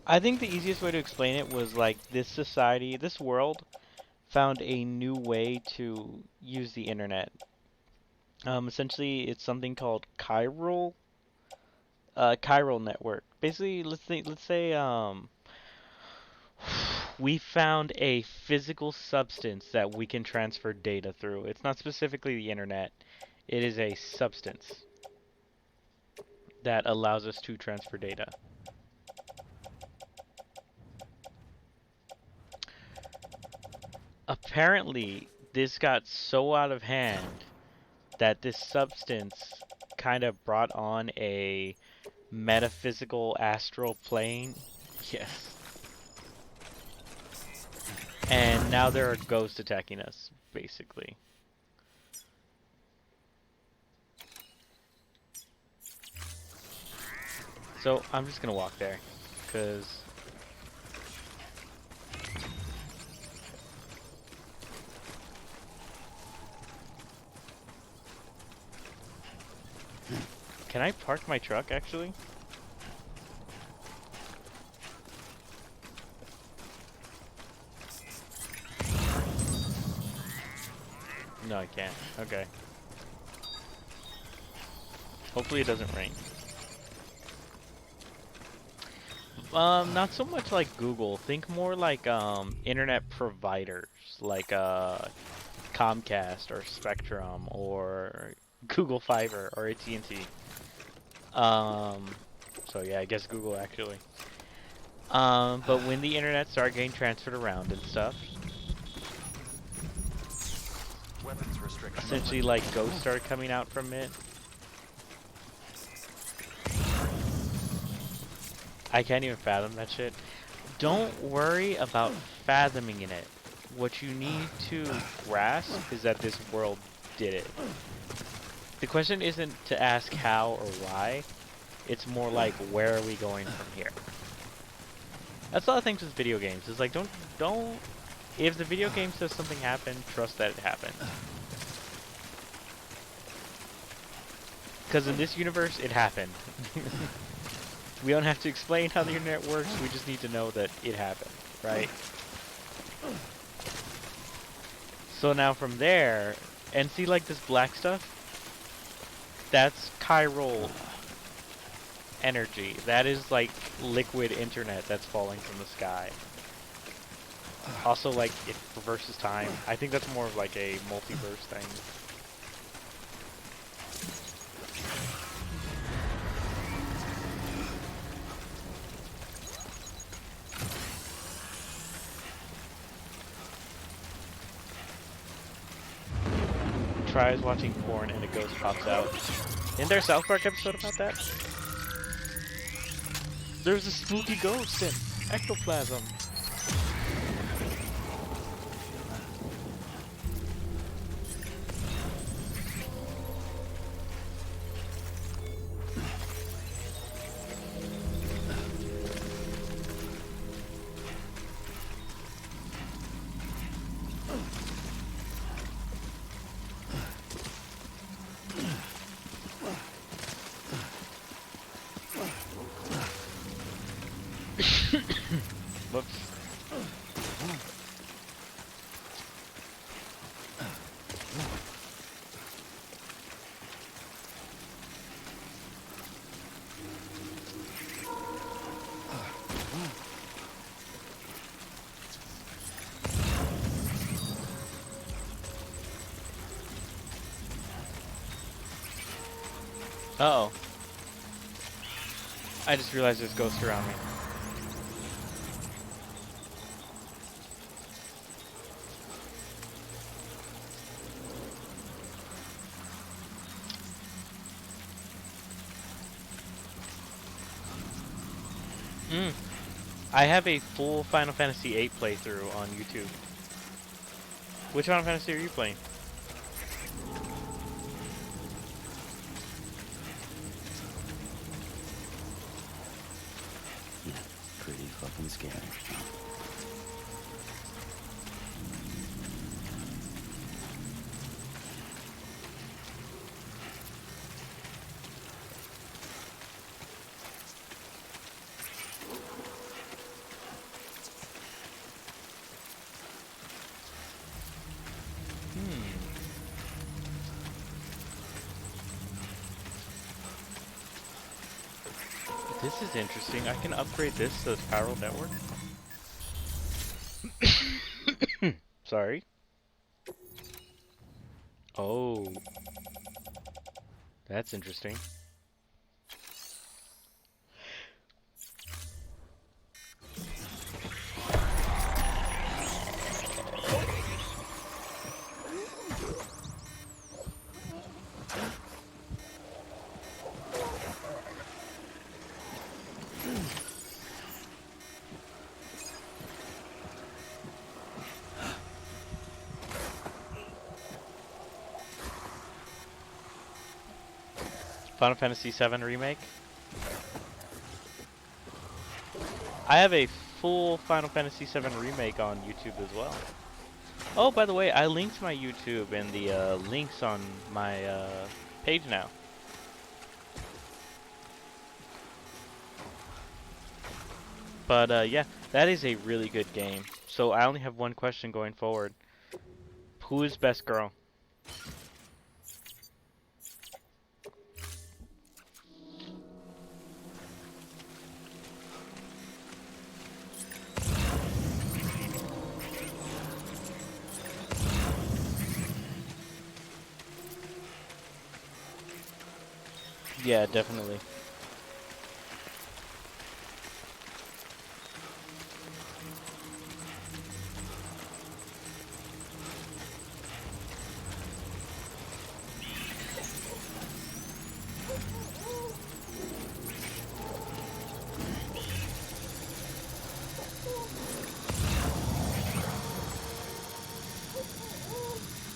B: I think the easiest way to explain it was like this society, this world, found a new way to use the internet. Essentially, it's something called chiral network. Basically, let's say we found a physical substance that we can transfer data through. It's not specifically the internet. It is a substance that allows us to transfer data. Apparently, this got so out of hand that this substance kind of brought on a metaphysical astral plane. Yes. And now there are ghosts attacking us, basically. So I'm just gonna walk there, because can I park my truck actually? No, I can't. Okay. Hopefully it doesn't rain. Not so much like Google. Think more like internet providers, like Comcast or Spectrum or Google Fiber or AT&T. So yeah, I guess Google actually. But when the internet started getting transferred around and stuff,
G: Weapons restriction.
B: essentially like ghosts started coming out from it. I can't even fathom that shit. Don't worry about fathoming in it. What you need to grasp is that this world did it. The question isn't to ask how or why. It's more like, where are we going from here? That's a lot of things with video games. It's like, don't if the video game says something happened, trust that it happened. Because in this universe, it happened. We don't have to explain how the internet works, we just need to know that it happened, right? So now from there, and see like this black stuff? That's chiral energy. That is like liquid internet that's falling from the sky. Also, like, it reverses time. I think that's more of like a multiverse thing. Tries watching porn and a ghost pops out. Isn't there a South Park episode about that? There's a spooky ghost in ectoplasm. Whoops. Uh-oh. I just realized there's ghosts around me. I have a full Final Fantasy VIII playthrough on YouTube. Which Final Fantasy are you playing?
E: Yeah, pretty fucking scary.
B: This is interesting. I can upgrade this to the Spiral Network. Sorry. Oh. That's interesting. Final Fantasy VII Remake. I have a full Final Fantasy VII Remake on YouTube as well. Oh, by the way, I linked my YouTube in the links on my page now. But yeah, that is a really good game. So I only have one question going forward. Who is best girl? Yeah, definitely.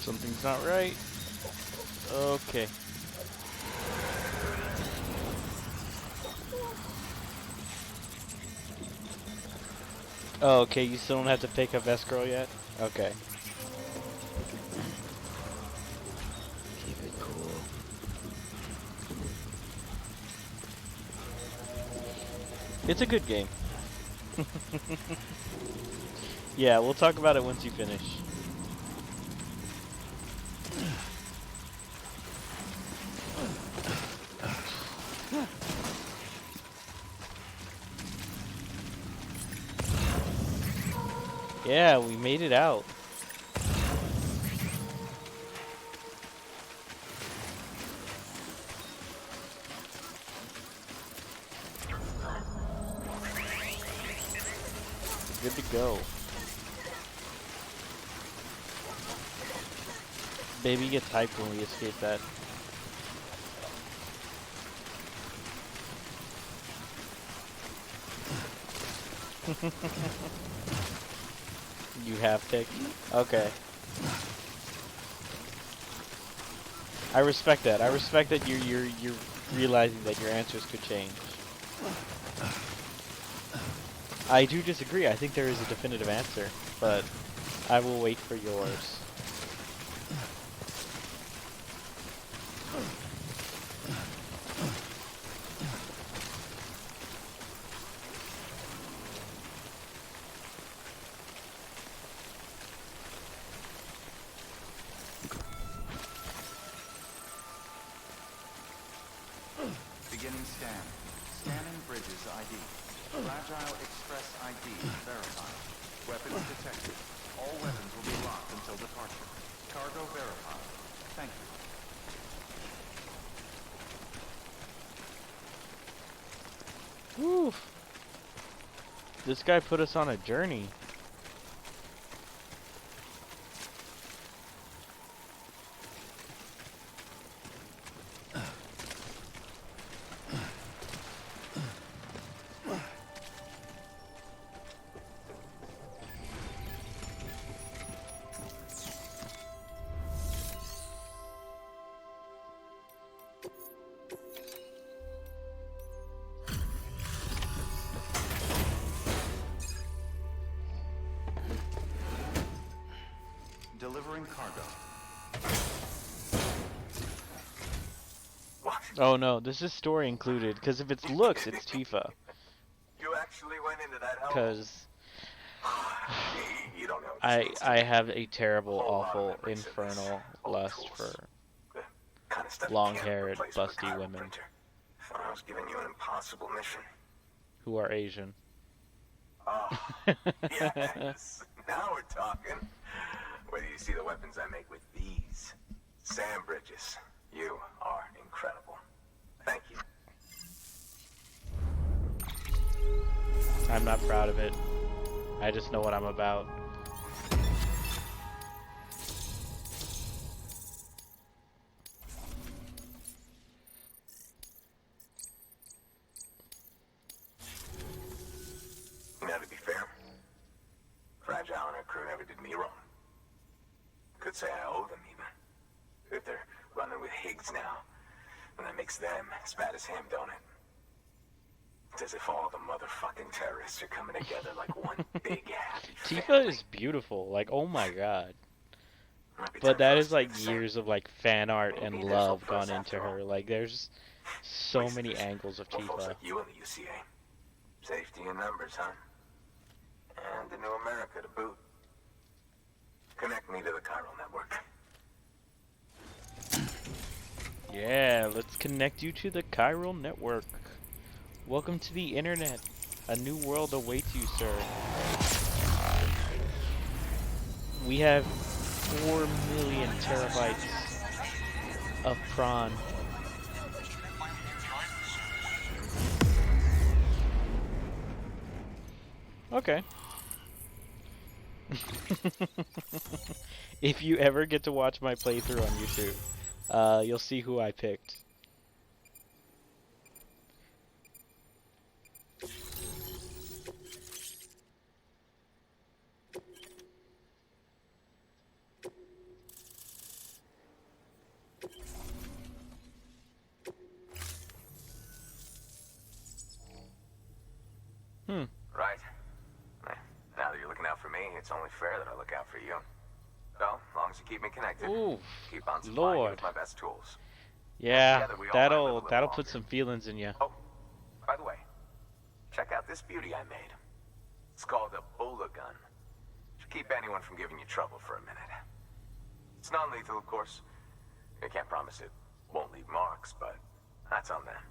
B: Something's not right. Okay. Oh, okay, you still don't have to pick a best girl yet? Okay.
E: Keep it cool.
B: It's a good game. Yeah, we'll talk about it once you finish. Yeah, we made it out. Good to go. Baby gets hyped when we escape that. You have picked? Okay. I respect that. I respect that you're realizing that your answers could change. I do disagree. I think there is a definitive answer, but I will wait for yours.
G: Beginning scan. Scanning bridges ID. Fragile Express ID verified. Weapons detected. All weapons will be locked until departure. Cargo verified. Thank you.
B: Woo! This guy put us on a journey.
G: Delivering cargo.
D: What?
B: Oh no, this is story included, because if it's looks, it's Tifa.
D: You actually went into that hell?
B: Because
D: You don't know what this means to
B: I
D: me.
B: have a terrible,
D: Whole lot of
B: awful,
D: memories of these
B: infernal
D: old
B: lust
D: tools.
B: for
D: The kind of stuff you can't
B: long-haired,
D: replace with a
B: busty
D: chiral
B: women
D: printer. I was giving you an impossible mission.
B: who are Asian.
D: Oh, yes. Now we're talking. Wait till you see the weapons I make with these. Sam Bridges, you are incredible. Thank you.
B: I'm not proud of it. I just know what I'm about.
D: Now, to be fair, Fragile and her crew never did me wrong. Could say I owe them, even. If they're running with HIGGS now, and that makes them as bad as him, don't it? It's as if all the motherfucking terrorists are coming together like one big happy
B: Tifa is beautiful. Like, oh my god.
D: Might be
B: But
D: time
B: that
D: for
B: is
D: us to do
B: like
D: the same.
B: years of like fan art and
D: Maybe there's
B: love
D: hope for us
B: gone into
D: after all.
B: her. Like, there's so
D: Wasters.
B: many angles of
D: More folks
B: Tifa.
D: like you in the UCA. Safety in numbers, huh? And the new America to boot. Connect me to the chiral network.
B: Yeah, let's connect you to the chiral network. Welcome to the internet. A new world awaits you, sir. We have 4 million terabytes of prawn. Okay. If you ever get to watch my playthrough on YouTube, you'll see who I picked.
D: Right. Now that you're looking out for me,
C: it's only fair that I look out for you. So, as long as you keep me connected,
B: Ooh,
C: keep on supplying you
B: Lord.
C: with my best tools.
B: Yeah,
C: Together we all might live a
B: that'll
C: little
B: put
C: longer.
B: some feelings in you.
C: Oh, by the way, check out this beauty I made. It's called a bowler gun. Should keep anyone from giving you trouble for a minute. It's non-lethal, of course. I can't promise it won't leave marks, but that's on them.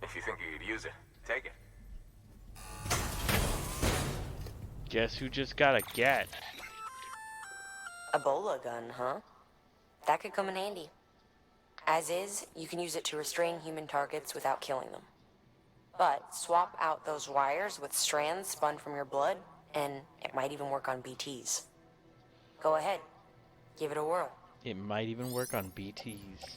C: If you think you could use it, take it.
B: Guess who just got a get?
I: A bola gun, huh? That could come in handy. As is, you can use it to restrain human targets without killing them. But swap out those wires with strands spun from your blood, and it might even work on BTs. Go ahead. Give it a whirl.
B: It might even work on BTs.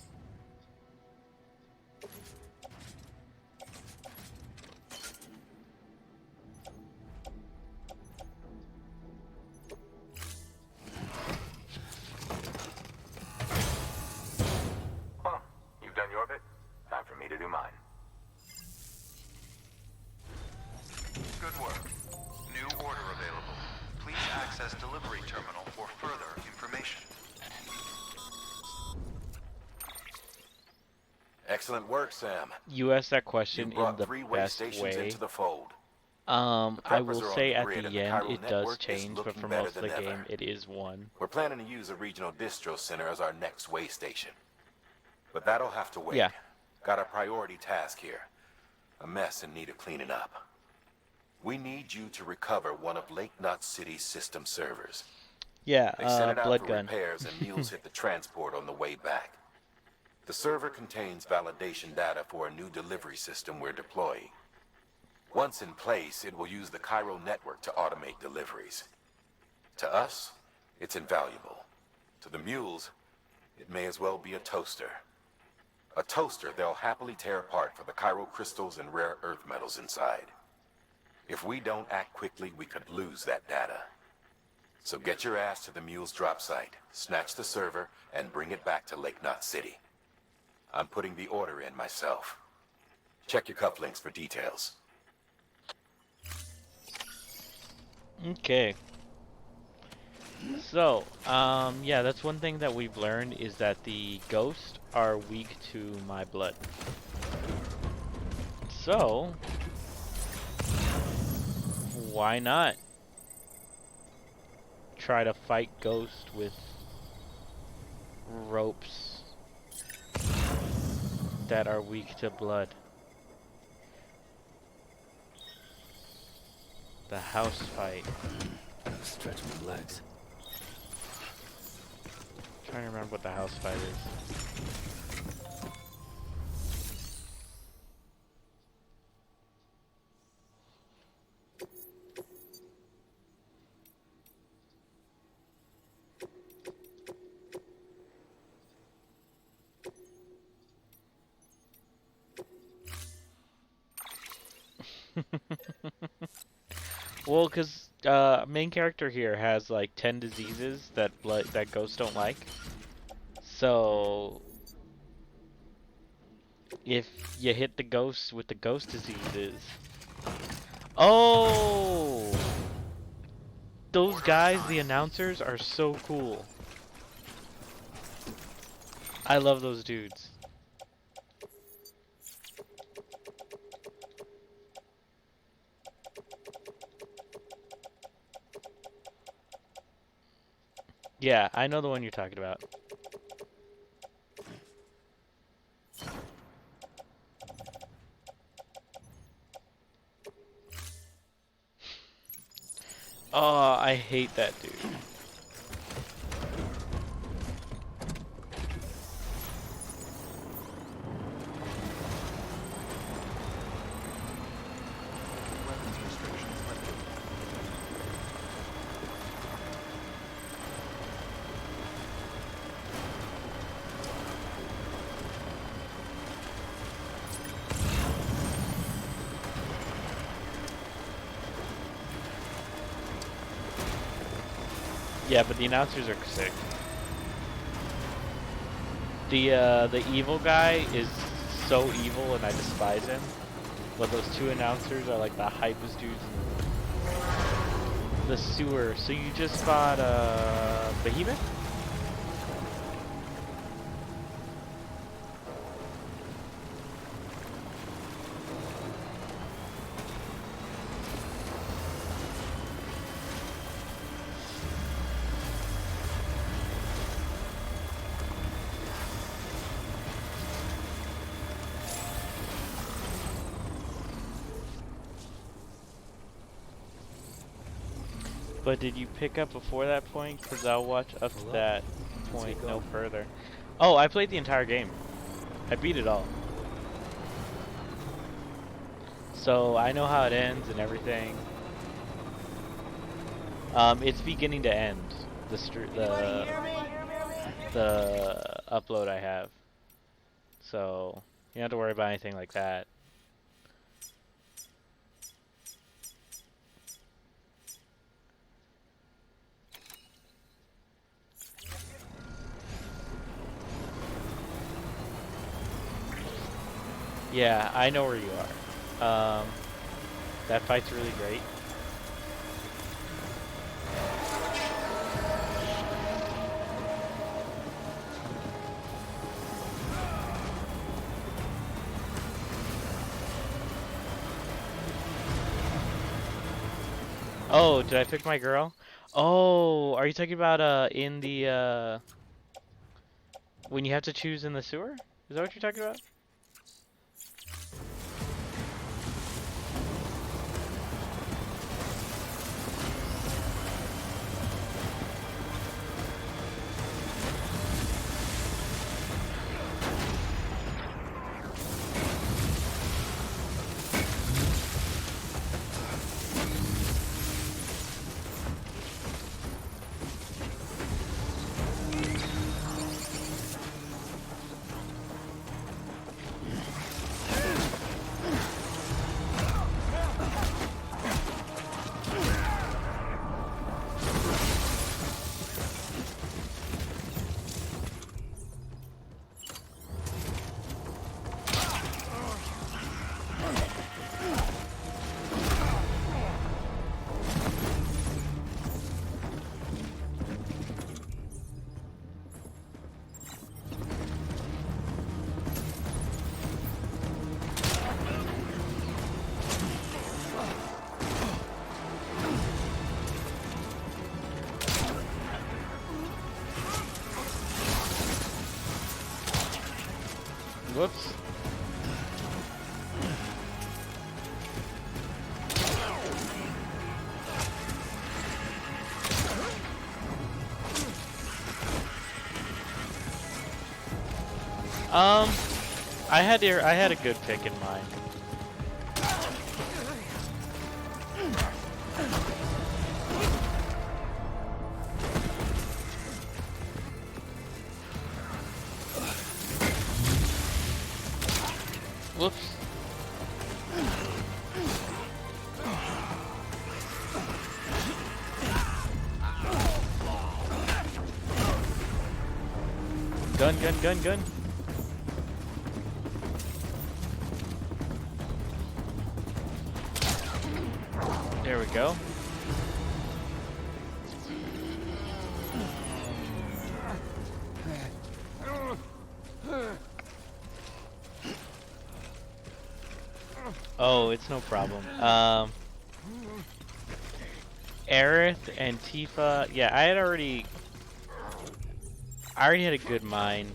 C: Well, you've done your bit. Time for me to do mine.
G: Good work. New order available. Please access delivery terminal for further information.
C: Excellent work, Sam.
B: You asked that
C: You
B: question in
C: brought
B: the
C: 3 way
B: best
C: stations
B: way.
C: into the fold.
B: I
C: preppers
B: will
C: are on
B: say
C: the
B: at
C: grid, and
B: the
C: the
B: end
C: chiral
B: it does
C: network is
B: change, but
C: looking
B: for
C: better
B: most of the
C: than
B: game
C: ever.
B: it is 1.
C: We're planning to use a regional distro center as our next way station. But that'll have to wait.
B: Yeah.
C: Got a priority task here. A mess in need of cleaning up. We need you to recover one of Lake Knot City's system servers.
B: Yeah,
C: They sent it out
B: blood
C: for
B: gun.
C: repairs and mules hit the transport on the way back. The server contains validation data for a new delivery system we're deploying. Once in place, it will use the chiral network to automate deliveries. To us, it's invaluable. To the mules, it may as well be a toaster. A toaster they'll happily tear apart for the chiral crystals and rare earth metals inside. If we don't act quickly, we could lose that data. So get your ass to the mule's drop site, snatch the server, and bring it back to Lake Knot City. I'm putting the order in myself. Check your cufflinks for details.
B: Okay. So, yeah, that's one thing that we've learned is that the ghosts are weak to my blood. So, why not try to fight ghosts with ropes that are weak to blood? The house fight.
E: Stretch my legs.
B: Trying to remember what the house fight is. Well, because main character here has like 10 diseases that ghosts don't like. So if you hit the ghosts with the ghost diseases, oh, those guys, the announcers, are so cool. I love those dudes. Yeah, I know the one you're talking about. Oh, I hate that dude.
G: Weapons restrictions lifted.
B: Yeah, but the announcers are sick. The evil guy is so evil and I despise him. But those two announcers are like the hypest dudes in the world. the sewer. So you just fought Behemoth? But did you pick up before that point? Because I'll watch up to that point, no further. Oh, I played the entire game. I beat it all. So I know how it ends and everything. It's beginning to end. The upload I have. So you don't have to worry about anything like that. Yeah, I know where you are. That fight's really great. Oh, did I pick my girl? Oh, are you talking about in the when you have to choose in the sewer? Is that what you're talking about? Whoops. I had a good pick in mind. Whoops. Gun. There we go. Oh, it's no problem. Aerith and Tifa, yeah, I already had a good mind.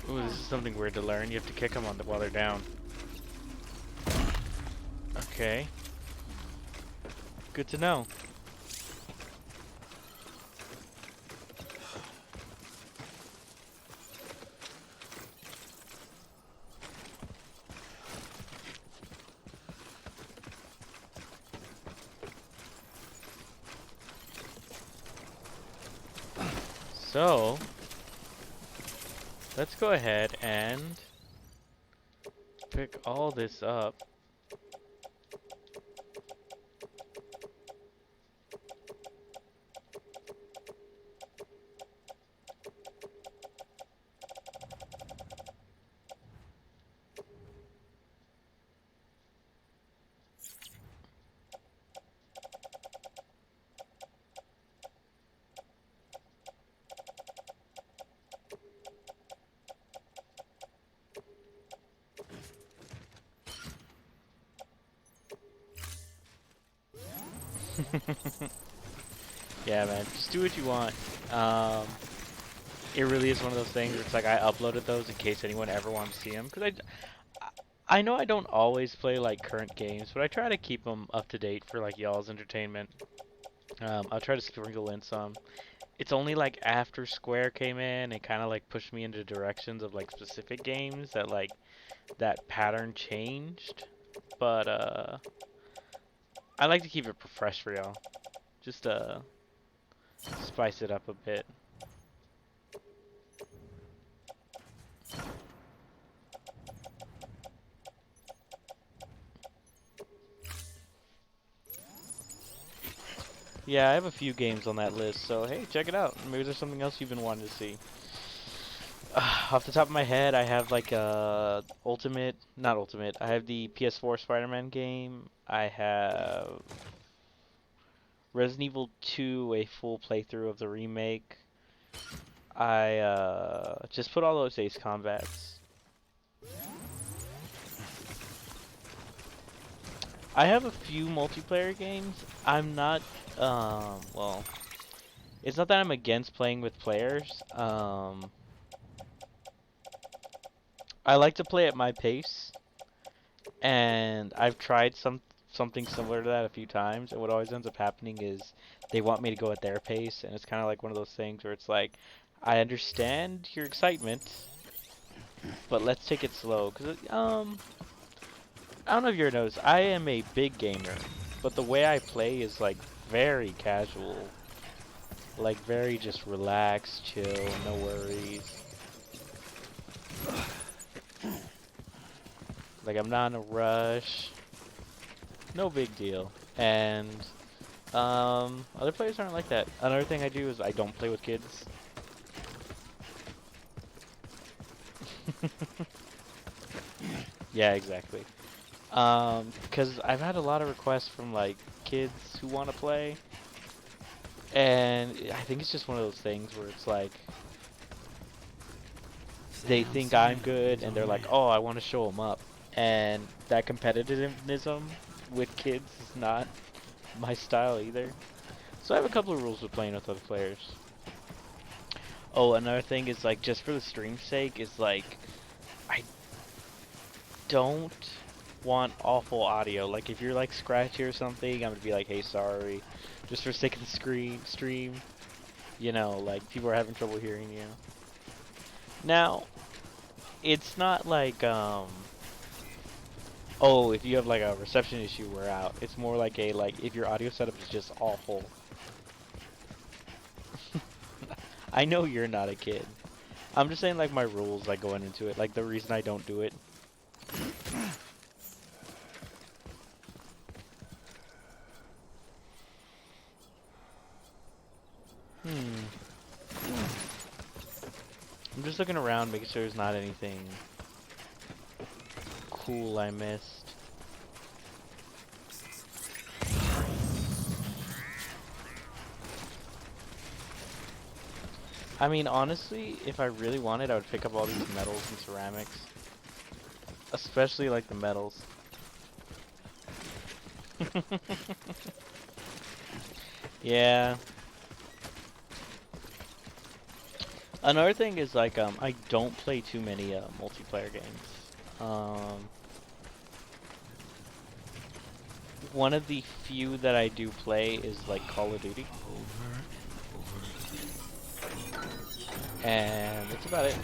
B: Ooh, this is something weird to learn. You have to kick them while they're down. Okay. Good to know. So, let's go ahead and pick all this up. Yeah, man, just do what you want. It really is one of those things where it's like I uploaded those in case anyone ever wanted to see them. Because I know I don't always play like current games, but I try to keep them up to date for like y'all's entertainment. I'll try to sprinkle in some. It's only like after Square came in and kind of like pushed me into directions of like specific games that like that pattern changed. But I like to keep it fresh for y'all. Just spice it up a bit. Yeah, I have a few games on that list, so hey, check it out. Maybe there's something else you've been wanting to see. Off the top of my head, I have like not Ultimate. I have the PS4 Spider-Man game. I have Resident Evil 2, a full playthrough of the remake. I just put all those Ace Combats. I have a few multiplayer games. I'm not, well, it's not that I'm against playing with players. I like to play at my pace, and I've tried something similar to that a few times, and what always ends up happening is they want me to go at their pace, and it's kind of like one of those things where it's like, I understand your excitement, but let's take it slow, because, I don't know if you ever noticed, I am a big gamer, but the way I play is, like, very casual. Like, very just relaxed, chill, no worries. Like, I'm not in a rush. No big deal. And, other players aren't like that. Another thing I do is I don't play with kids. Yeah, exactly. Because I've had a lot of requests from, like, kids who want to play. And I think it's just one of those things where it's like, they think I'm good, and they're like, oh, I want to show them up. And that competitivism with kids is not my style either. So I have a couple of rules with playing with other players. Oh, another thing is, like, just for the stream's sake, is like, I don't want awful audio. Like, if you're like scratchy or something, I'm gonna be like, hey, sorry. Just for sake of the stream. You know, like, people are having trouble hearing you. Now, it's not like, oh, if you have like a reception issue, we're out. It's more like if your audio setup is just awful. I know you're not a kid. I'm just saying, like, my rules, like, going into it. Like, the reason I don't do it. I'm just looking around, making sure there's not anything cool I missed. I mean, honestly, if I really wanted, I would pick up all these metals and ceramics. Especially, like, the metals. Yeah. Another thing is, like, I don't play too many, multiplayer games. One of the few that I do play is, like, Call of Duty. And that's about it.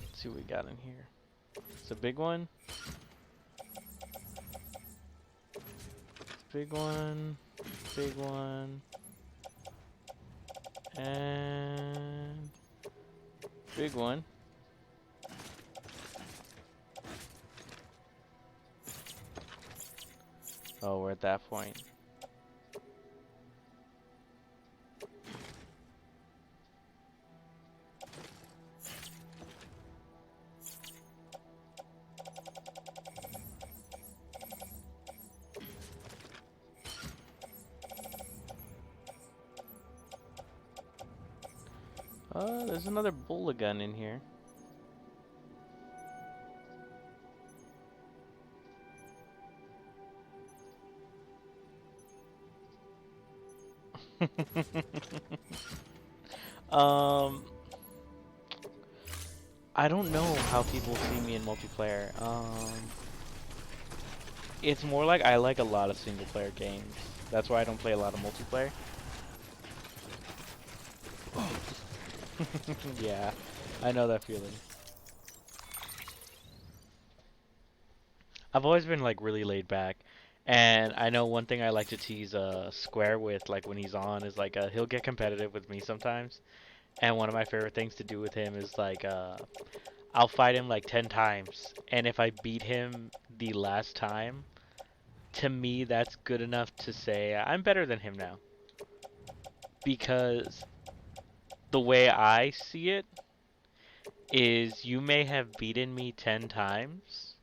B: Let's see what we got in here. It's a big one. Big one. Big one. And big one. Oh, we're at that point. There's another bullet gun in here. um, I don't know how people see me in multiplayer. It's more like I like a lot of single player games. That's why I don't play a lot of multiplayer. Yeah, I know that feeling. I've always been like really laid back, and I know one thing I like to tease Square with, like when he's on, is like he'll get competitive with me sometimes, and one of my favorite things to do with him is like I'll fight him like 10 times, and if I beat him the last time, to me that's good enough to say I'm better than him now, because the way I see it is you may have beaten me 10 times,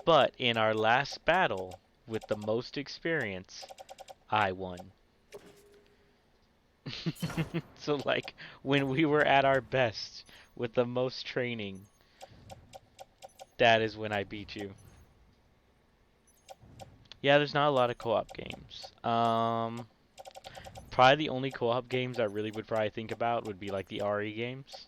B: but in our last battle with the most experience, I won. So like when we were at our best with the most training, that is when I beat you. Yeah, there's not a lot of co-op games. Probably the only co-op games I really would probably think about would be like the RE games.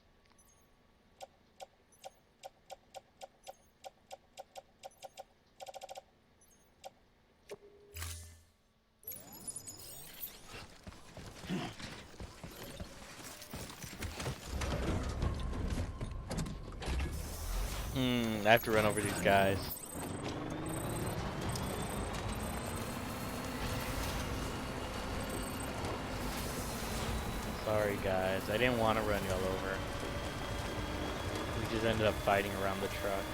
B: I have to run over these guys. Sorry guys, I didn't want to run y'all over. We just ended up fighting around the truck.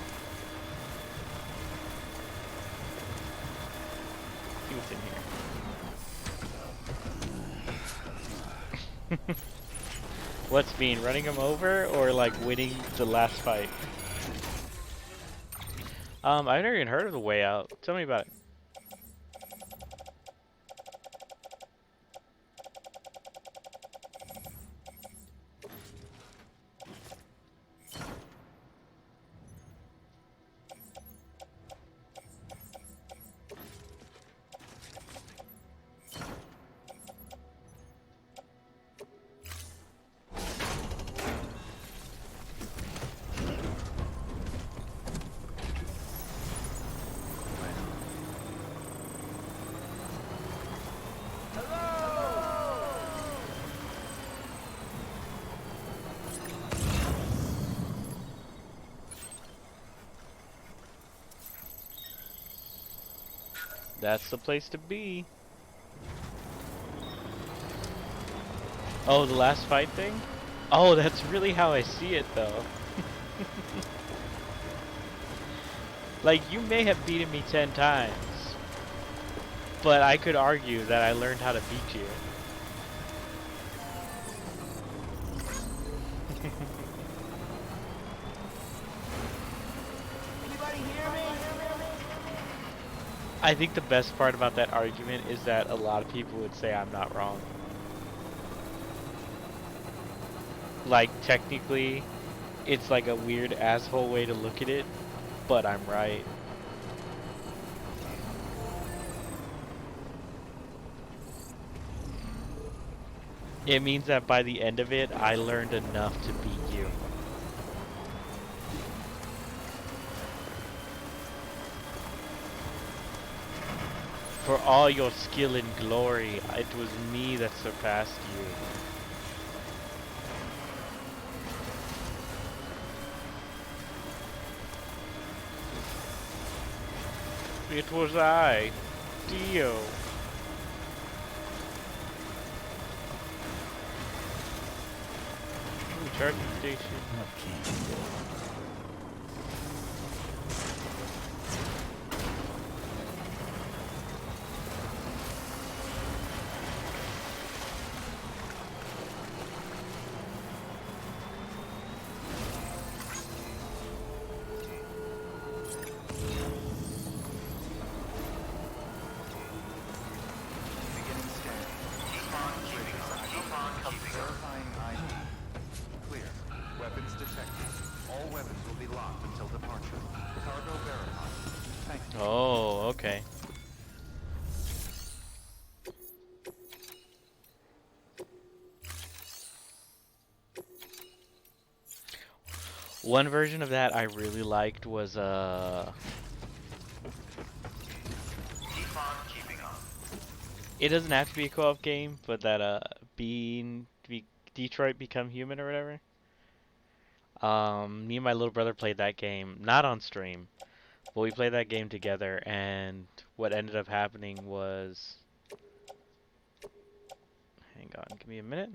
B: See what's in here. What's mean, running him over or like winning the last fight? I've never even heard of the Way Out. Tell me about it. That's the place to be. Oh, the last fight thing? Oh, that's really how I see it, though. Like, you may have beaten me 10 times, but I could argue that I learned how to beat you.
O: Anybody hear me?
B: I think the best part about that argument is that a lot of people would say I'm not wrong. Like, technically, it's like a weird asshole way to look at it, but I'm right. It means that by the end of it, I learned enough to beat you. For all your skill and glory, it was me that surpassed you. It was I, Dio. Ooh, charging station.
E: Okay.
G: Verifying ID. Clear. Weapons detected. All weapons will be locked until departure. Cargo verified. Thank you.
B: Oh, okay. One version of that I really liked was
G: Keep on keeping on.
B: it doesn't have to be a co-op game, but that Detroit Become Human or whatever. Me and my little brother played that game, not on stream, but we played that game together, and what ended up happening was, hang on, give me a minute.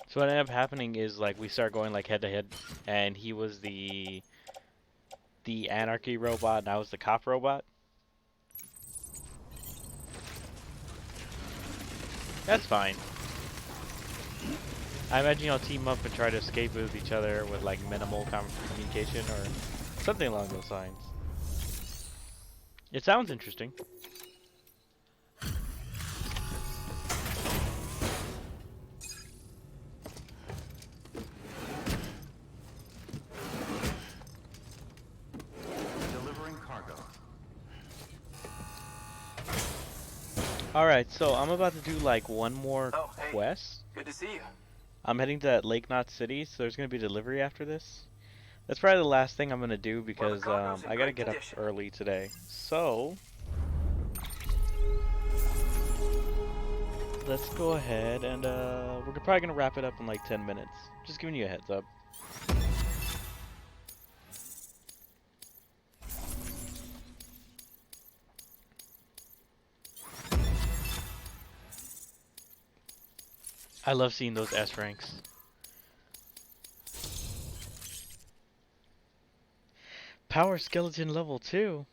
B: So what ended up happening is like we start going like head to head, and he was the anarchy robot, and I was the cop robot. That's fine. I imagine you'll team up and try to escape with each other with like minimal communication or something along those lines. It sounds interesting.
G: Delivering cargo.
B: Alright, so I'm about to do like one more quest.
M: Good to see you.
B: I'm heading to that Lake Knot City, so there's going to be delivery after this. That's probably the last thing I'm going to do because I got to get up early today. So, let's go ahead and we're probably going to wrap it up in like 10 minutes. Just giving you a heads up. I love seeing those S ranks. Power skeleton level 2.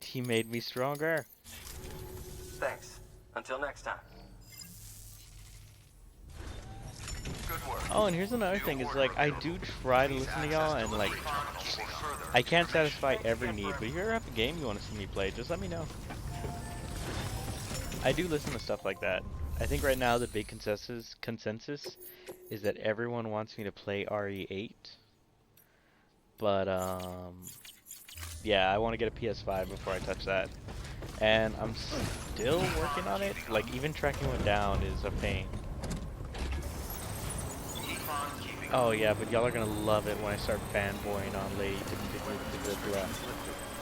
B: He made me stronger.
M: Thanks. Until next time. Good work.
B: Oh, and here's another thing, is like, I do try to listen to y'all, and like, I can't satisfy every need, but if you ever have a game you want to see me play, just let me know. I do listen to stuff like that. I think right now the big consensus is that everyone wants me to play RE8. But, yeah, I want to get a PS5 before I touch that. And I'm still working on it. Like, even tracking one down is a pain. Oh yeah, but y'all are gonna love it when I start fanboying on Lady.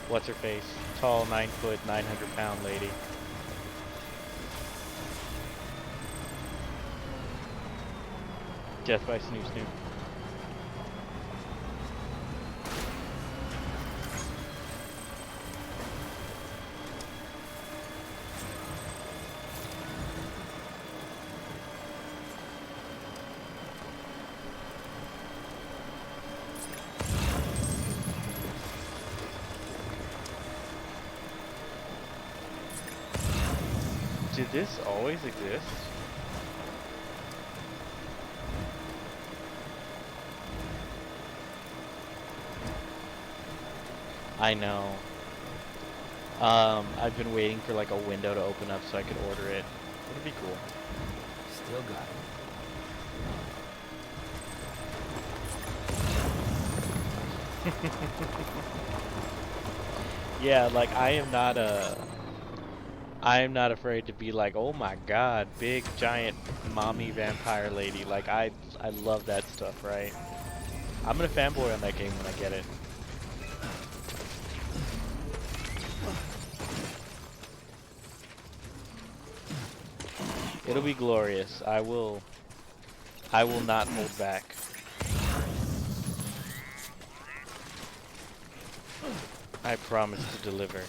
B: What's her face? Tall, 9 foot, 900 pound lady. Death by Snoop Snoop. Did this always exist? I know. I've been waiting for like a window to open up so I could order it. It'd be cool.
E: Still got it.
B: Yeah, like I am not afraid to be like, oh my god, big giant mommy vampire lady. Like I love that stuff, right? I'm gonna fanboy on that game when I get it. It'll be glorious. I will not hold back. I promise to deliver.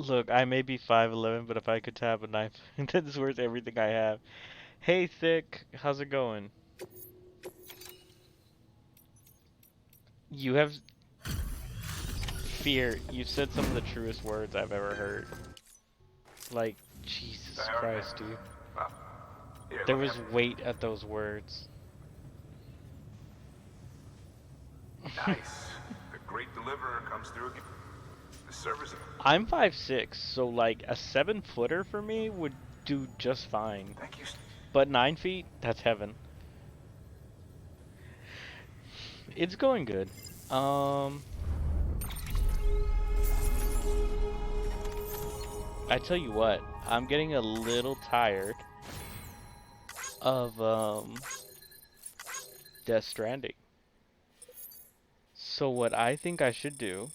B: Look, I may be 5'11", but if I could tap a knife, that's worth everything I have. Hey, Thick, how's it going? You have fear. You said some of the truest words I've ever heard. Like, Jesus Christ, dude. There was weight at those words.
C: Nice. The great deliverer comes through again. The service.
B: I'm 5'6", so like a 7-footer for me would do just fine.
C: Thank you.
B: But 9 feet, that's heaven. It's going good. I tell you what, I'm getting a little tired of Death Stranding. So what I think I should do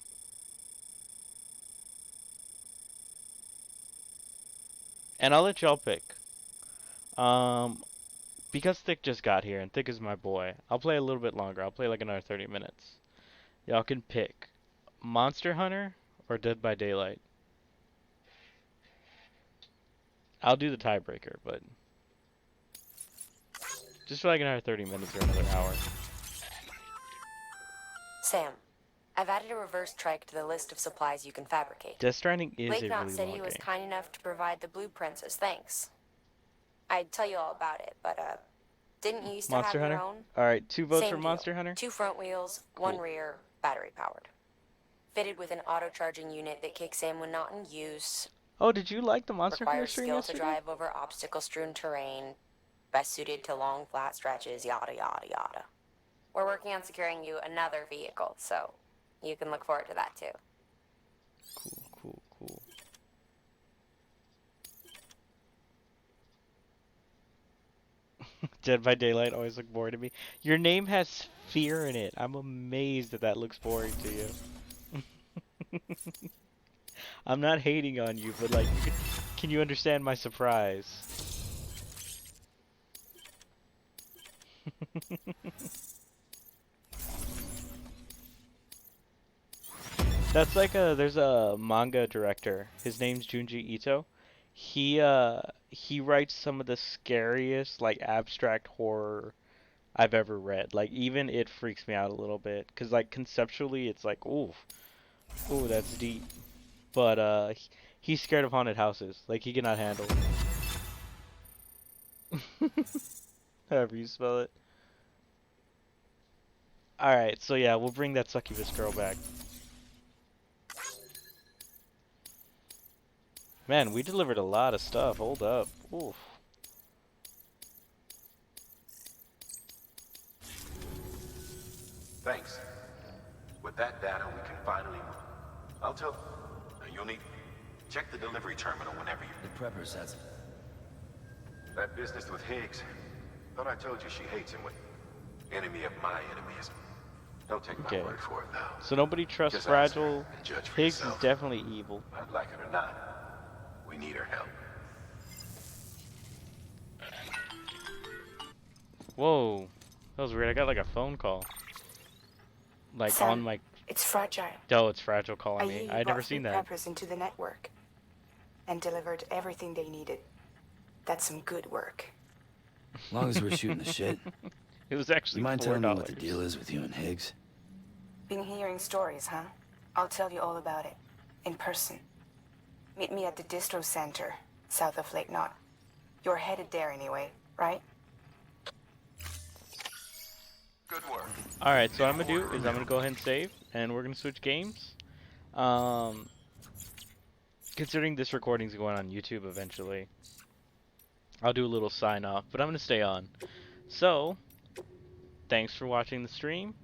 B: and I'll let y'all pick. Because Thick just got here and Thick is my boy, I'll play a little bit longer. I'll play like another 30 minutes. Y'all can pick Monster Hunter or Dead by Daylight. I'll do the tiebreaker, but just for like another 30 minutes or another hour.
I: Sam, I've added a reverse trike to the list of supplies you can fabricate.
B: Death Stranding is
I: Lake
B: a
I: Knot
B: really
I: City
B: long
I: was
B: game.
I: kind enough to provide the blueprints as thanks. I'd tell you all about it, but didn't you used to
B: Monster
I: have
B: Hunter?
I: your own?
B: Alright, 2 votes
I: Same
B: for
I: deal.
B: Monster Hunter?
I: 2 front wheels,
B: Cool.
I: 1 rear, battery powered. Fitted with an auto-charging unit that kicks in when not in use.
B: Oh, did you like the Monster Hunter
I: Requires
B: stream
I: skill
B: yesterday?
I: to drive over obstacle-strewn terrain. Best suited to long, flat stretches, yada, yada, yada. We're working on securing you another vehicle, so you can look forward to that too.
B: Cool. Dead by Daylight always look boring to me. Your name has fear in it. I'm amazed that looks boring to you. I'm not hating on you, but like, can you understand my surprise? That's like there's a manga director. His name's Junji Ito. He writes some of the scariest like abstract horror I've ever read. Like even it freaks me out a little bit cuz like conceptually it's like ooh that's deep. But he's scared of haunted houses. Like he cannot handle however you spell it. All right, so yeah, we'll bring that succubus girl back. Man, we delivered a lot of stuff. Hold up. Oof.
C: Thanks. With that data, we can finally move. I'll tell. You'll need. Check the delivery terminal whenever you.
E: The prepper says.
C: That business with HIGGS. Thought I told you she hates him with. Enemy of my enemies. Don't take my word for it, though.
B: So nobody trusts
C: Just ask her
B: Fragile.
C: and judge for
B: HIGGS is
C: yourself.
B: definitely evil.
C: I'd like it or not. We need her help.
B: Whoa. That was weird. I got like a phone call. Like
J: Sam,
B: on my...
J: It's Fragile.
B: Oh, it's Fragile calling me. I'd never
J: brought
B: seen
J: three
B: that.
J: preppers into the network and delivered everything they needed. That's some good work.
E: As long as we're shooting the shit.
B: It was actually
E: You mind
B: $4.
E: telling me what the deal is with you and HIGGS?
J: Been hearing stories, huh? I'll tell you all about it. In person. Meet me at the distro center, south of Lake Knot. You're headed there anyway, right?
C: Good work.
B: Alright, so what I'm going to do is I'm going to go ahead and save, and we're going to switch games. Considering this recording's going on YouTube eventually, I'll do a little sign off, but I'm going to stay on. So, thanks for watching the stream.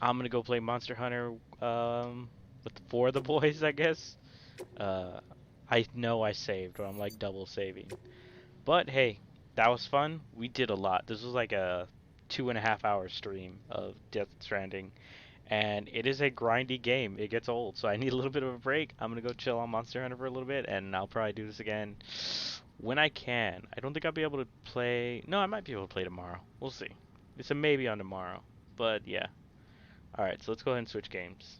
B: I'm going to go play Monster Hunter with 4 of the boys, I guess. I know I saved, but I'm like double saving. But hey, that was fun. We did a lot. This was like a 2.5 hour stream of Death Stranding. And it is a grindy game. It gets old, so I need a little bit of a break. I'm going to go chill on Monster Hunter for a little bit, and I'll probably do this again when I can. I don't think I'll be able to play... No, I might be able to play tomorrow. We'll see. It's a maybe on tomorrow. But yeah. Alright, so let's go ahead and switch games.